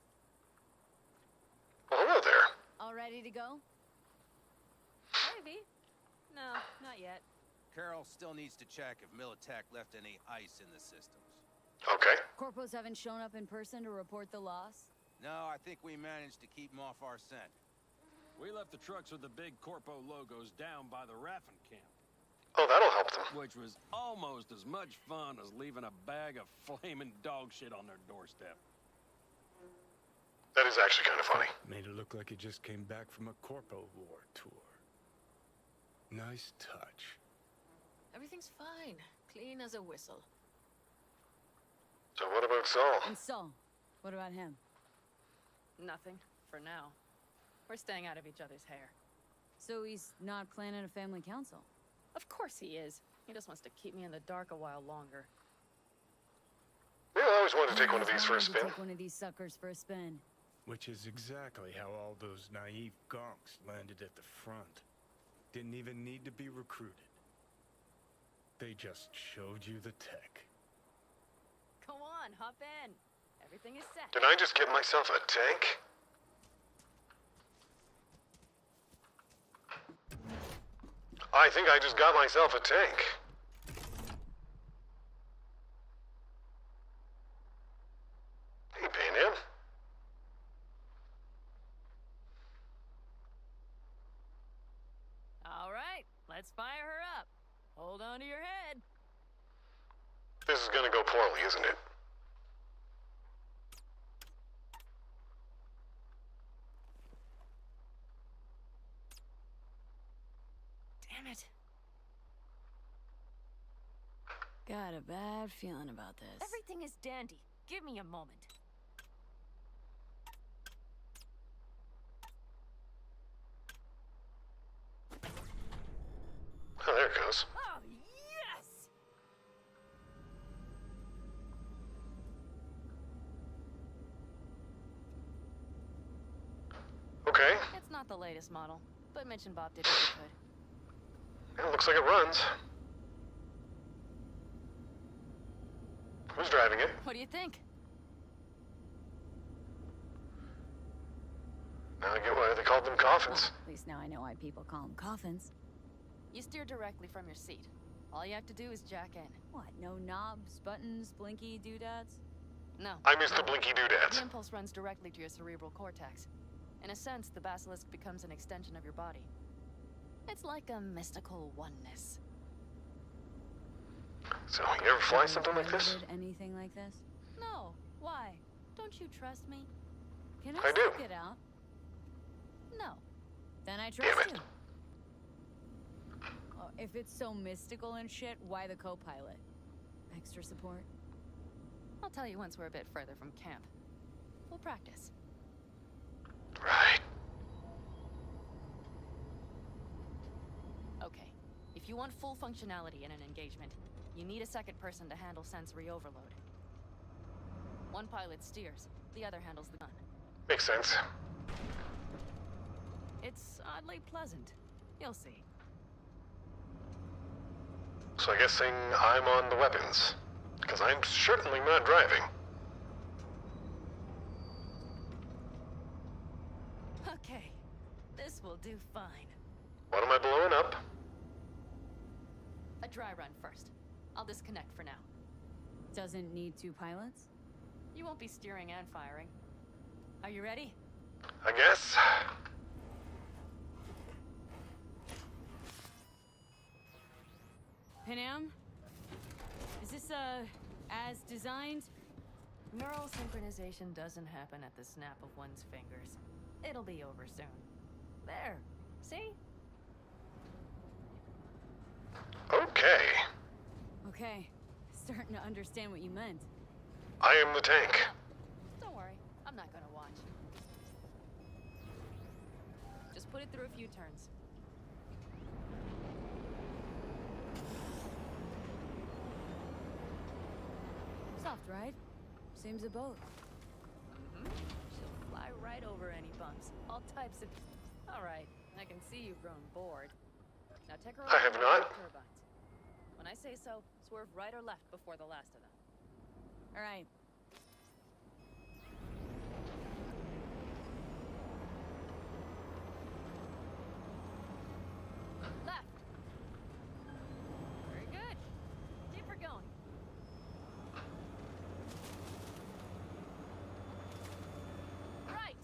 Well, hello there. All ready to go? Maybe. No, not yet. Carol still needs to check if Militech left any ice in the systems. Okay. Corpos haven't shown up in person to report the loss? No, I think we managed to keep them off our scent. We left the trucks with the big Corpo logos down by the Raffin camp. Oh, that'll help them. Which was almost as much fun as leaving a bag of flaming dog shit on their doorstep. That is actually kind of funny. Made it look like he just came back from a Corpo War tour. Nice touch. Everything's fine. Clean as a whistle. So what about Saul? And Saul, what about him? Nothing, for now. We're staying out of each other's hair. So he's not planning a family council? Of course he is. He just wants to keep me in the dark a while longer. always wanted to take one of these for a spin. Take one of these suckers for a spin. Which is exactly how all those naive gonks landed at the front. Didn't even need to be recruited. They just showed you the tech. Go on, hop in. Everything is set. Did I just get myself a tank? I think I just got myself a tank. Hey, Pan Am. All right, let's fire her up. Hold on to your head. This is gonna go poorly, isn't it? Damn it. Got a bad feeling about this. Everything is dandy. Give me a moment. Oh, there it goes. Oh, yes! Okay. It's not the latest model, but Mitch and Bob did what they could. It looks like it runs. Who's driving it? What do you think? Now I get why they called them coffins. At least now I know why people call them coffins. You steer directly from your seat. All you have to do is jack in. What, no knobs, buttons, blinky doodads? No. I missed the blinky doodads. The impulse runs directly to your cerebral cortex. In a sense, the basilisk becomes an extension of your body. It's like a mystical oneness. So, you ever fly something like this? Anything like this? No. Why? Don't you trust me? Can I do. Get out? No. Then I trust Damn it. you. Oh, if it's so mystical and shit, why the co-pilot? Extra support? I'll tell you once we're a bit further from camp. We'll practice. Right. Okay. If you want full functionality in an engagement, you need a second person to handle sensory overload. One pilot steers, the other handles the gun. Makes sense. It's oddly pleasant. You'll see. So I guess I'm on the weapons. Because I'm certainly not driving. Okay. This will do fine. What am I blowing up? A dry run first. I'll disconnect for now. Doesn't need two pilots? You won't be steering and firing. Are you ready? I guess. Panam? Is this, as designed? Neural synchronization doesn't happen at the snap of one's fingers. It'll be over soon. There. See? Okay. Okay. Starting to understand what you meant. I am the tank. Don't worry. I'm not gonna watch. Just put it through a few turns. Soft ride. Seems a boat. She'll fly right over any bumps. All types of... All right. I can see you've grown bored. Now take her over I have to not. the turbines. When I say so, swerve right or left before the last of them. All right. Left. Very good. Keep her going. Right.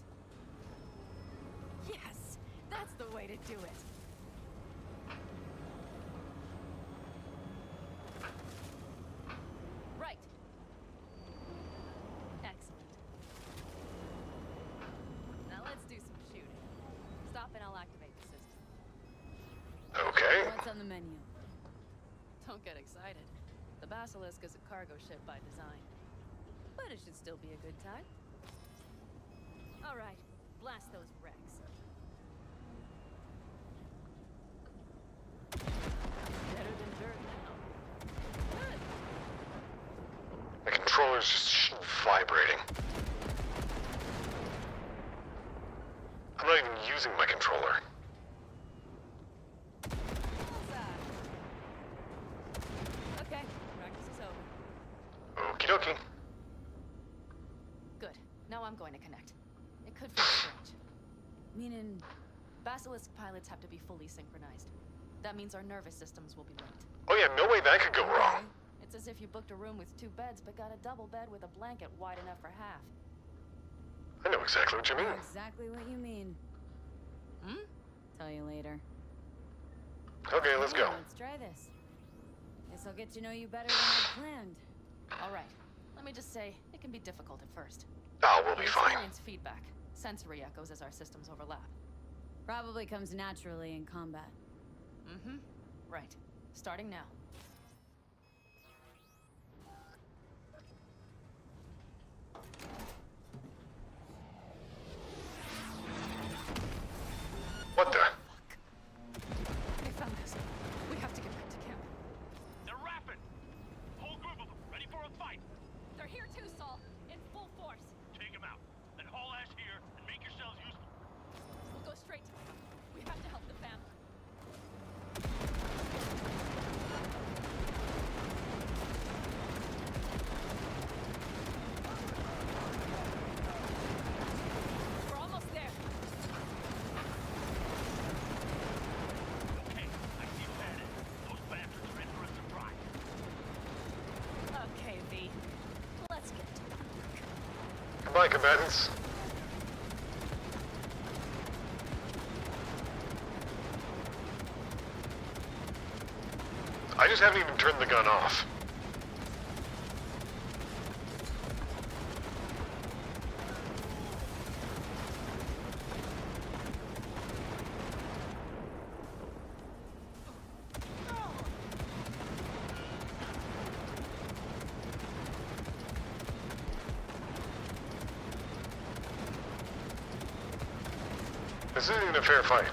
Yes, that's the way to do it. Right. Excellent. Now let's do some shooting. Stop and I'll activate the system. Okay. What's on the menu? Don't get excited. The Basilisk is a cargo ship by design. But it should still be a good time. All right, blast those wrecks. Better than dirt now. Good. I can controller's just vibrating. I'm not even using my controller. Okay, practice is over. Okie dokie. Good. Now I'm going to connect. It could feel strange. Meaning, Basilisk pilots have to be fully synchronized. That means our nervous systems will be linked. Oh yeah, no way that could go wrong. It's as if you booked a room with 2 beds, but got a double bed with a blanket wide enough for half. I know exactly what you mean. exactly what you mean. Tell you later. Okay, let's go. Let's try this. Guess I'll get to know you better than I planned. All right. Let me just say, it can be difficult at first. Oh, we'll be We fine. experience feedback, sensory echoes as our systems overlap. Probably comes naturally in combat. Right. Starting now. What the? They found us. We have to get back to camp. They're rapping. Whole group of them, ready for a fight. They're here too, Saul. In full force. Take them out. Then haul ass here and make yourselves useful. We'll go straight to them. We have to help the family. We're almost there. Okay, I see you headed. Those bastards are in for a surprise. Okay, V. Let's get to it. Goodbye, combatants. I just haven't even turned the gun off. This isn't even a fair fight.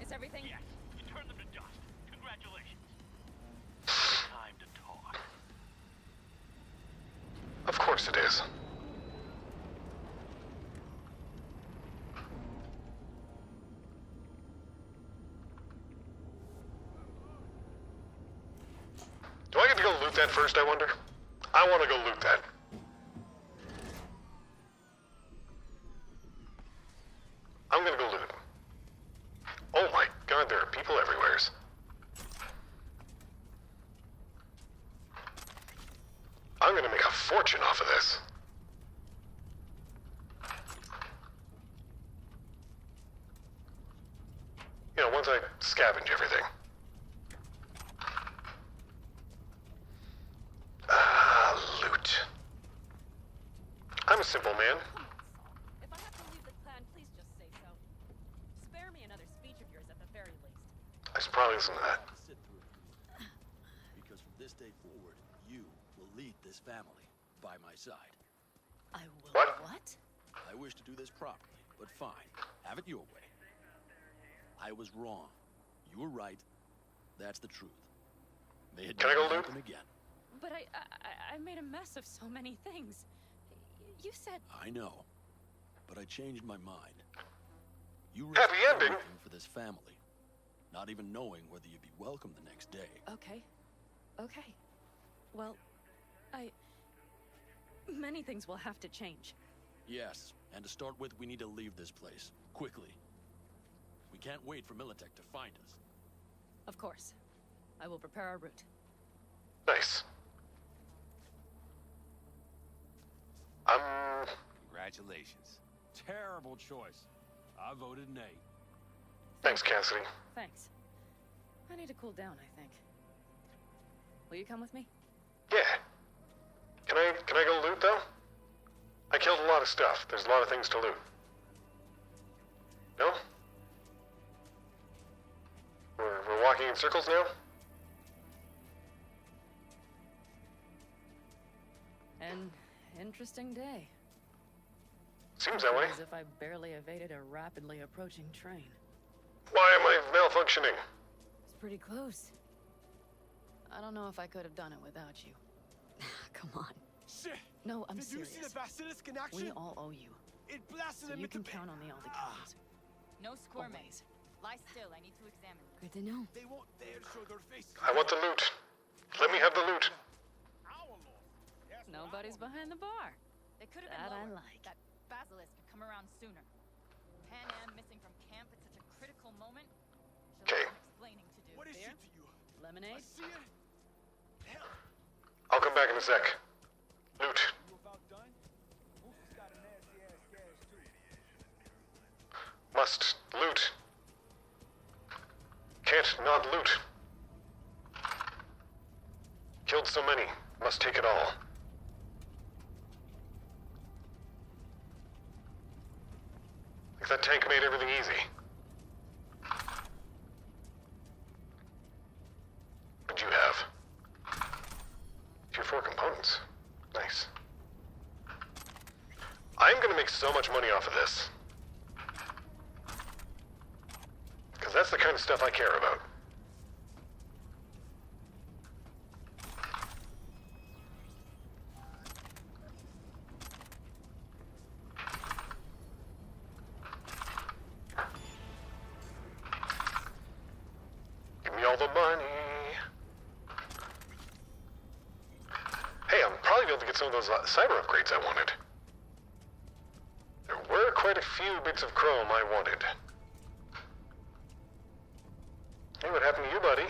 Is everything? Yes, you turned them to dust. Congratulations. Time to talk. Of course it is. Do I get to go loot that first, I wonder? I want to go loot that. I'm gonna go loot it. Oh my god, there are people everywhere. I'm gonna make a fortune off of this. You know, once I scavenge everything. Loot. I'm a simple man. If I have to leave the clan, please just say so. Spare me another speech of yours at the very least. I should probably listen to that. Sit through it. Because from this day forward, you will lead this family by my side. I will. What? I wish to do this properly, but fine. Have it your way. I was wrong. You were right. That's the truth. May it Can I go never loot? happen again. But I made a mess of so many things. You said... I know. But I changed my mind. You Happy risked ending. everything for this family. Not even knowing whether you'd be welcome the next day. Okay. Okay. Well, many things will have to change. Yes, and to start with, we need to leave this place. Quickly. We can't wait for Militech to find us. Of course. I will prepare our route. Nice. Congratulations. Terrible choice. I voted nay. Thanks, Cassidy. Thanks. I need to cool down, I think. Will you come with me? Yeah. Can I go loot, though? I killed a lot of stuff. There's a lot of things to loot. No? We're walking in circles now? An interesting day. Seems that way. As if I barely evaded a rapidly approaching train. Why am I functioning. It's pretty close. I don't know if I could have done it without you. Come on. Shit! No, I'm Did serious. you see the basilisk in action? We all owe you. It blasted So him you into can count on the Aldecanis. No squirming. Always. Lie still. I need to examine. Good to know. They won't dare show their faces. I want the loot. Let me have the loot. Nobody's behind the bar. They could have That been I lower. like. That basilisk could come around sooner. Pan Am missing from camp at such a critical moment. Okay. Explaining to do. What is There? she to you? Lemonade? See it? Hell, I'll come back in a sec. Loot. you about done? Wolfie's got a nasty ass gas too. Must loot. Can't not loot. Killed so many. Must take it all. Like that tank made everything easy. What'd you have? Tier 4 components. Nice. I'm gonna make so much money off of this. Because that's the kind of stuff I care about. Give me all the money. Hey, I'm probably able to get some of those cyber upgrades I wanted. There were quite a few bits of chrome I wanted. Hey, what happened to you, buddy?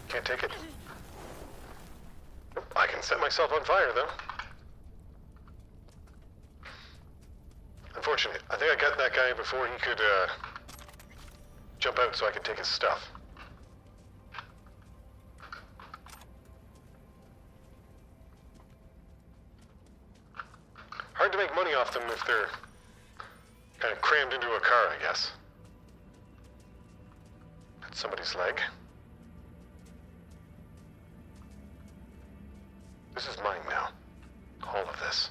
Can't take it. I can set myself on fire, though. Unfortunate. I think I got that guy before he could, jump out so I could take his stuff. Hard to make money off them if they're kind of crammed into a car, I guess. That's somebody's leg. This is mine now. All of this.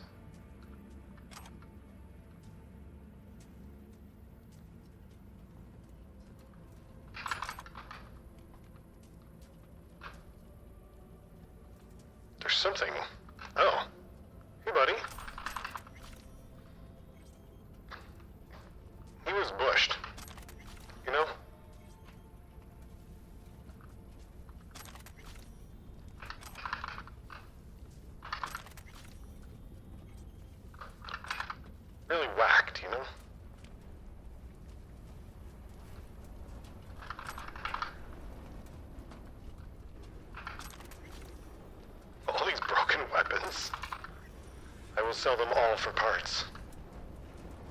There's something. Oh. Hey, buddy. He was bushed. You know? Really whacked, you know? All these broken weapons. I will sell them all for parts.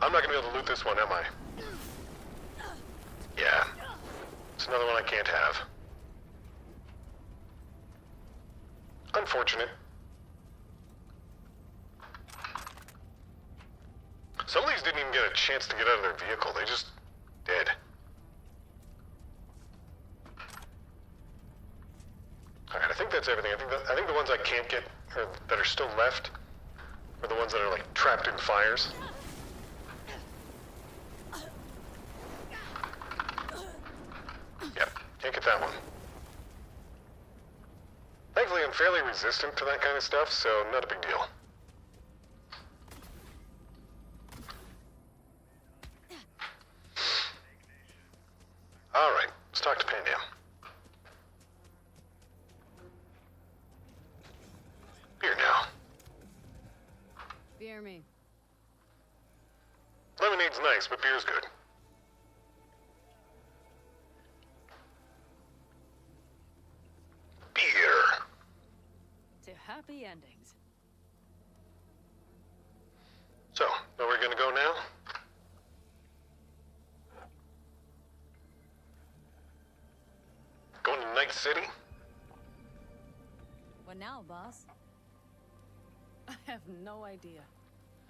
I'm not gonna be able to loot this one, am I? Yeah. It's another one I can't have. Unfortunate. Some of these didn't even get a chance to get out of their vehicle. They just did. Alright, I think that's everything. I think the ones I can't get, or that are still left, are the ones that are like trapped in fires. Yep, can't get that one. Thankfully, I'm fairly resistant to that kind of stuff, so not a big deal. Alright, let's talk to Pan Am. Beer now. Beer me. Lemonade's nice, but beer's good. Beer. To happy endings. So, where we're gonna go now? Going to Night City? What now, boss? I have no idea.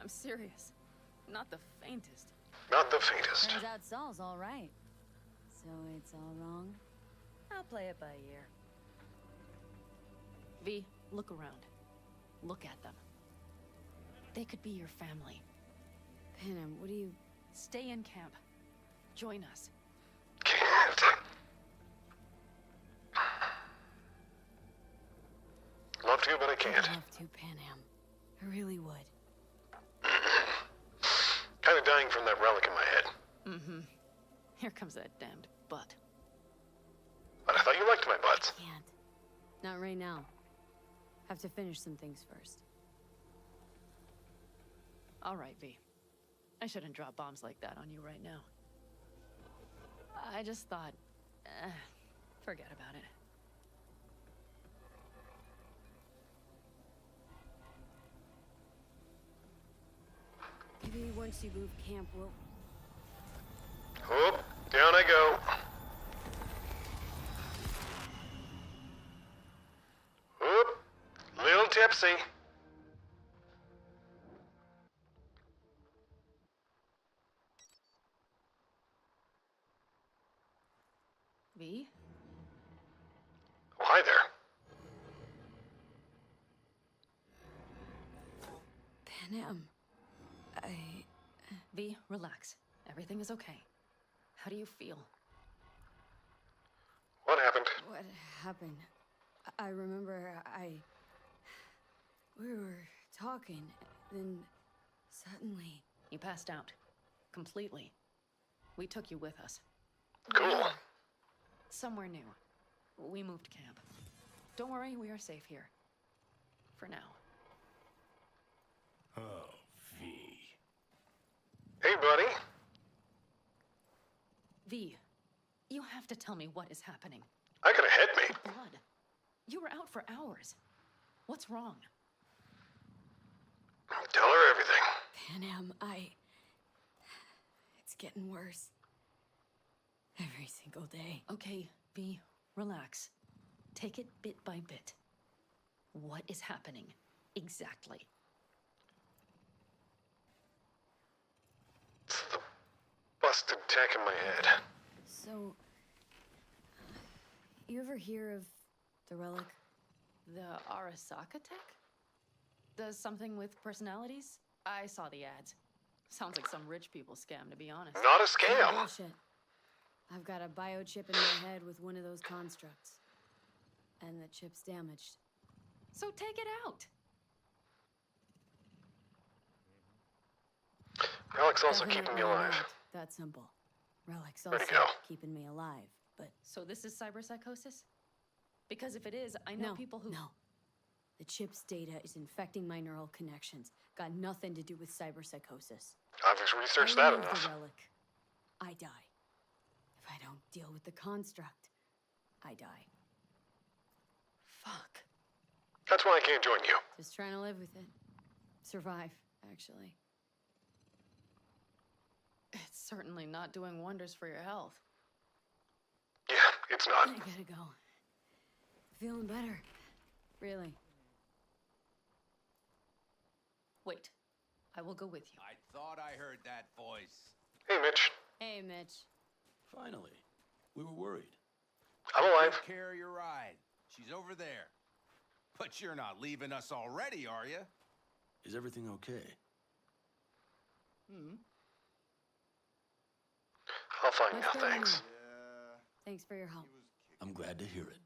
I'm serious. Not the faintest. Not the faintest. Turns out Saul's all right. So it's all wrong? I'll play it by ear. V, look around. Look at them. They could be your family. Panem, what do you... Stay in camp. Join us. Can't. Love to, but I can't. I'd love to, Pan Am. I really would. Kind of dying from that relic in my head. Mm-hmm. Here comes that damned butt. But I thought you liked my butts. Can't. Not right now. Have to finish some things first. All right, V. I shouldn't drop bombs like that on you right now. I just thought, forget about it. Maybe once you move camp, we'll... Whoop, down I go. Whoop, little tipsy. V? Oh, hi there. Pan Am, V, relax. Everything is okay. How do you feel? What happened? What happened? I remember we were talking, then suddenly... You passed out. Completely. We took you with us. Cool. Somewhere new. We moved camp. Don't worry, we are safe here. For now. Oh, V. Hey, buddy. V, you have to tell me what is happening. I got a head, mate. Blood. You were out for hours. What's wrong? Tell her everything. Pan Am, it's getting worse. Every single day. Okay, V, relax. Take it bit by bit. What is happening? Exactly. It's the busted tech in my head. So, you ever hear of the relic? The Arasaka tech? Does something with personalities? I saw the ads. Sounds like some rich people scam, to be honest. Not a scam. Bullshit. I've got a biochip in my head with one of those constructs. And the chip's damaged. So take it out. Relic's also Definitely keeping me alive. not that simple. Relic's Where'd also he go? keeping me alive, but... So this is cyberpsychosis? Because if it is, I know people who... No. The chip's data is infecting my neural connections. Got nothing to do with cyberpsychosis. I've researched I that remove enough. the relic. I die. If I don't deal with the construct, I die. Fuck. That's why I can't join you. Just trying to live with it. Survive, actually. It's certainly not doing wonders for your health. Yeah, it's not. I gotta go. Feeling better. Really. Wait. I will go with you. I thought I heard that voice. Hey, Mitch. Hey, Mitch. Finally. We were worried. I'm alive. Take care of your ride. She's over there. But you're not leaving us already, are you? Is everything okay? I'll find Much out, better thanks. now. Thanks for your help. I'm glad to hear it.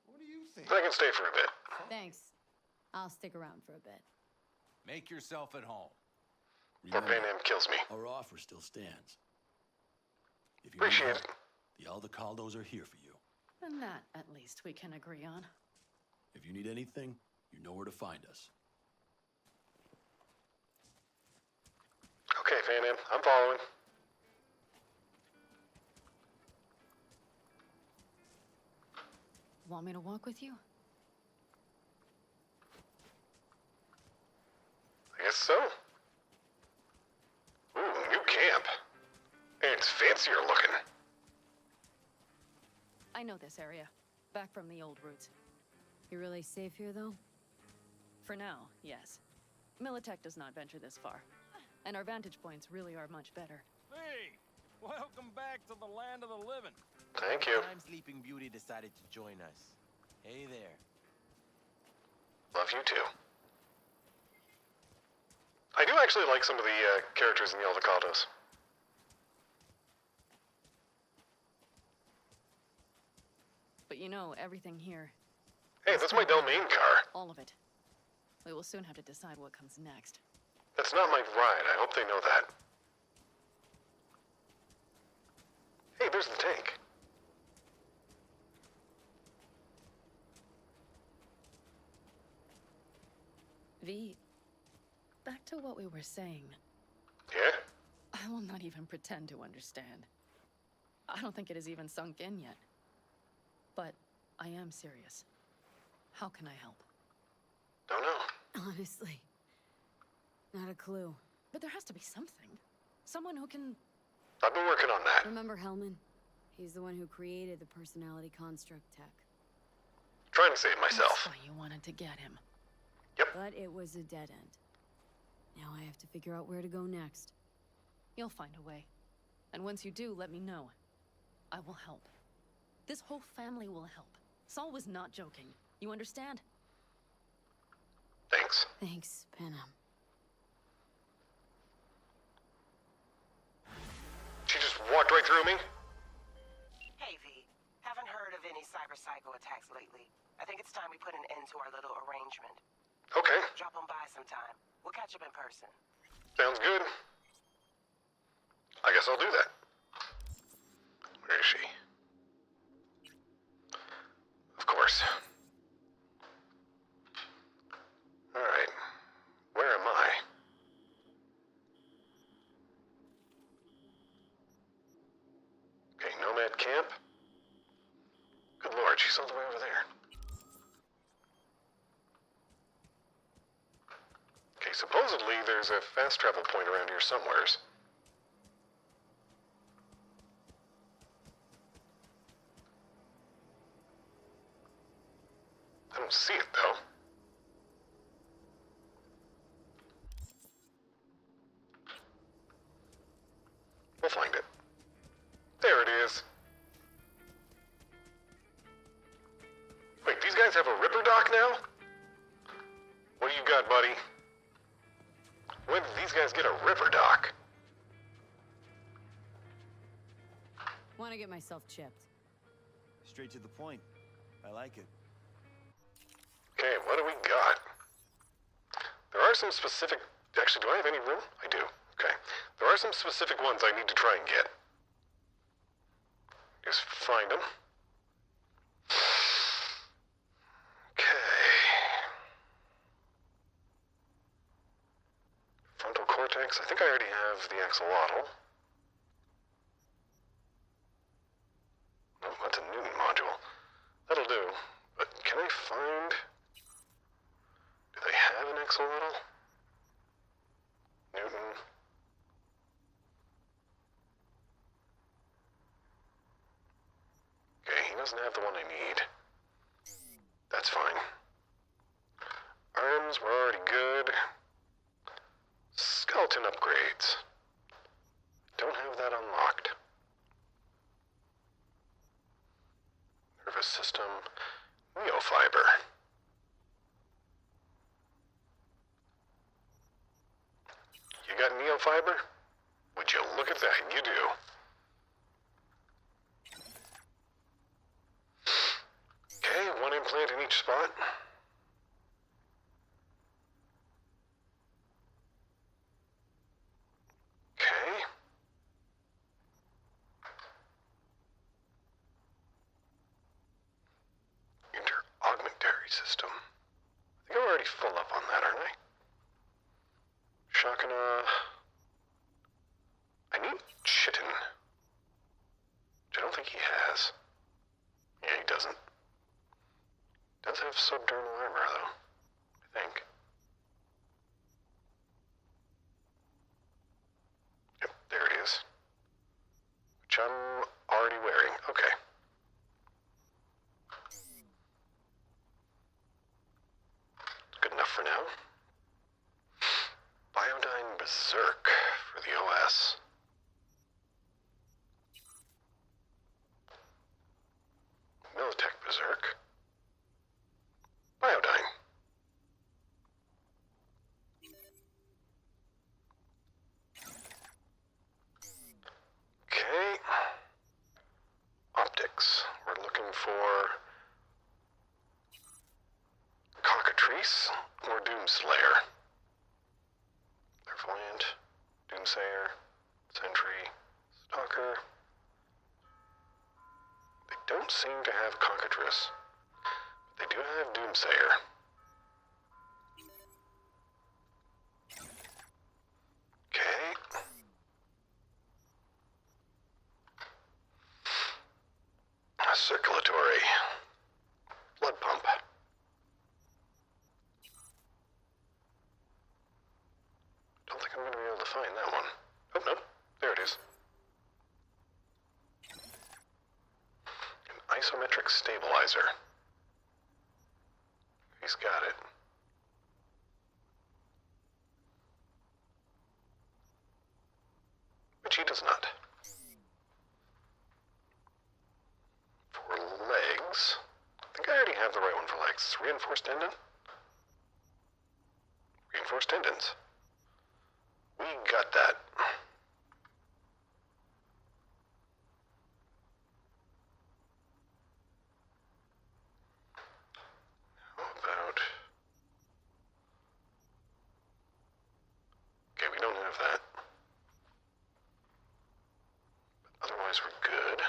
What do you think? I can stay for a bit. Thanks. I'll stick around for a bit. Make yourself at home. Or Pan Am kills me. Our offer still stands. If you Appreciate need it. help, the Aldecaldos are here for you. And that, at least, we can agree on. If you need anything, you know where to find us. Okay, Pan Am, I'm following. Want me to walk with you? I guess so. Ooh, new camp. It's fancier looking. I know this area. Back from the old roots. You really safe here, though? For now, yes. Militech does not venture this far. And our vantage points really are much better. Hey, welcome back to the land of the living. Thank you. Time Sleeping Beauty decided to join us. Hey there. Love you too. I do actually like some of the characters in the Alvacados. But you know, everything here. Hey, that's my domain car. All of it. We will soon have to decide what comes next. That's not my ride. I hope they know that. Hey, there's the tank. V, back to what we were saying. Yeah? I will not even pretend to understand. I don't think it has even sunk in yet. But I am serious. How can I help? Don't know. Honestly, not a clue. But there has to be something. Someone who can... I've been working on that. Remember Hellman? He's the one who created the personality construct tech. Trying to save myself. That's why you wanted to get him. Yep. But it was a dead end. Now I have to figure out where to go next. You'll find a way. And once you do, let me know. I will help. This whole family will help. Saul was not joking. You understand? Thanks. Thanks, Panam. She just walked right through me? Hey, V. Haven't heard of any cyber-psycho attacks lately. I think it's time we put an end to our little arrangement. Okay. Drop on by sometime. We'll catch up in person. Sounds good. I guess I'll do that. Where is she? Of course. Alright. Where am I? Okay, Nomad Camp. Good lord, she's all the way over there. Okay, supposedly there's a fast travel point around here somewheres. I don't see it, though. We'll find it. There it is. Wait, these guys have a Ripper dock now? What do you got, buddy? When did these guys get a Ripper dock? Want to get myself chipped. Straight to the point. I like it. Okay, what do we got? There are some specific... Actually, do I have any room? I do. Okay. There are some specific ones I need to try and get. Just find them. Okay. Frontal cortex. I think I already have the axolotl. Oh, that's a Newton module. That'll do. But can I find... Do they have an axolotl? Newton. Okay, he doesn't have the one I need. That's fine. Arms were already good. Skeleton upgrades. Don't have that unlocked. Nervous system. Neofiber. You got neofiber? Would you look at that? You do. Okay, one implant in each spot. Okay. Inter-augmentary system. I think I'm already full up on that, aren't I? Shakana. I need Chitin. Which I don't think he has. Yeah, he doesn't. Does have subdermal armor, though. I think. Yep, there it is. Which I'm already wearing. Okay. Good enough for now. Biodyne Berserk for the OS. Militech Berserk. Biodyne. for Cockatrice or Doomslayer. Clairvoyant, Doomsayer, Sentry, Stalker. They don't seem to have Cockatrice, but they do have Doomsayer. Okay. Circulatory. Blood pump. Don't think I'm going to be able to find that one. Oh, no. There it is. An isometric stabilizer. He's got it. Which he does not. For legs, I think I already have the right one for legs. Reinforced tendon? Reinforced tendons. We got that. How about... Okay, we don't have that. But otherwise we're good.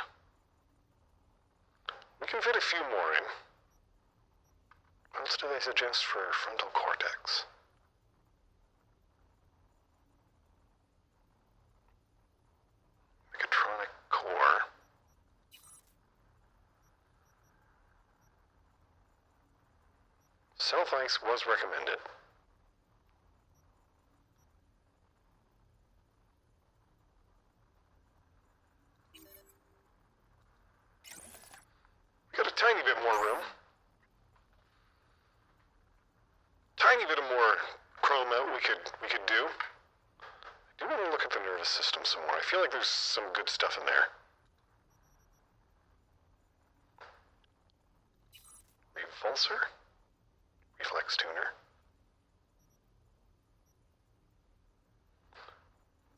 We can fit a few more in. What else do they suggest for frontal cortex? Mechatronic core. Self-ice was recommended. We got a tiny bit more room. Tiny bit of more chrome out we could do. I do want to look at the nervous system some more. I feel like there's some good stuff in there. Revulsor? Reflex tuner.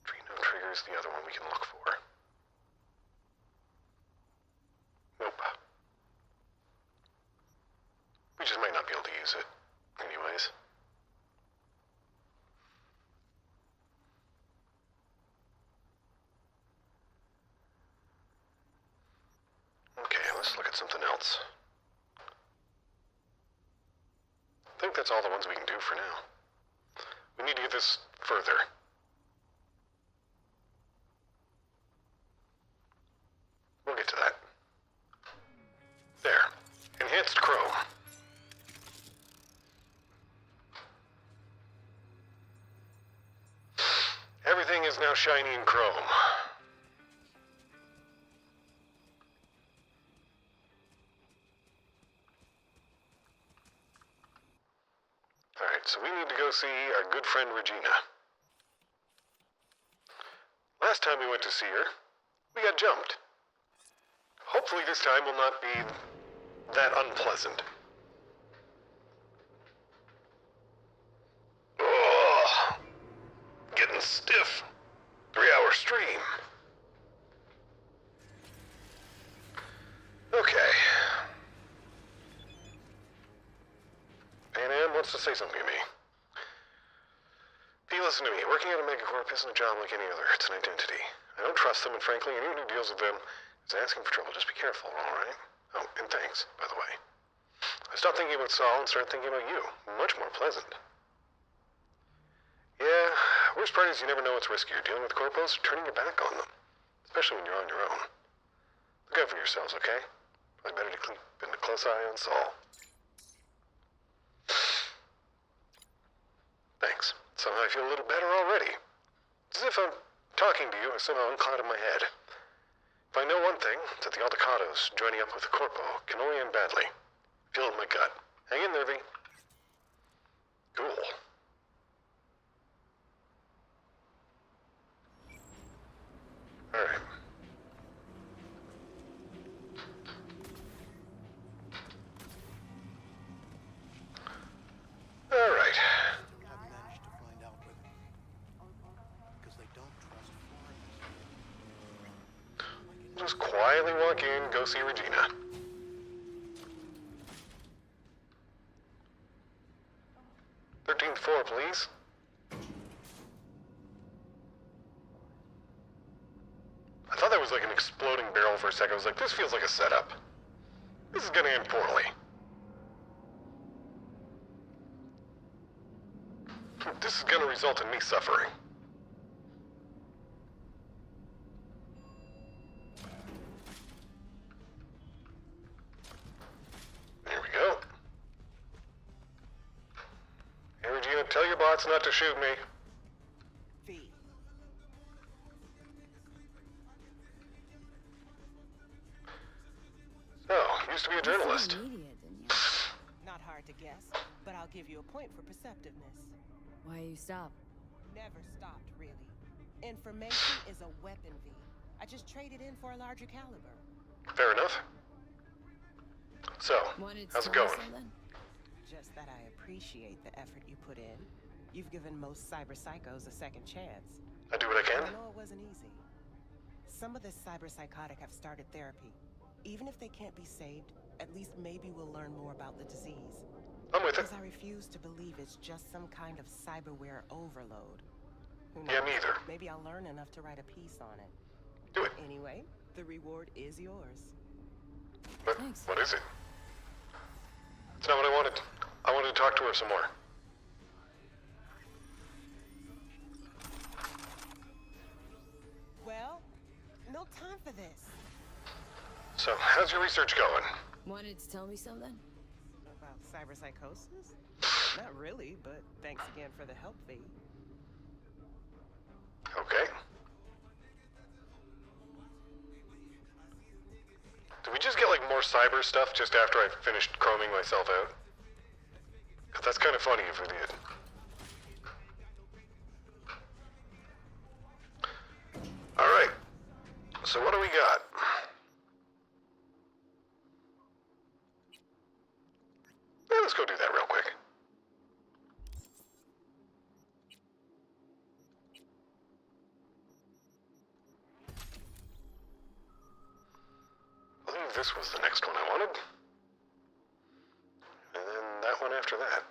Trino trigger is the other one we can look for. Nope. We just might not be able to use it. Anyways. Okay, let's look at something else. I think that's all the ones we can do for now. We need to get this further. We'll get to that. There. Enhanced chrome. Everything is now shiny and chrome. Alright, so we need to go see our good friend Regina. Last time we went to see her, we got jumped. Hopefully this time will not be that unpleasant. Ugh. Getting stiff. 3-hour stream. Okay. Pan Am wants to say something to me. P, listen to me. Working at a megacorp isn't a job like any other. It's an identity. I don't trust them, and frankly, anyone who deals with them is asking for trouble. Just be careful, alright? Oh, and thanks, by the way. I stopped thinking about Saul and started thinking about you. Much more pleasant. Yeah, worst part is you never know what's riskier, dealing with corpos or turning your back on them. Especially when you're on your own. Look out for yourselves, okay? Probably better to keep a close eye on Saul. Thanks. Somehow I feel a little better already. It's as if I'm talking to you has somehow unclouded my head. If I know one thing, it's that the Aldecados joining up with the Corpo can only end badly. Feel it in my gut. Hang in there, V. Cool. Alright. Alright. Just quietly walk in, go see Regina. 13th floor, please. I thought that was like an exploding barrel for a second. I was like, this feels like a setup. This is gonna end poorly. This is gonna result in me suffering. There we go. Hey, Regina, tell your bots not to shoot me. V. Oh, used to be a journalist. Not hard to guess, but I'll give you a point for perceptiveness. Why you stop? Never stopped, really. Information is a weapon, V. I just traded in for a larger caliber. Fair enough. So, how's it going? Just that I appreciate the effort you put in. You've given most cyber psychos a second chance. I do what I can. I know it wasn't easy. Some of the cyber psychotic have started therapy. Even if they can't be saved, at least maybe we'll learn more about the disease. I'm with it. Because I refuse to believe it's just some kind of cyberware overload. Who knows? Yeah, me either. Maybe I'll learn enough to write a piece on it. Do it. Anyway, the reward is yours. But what is it? It's not what I wanted. I wanted to talk to her some more. Well, no time for this. So, how's your research going? Wanted to tell me something? About cyberpsychosis? Not really, but thanks again for the help, V. Okay. Did we just get like more cyber stuff just after I finished chroming myself out? 'Cause that's kind of funny if we did. Alright. So what do we got? Yeah, let's go do that real quick. I believe this was the next one I wanted. And then that one after that.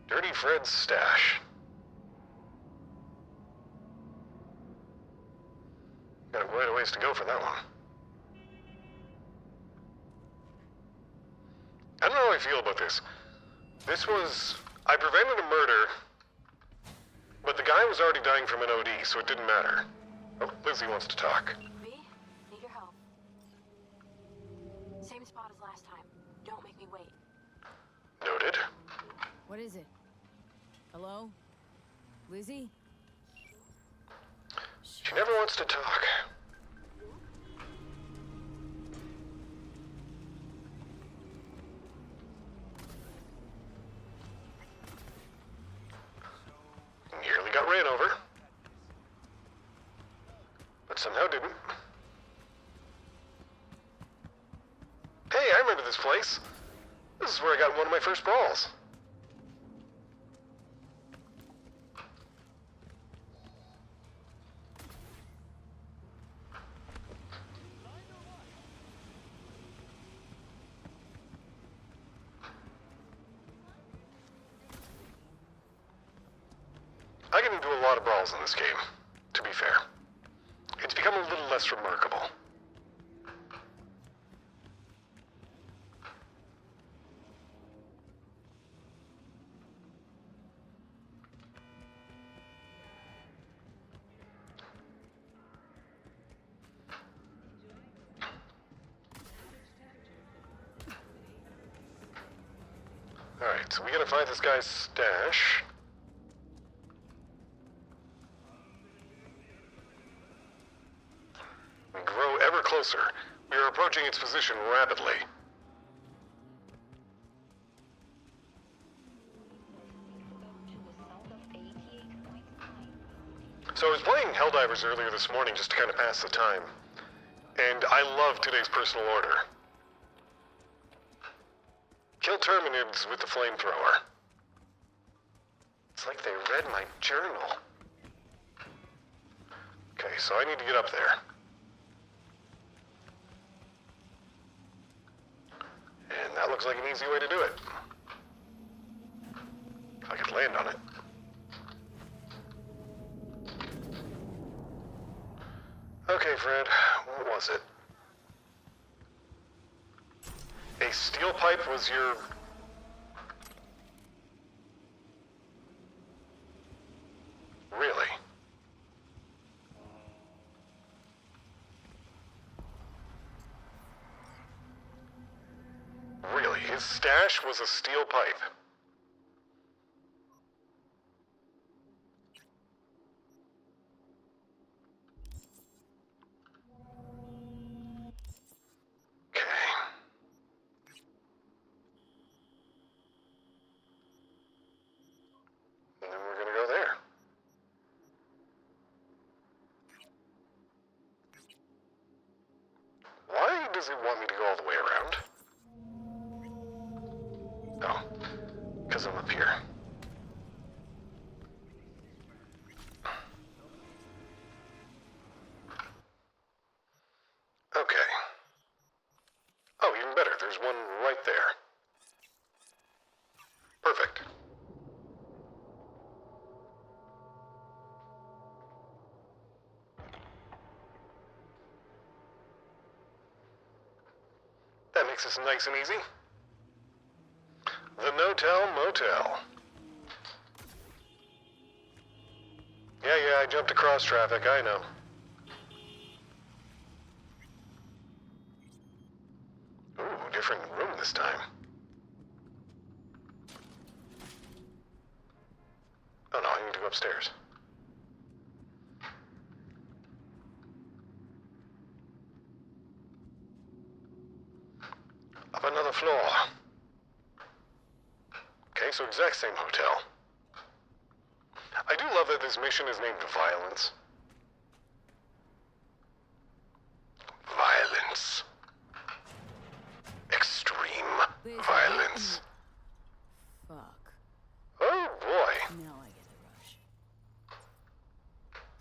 Dirty Fred's stash. Got quite a ways to go for that one. I don't know how I feel about this. I prevented a murder, but the guy was already dying from an OD, so it didn't matter. Oh, Lizzie wants to talk. V, need your help. Same spot as last time. Don't make me wait. Noted. What is it? Hello? Lizzie? She never wants to talk. Nearly got ran over. But somehow didn't. Hey, I remember this place. This is where I got one of my first brawls. I get into a lot of brawls in this game, to be fair. It's become a little less remarkable. Alright, so we gotta find this guy's stash. We grow ever closer. We are approaching its position rapidly. So I was playing Helldivers earlier this morning just to kind of pass the time. And I love today's personal order. Kill Terminids with the flamethrower. It's like they read my journal. Okay, so I need to get up there. That looks like an easy way to do it. If I could land on it. Okay, Fred, what was it? A steel pipe was your... Really? Really? His stash was a steel pipe? And then we're gonna go there. Why does it want me to go all the way around? Oh, because I'm up here. Okay. Oh, even better. There's one right there. Perfect. That makes this nice and easy. The No-Tell Motel. Yeah, I jumped across traffic, I know. Ooh, different room this time. Oh no, I need to go upstairs. Up another floor. Okay, so exact same hotel. I do love that this mission is named Violence. Violence. Extreme violence. Fuck. Oh boy. Now I get the rush.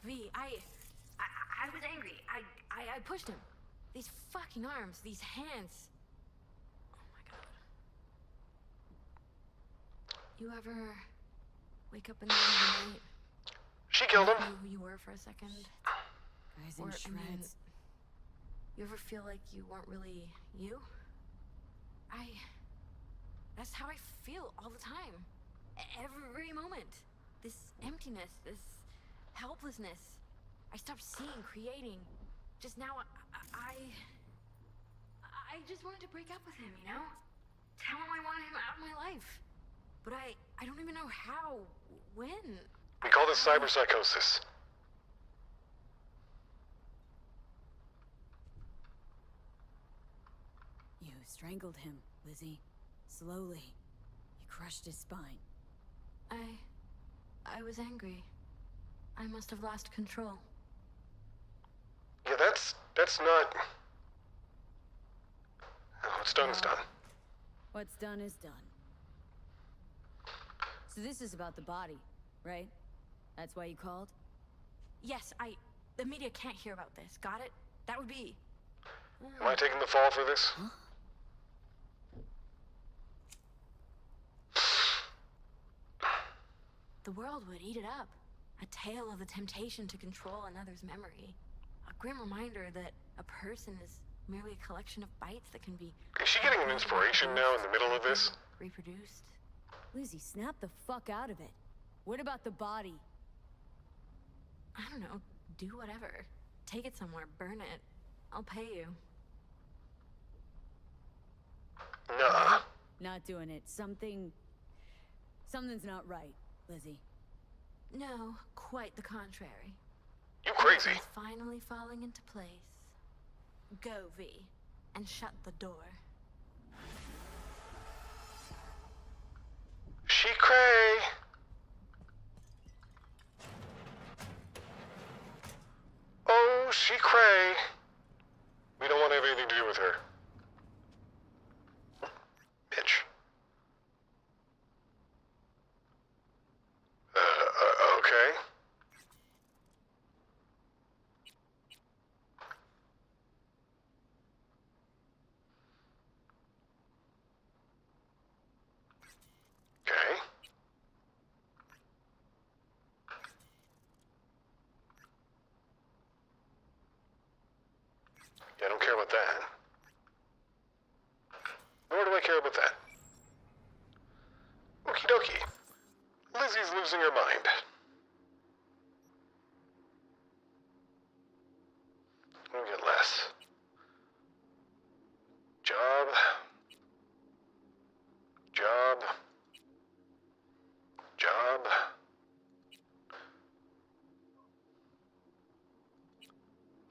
V, I was angry. I pushed him. These fucking arms, these hands. Oh my god. You ever wake up in the middle of the night? She killed him. Know who you were for a second? Guys in Or, shreds. You ever feel like you weren't really you? That's how I feel all the time. Every moment. This emptiness, this helplessness. I stopped seeing, creating. Just now, I just wanted to break up with him, you know? Tell him I wanted him out of my life. But I don't even know how, when. We call this cyberpsychosis. You strangled him, Lizzie. Slowly. You crushed his spine. I was angry. I must have lost control. Yeah, that's not... Oh, what's done is done. What's done is done. So this is about the body, right? That's why you called? Yes, the media can't hear about this. Got it? That would be... Am I taking the fall for this? Huh? The world would eat it up. A tale of the temptation to control another's memory. A grim reminder that a person is merely a collection of bytes that can be... Is she getting an inspiration now in the middle of this? Reproduced. Lizzie, snap the fuck out of it. What about the body? I don't know. Do whatever. Take it somewhere. Burn it. I'll pay you. Nuh-uh. Not doing it. Something's not right, Lizzie. No, quite the contrary. You crazy. Everything's finally falling into place. Go, V, and shut the door. She cray. Oh, she cray. We don't want to have anything to do with her. Bitch. Okay. losing your mind. We'll get less. Job. Job. Job.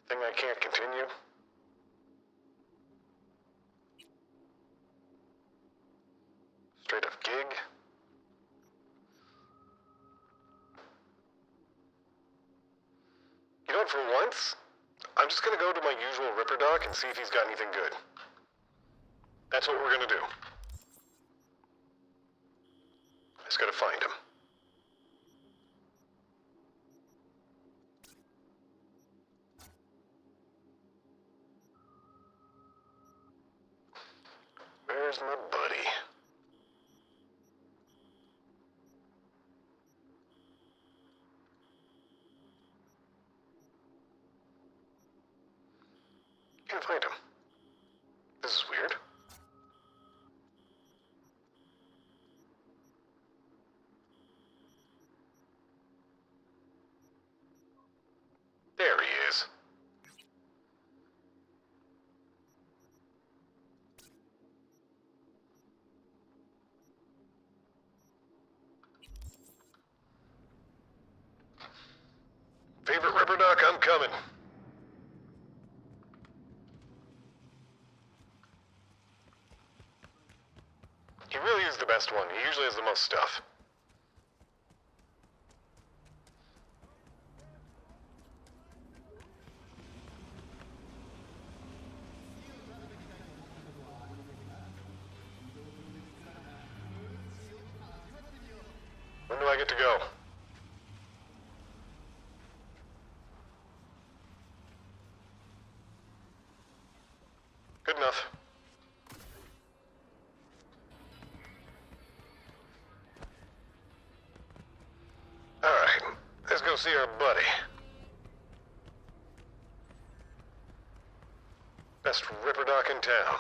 Thing I can't continue. Straight up gig. You know what, for once, I'm just gonna go to my usual Ripper Doc and see if he's got anything good. That's what we're gonna do. I just gotta find him. Where's my buddy? Can't find him. This is weird. There he is. Favorite Ripper Doc, I'm coming. He really is the best one. He usually has the most stuff. When do I get to go? Good enough. Alright, let's go see our buddy. Best Ripper Doc in town.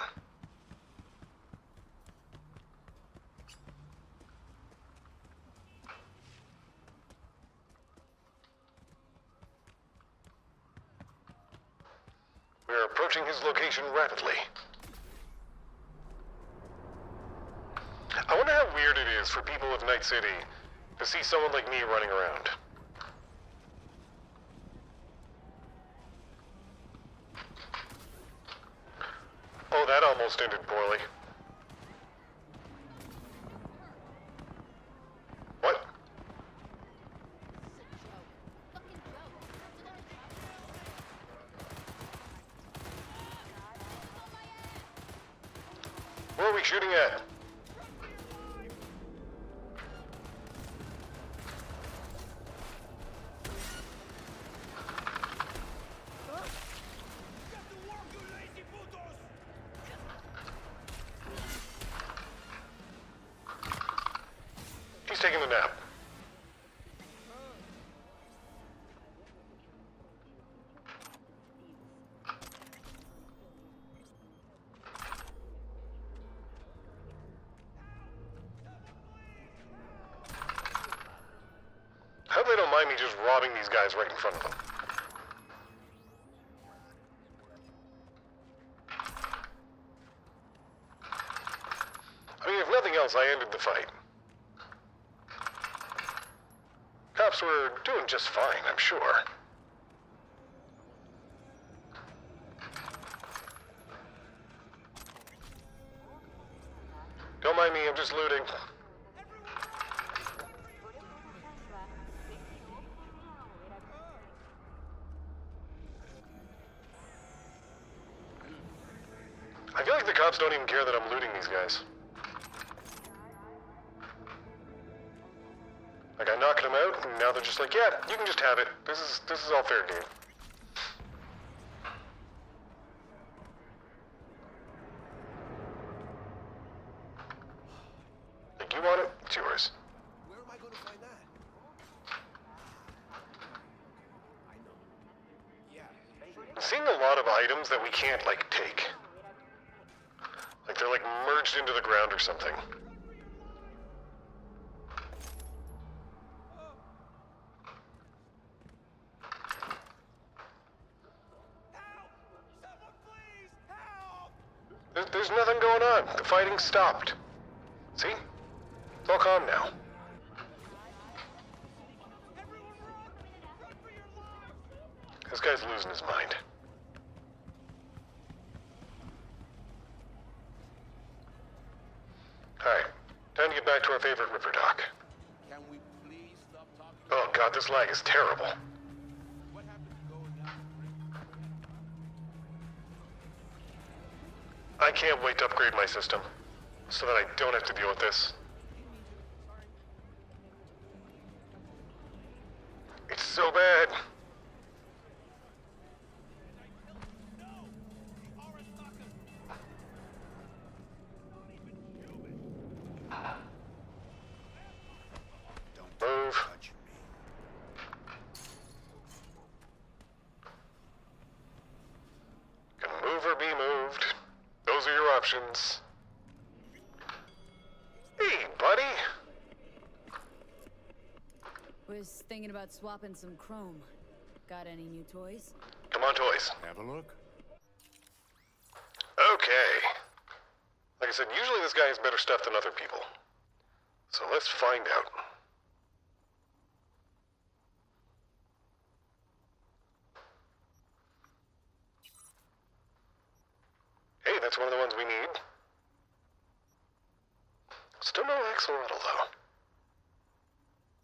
We're approaching his location rapidly. I wonder how weird it is for people of Night City to see someone like me running around. Oh, that almost ended poorly. What? Where are we shooting at? He's taking a nap. I hope they don't mind me just robbing these guys right in front of them. I mean, if nothing else, I ended the fight. Cops were doing just fine, I'm sure. Don't mind me, I'm just looting. I feel like the cops don't even care that I'm looting these guys. Like, I knocked them out, and now they're just like, yeah, you can just have it. This is all fair game. Like, you want it? It's yours. Where am I going to find that? I'm seeing a lot of items that we can't, like, take. Like, they're, like, merged into the ground or something. There's nothing going on. The fighting stopped. See? It's all calm now. This guy's losing his mind. Alright, time to get back to our favorite river dock. Can we please stop talking? Oh god, this lag is terrible. What happened to going out? I can't wait to upgrade my system, so that I don't have to deal with this. It's so bad. Move. Can move or be moved. Those are your options. Hey, buddy. Was thinking about swapping some chrome. Got any new toys? Come on, toys. Have a look. Okay. Like I said, usually this guy has better stuff than other people. So let's find out. Hey, that's one of the ones we need. Still no axolotl, though.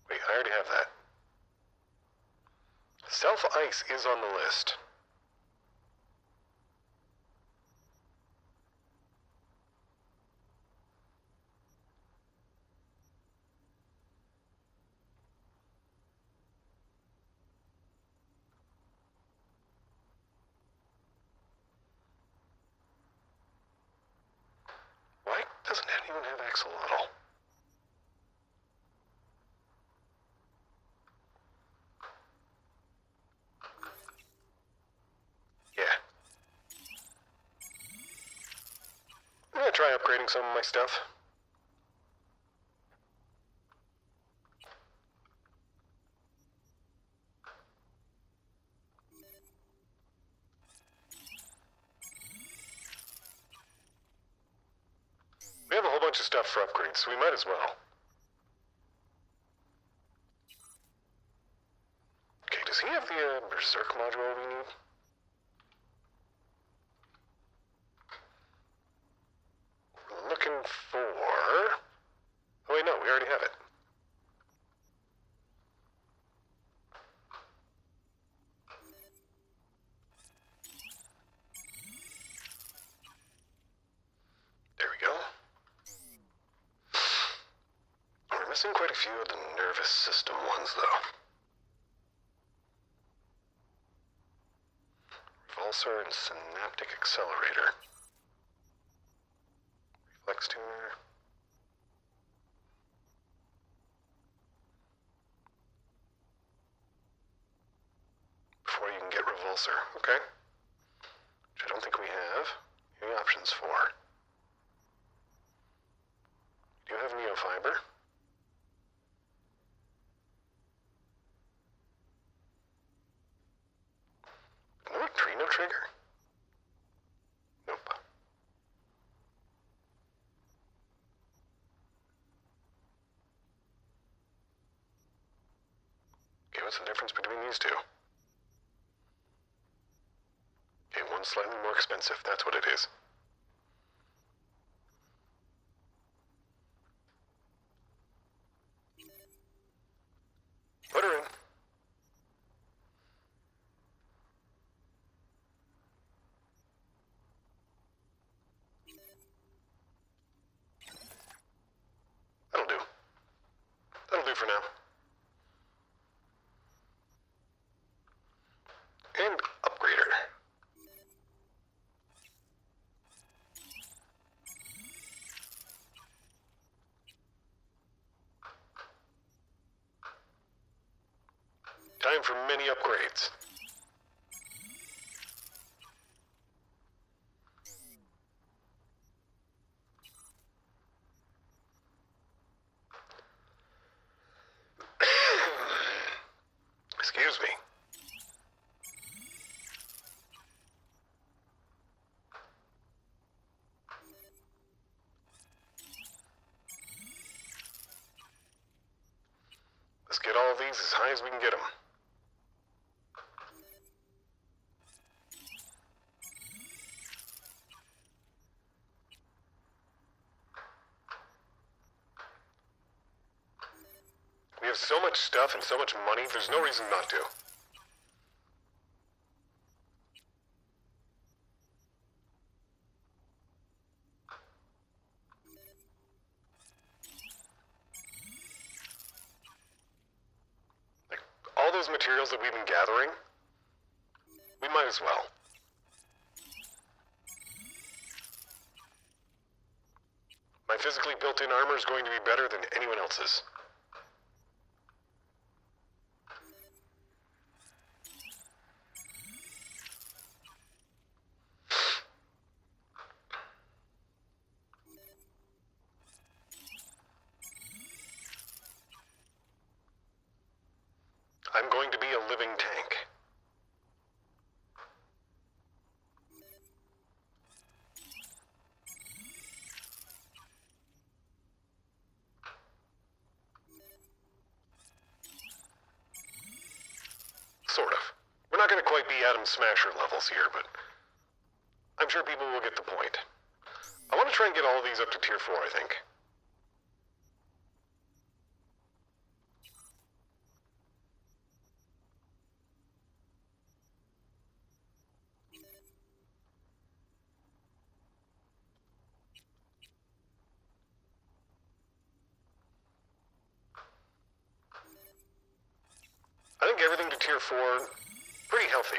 Wait, I already have that. Self-ice is on the list. Why doesn't anyone have axolotl? Yeah. I'm gonna try upgrading some of my stuff. We have a whole bunch of stuff for upgrades, so we might as well. Okay, does he have the Berserk module we need? We're looking for... Oh wait, no, we already have it. There we go. We're missing quite a few of the nervous system ones, though. Repulsor and synaptic accelerator. Reflex tuner. Before you can get Revulsor, okay? Which I don't think we have any options for. You have Neofiber. Neutrino trigger? Nope. Okay, what's the difference between these two? Okay, one's slightly more expensive, that's what it is. Put her in. That'll do. That'll do for now. And upgrader. Time for many upgrades. Excuse me. these as high as we can get them. We have so much stuff and so much money, there's no reason not to. Like, all those materials that we've been gathering, we might as well. My physically built-in armor is going to be better than anyone else's. I'm going to be a living tank. Sort of. We're not going to quite be Atom Smasher levels here, but I'm sure people will get the point. I want to try and get all of these up to tier 4, I think. I think everything to tier 4, pretty healthy.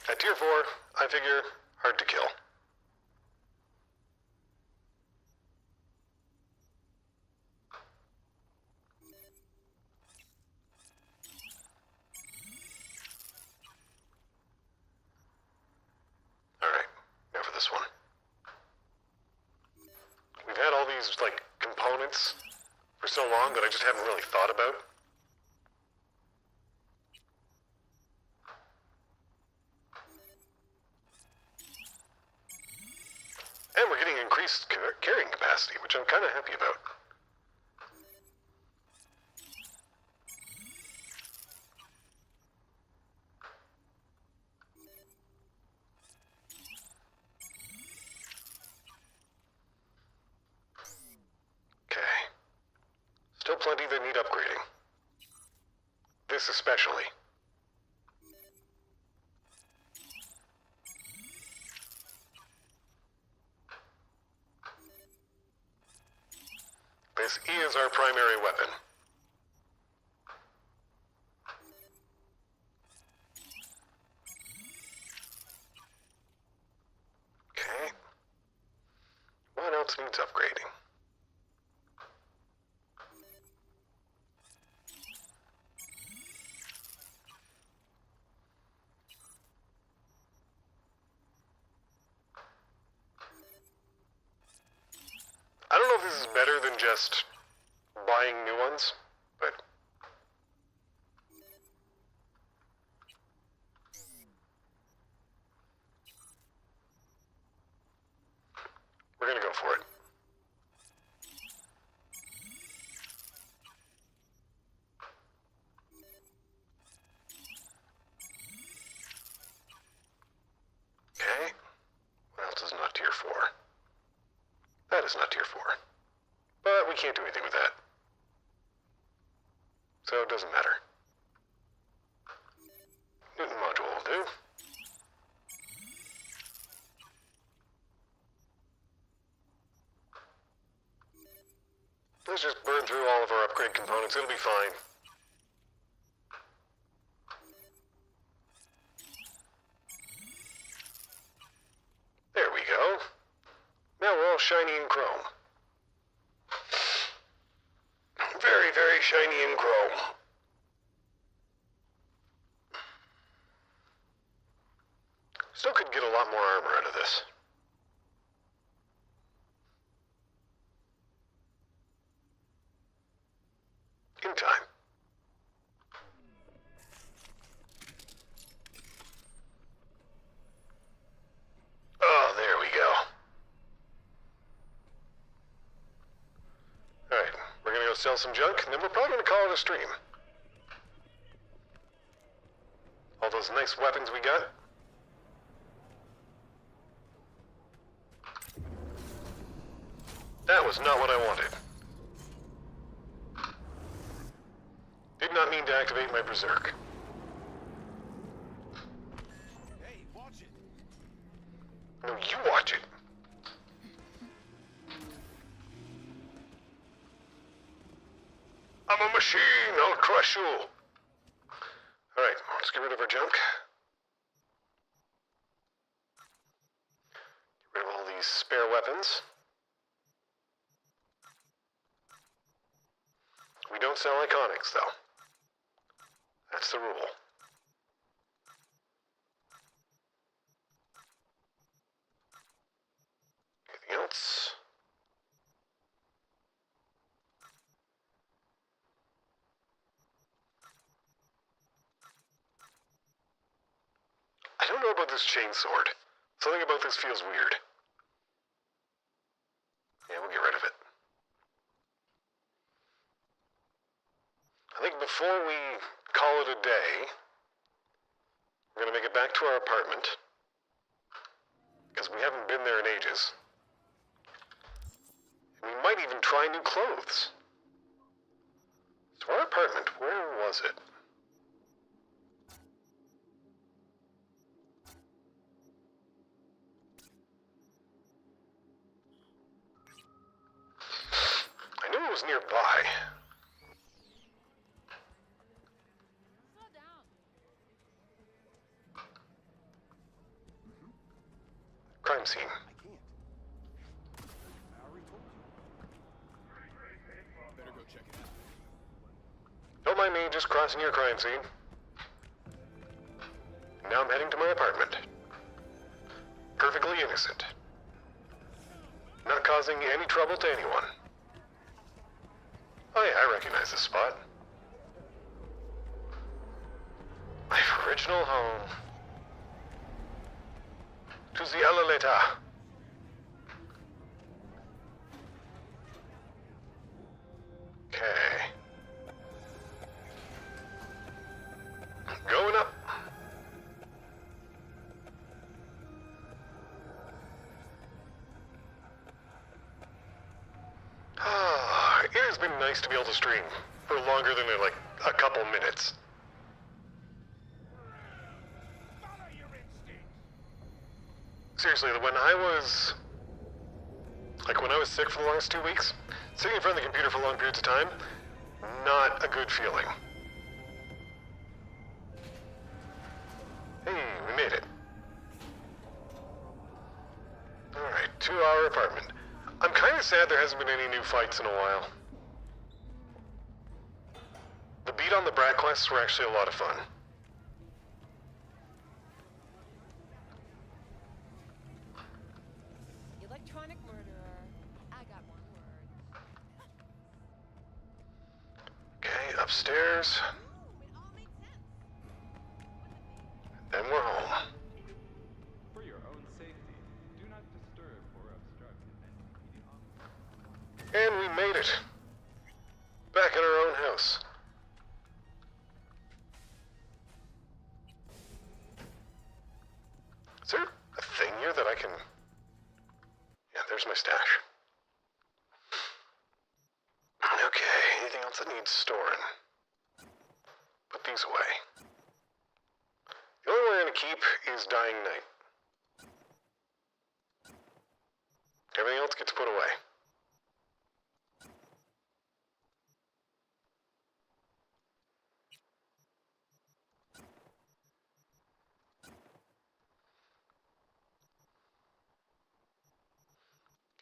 At tier 4, I figure hard to kill. Alright, now for this one. We've had all these, like, components for so long that I just haven't really thought about. And we're getting increased carrying capacity, which I'm kind of happy about. Okay. Still plenty that need upgrading. This especially. This is our primary weapon. Okay. What else needs upgrading? I don't know if this is better than just buying new ones, but we're gonna go for it. Okay. What else is not tier 4? That is not tier 4. But we can't do anything with that. So it doesn't matter. Newton module will do. Let's just burn through all of our upgrade components. It'll be fine. There we go. Now we're all shiny and chrome. Very, very shiny and chrome. Still could get a lot more armor out of this. sell some junk, and then we're probably gonna call it a stream. All those nice weapons we got. That was not what I wanted. Did not mean to activate my berserk. Hey, watch it. No, you watch it. I'm a machine, I'll crush you. Alright, let's get rid of our junk. Get rid of all these spare weapons. We don't sell iconics, though. That's the rule. Anything else? I don't know about this chainsword. Something about this feels weird. Yeah, we'll get rid of it. I think before we call it a day, we're gonna make it back to our apartment. Because we haven't been there in ages. And we might even try new clothes. So our apartment, where was it? I knew it was nearby. Crime scene. Better go check it out. Don't mind me, just crossing your crime scene. Now I'm heading to my apartment. Perfectly innocent. Not causing any trouble to anyone. Oh yeah, I recognize this spot. My original home. To the unrelated. Okay. Going up. It has been nice to be able to stream for longer than like a couple minutes. Seriously, when I was sick for the last 2 weeks, sitting in front of the computer for long periods of time, not a good feeling. Hey, we made it. Alright, to our apartment. I'm kind of sad there hasn't been any new fights in a while. The beat on the brat quests were actually a lot of fun. Electronic murderer. I got one word. Okay, upstairs. Then we're home. For your own safety, do not disturb or obstruct any And we made it. Back in our own house. Is there a thing here that I can... Yeah, there's my stash. Okay, anything else that needs storing? Put these away. The only one I'm gonna keep is Dying Night. Everything else gets put away.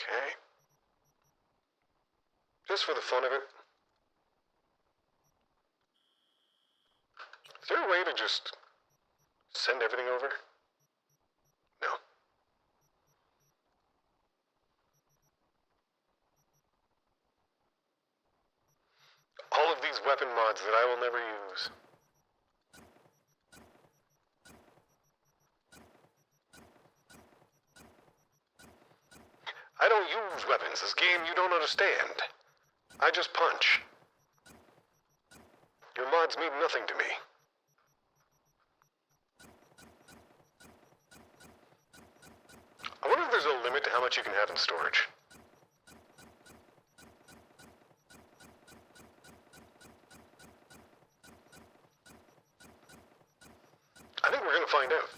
Okay. Just for the fun of it. Is there a way to just send everything over? No. All of these weapon mods that I will never use. I don't use weapons. This game you don't understand. I just punch. Your mods mean nothing to me. I wonder if there's a limit to how much you can have in storage. I think we're gonna find out.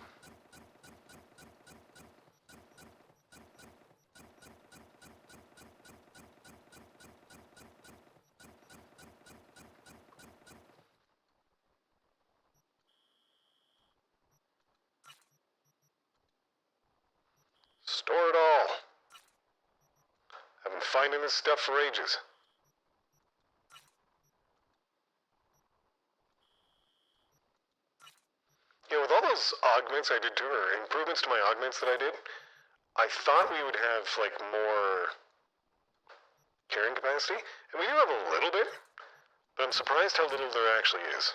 Store it all. I've been finding this stuff for ages. You know, with all those augments I did too, or improvements to my augments that I did, I thought we would have, like, more carrying capacity. And we do have a little bit, but I'm surprised how little there actually is.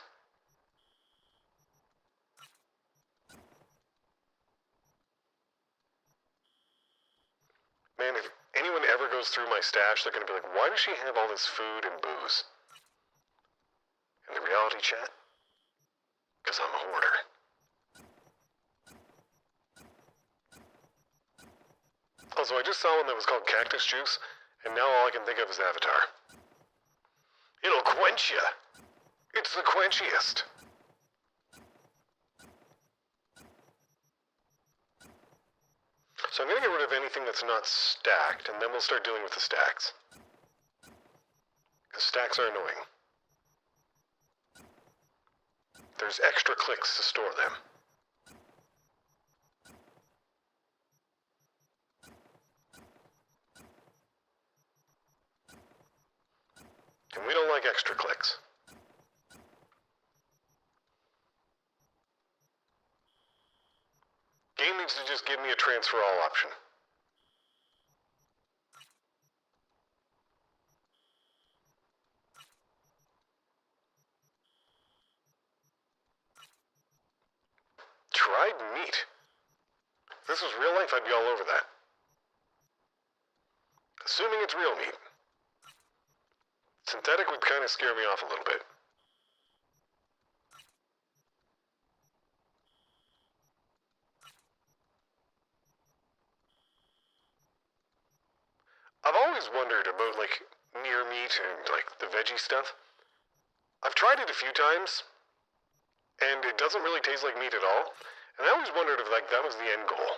Man, if anyone ever goes through my stash, they're gonna be like, why does she have all this food and booze? In the reality chat? Because I'm a hoarder. Also, I just saw one that was called Cactus Juice, and now all I can think of is Avatar. It'll quench ya! It's the quenchiest! So I'm gonna get rid of anything that's not stacked, and then we'll start dealing with the stacks. Because stacks are annoying. There's extra clicks to store them. And we don't like extra clicks. Game needs to just give me a transfer all option. Dried meat. If this was real life, I'd be all over that. Assuming it's real meat. Synthetic would kind of scare me off a little bit. I've always wondered about, like, near meat and, like, the veggie stuff. I've tried it a few times, and it doesn't really taste like meat at all. And I always wondered if, like, that was the end goal.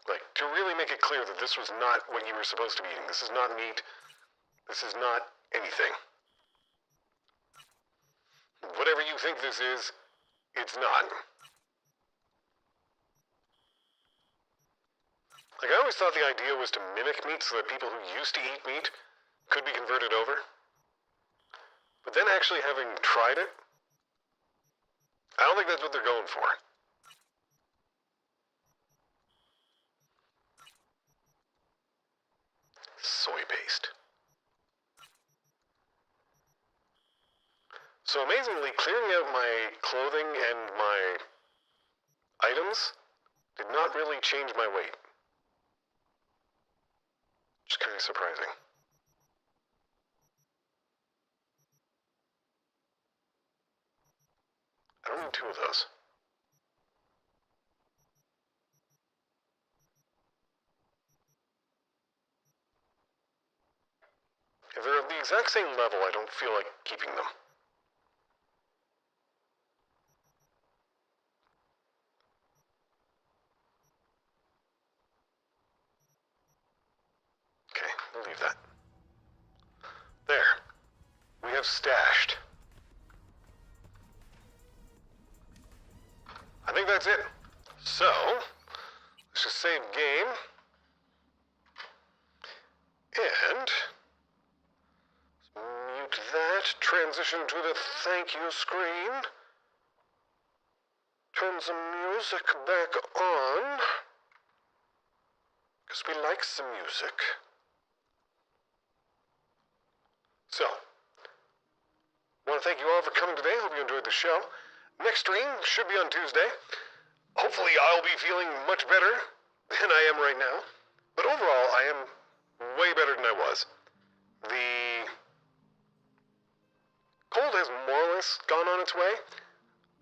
Like, to really make it clear that this was not what you were supposed to be eating. This is not meat. This is not anything. Whatever you think this is, it's not. Like, I always thought the idea was to mimic meat so that people who used to eat meat could be converted over. But then actually having tried it, I don't think that's what they're going for. Soy paste. So amazingly, clearing out my clothing and my items did not really change my weight. Which is kind of surprising. I don't need two of those. If they're of the exact same level, I don't feel like keeping them. Okay, we'll leave that. There. We have stashed. I think that's it. So, let's just save game. And mute that, transition to the thank you screen. Turn some music back on. Because we like some music. So, I want to thank you all for coming today. Hope you enjoyed the show. Next stream should be on Tuesday. Hopefully I'll be feeling much better than I am right now. But overall, I am way better than I was. The cold has more or less gone on its way.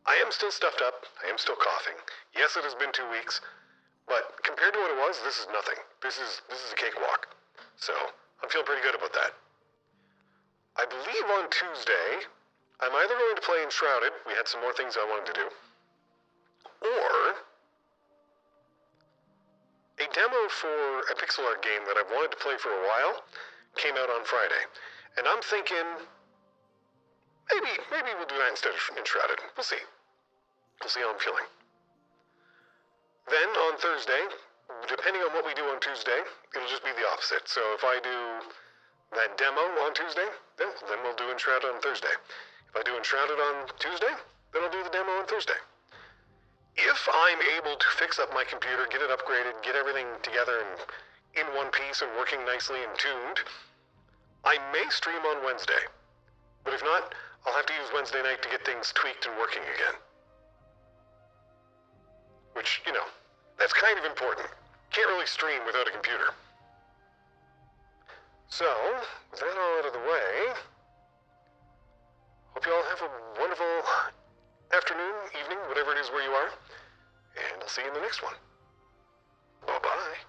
I am still stuffed up. I am still coughing. Yes, it has been 2 weeks, but compared to what it was, this is nothing. This is a cakewalk. So I'm feeling pretty good about that. I believe on Tuesday, I'm either going to play Enshrouded. We had some more things I wanted to do. Or a demo for a pixel art game that I've wanted to play for a while came out on Friday. And I'm thinking, maybe we'll do that instead of Enshrouded. We'll see. We'll see how I'm feeling. Then on Thursday, depending on what we do on Tuesday, it'll just be the opposite. So if I do that demo on Tuesday, then we'll do Enshrouded on Thursday. If I do Enshrouded on Tuesday, then I'll do the demo on Thursday. If I'm able to fix up my computer, get it upgraded, get everything together and in one piece and working nicely and tuned, I may stream on Wednesday. But if not, I'll have to use Wednesday night to get things tweaked and working again. Which, you know, that's kind of important. Can't really stream without a computer. So, with that all out of the way, hope you all have a wonderful afternoon, evening, whatever it is where you are, and I'll see you in the next one. Bye-bye.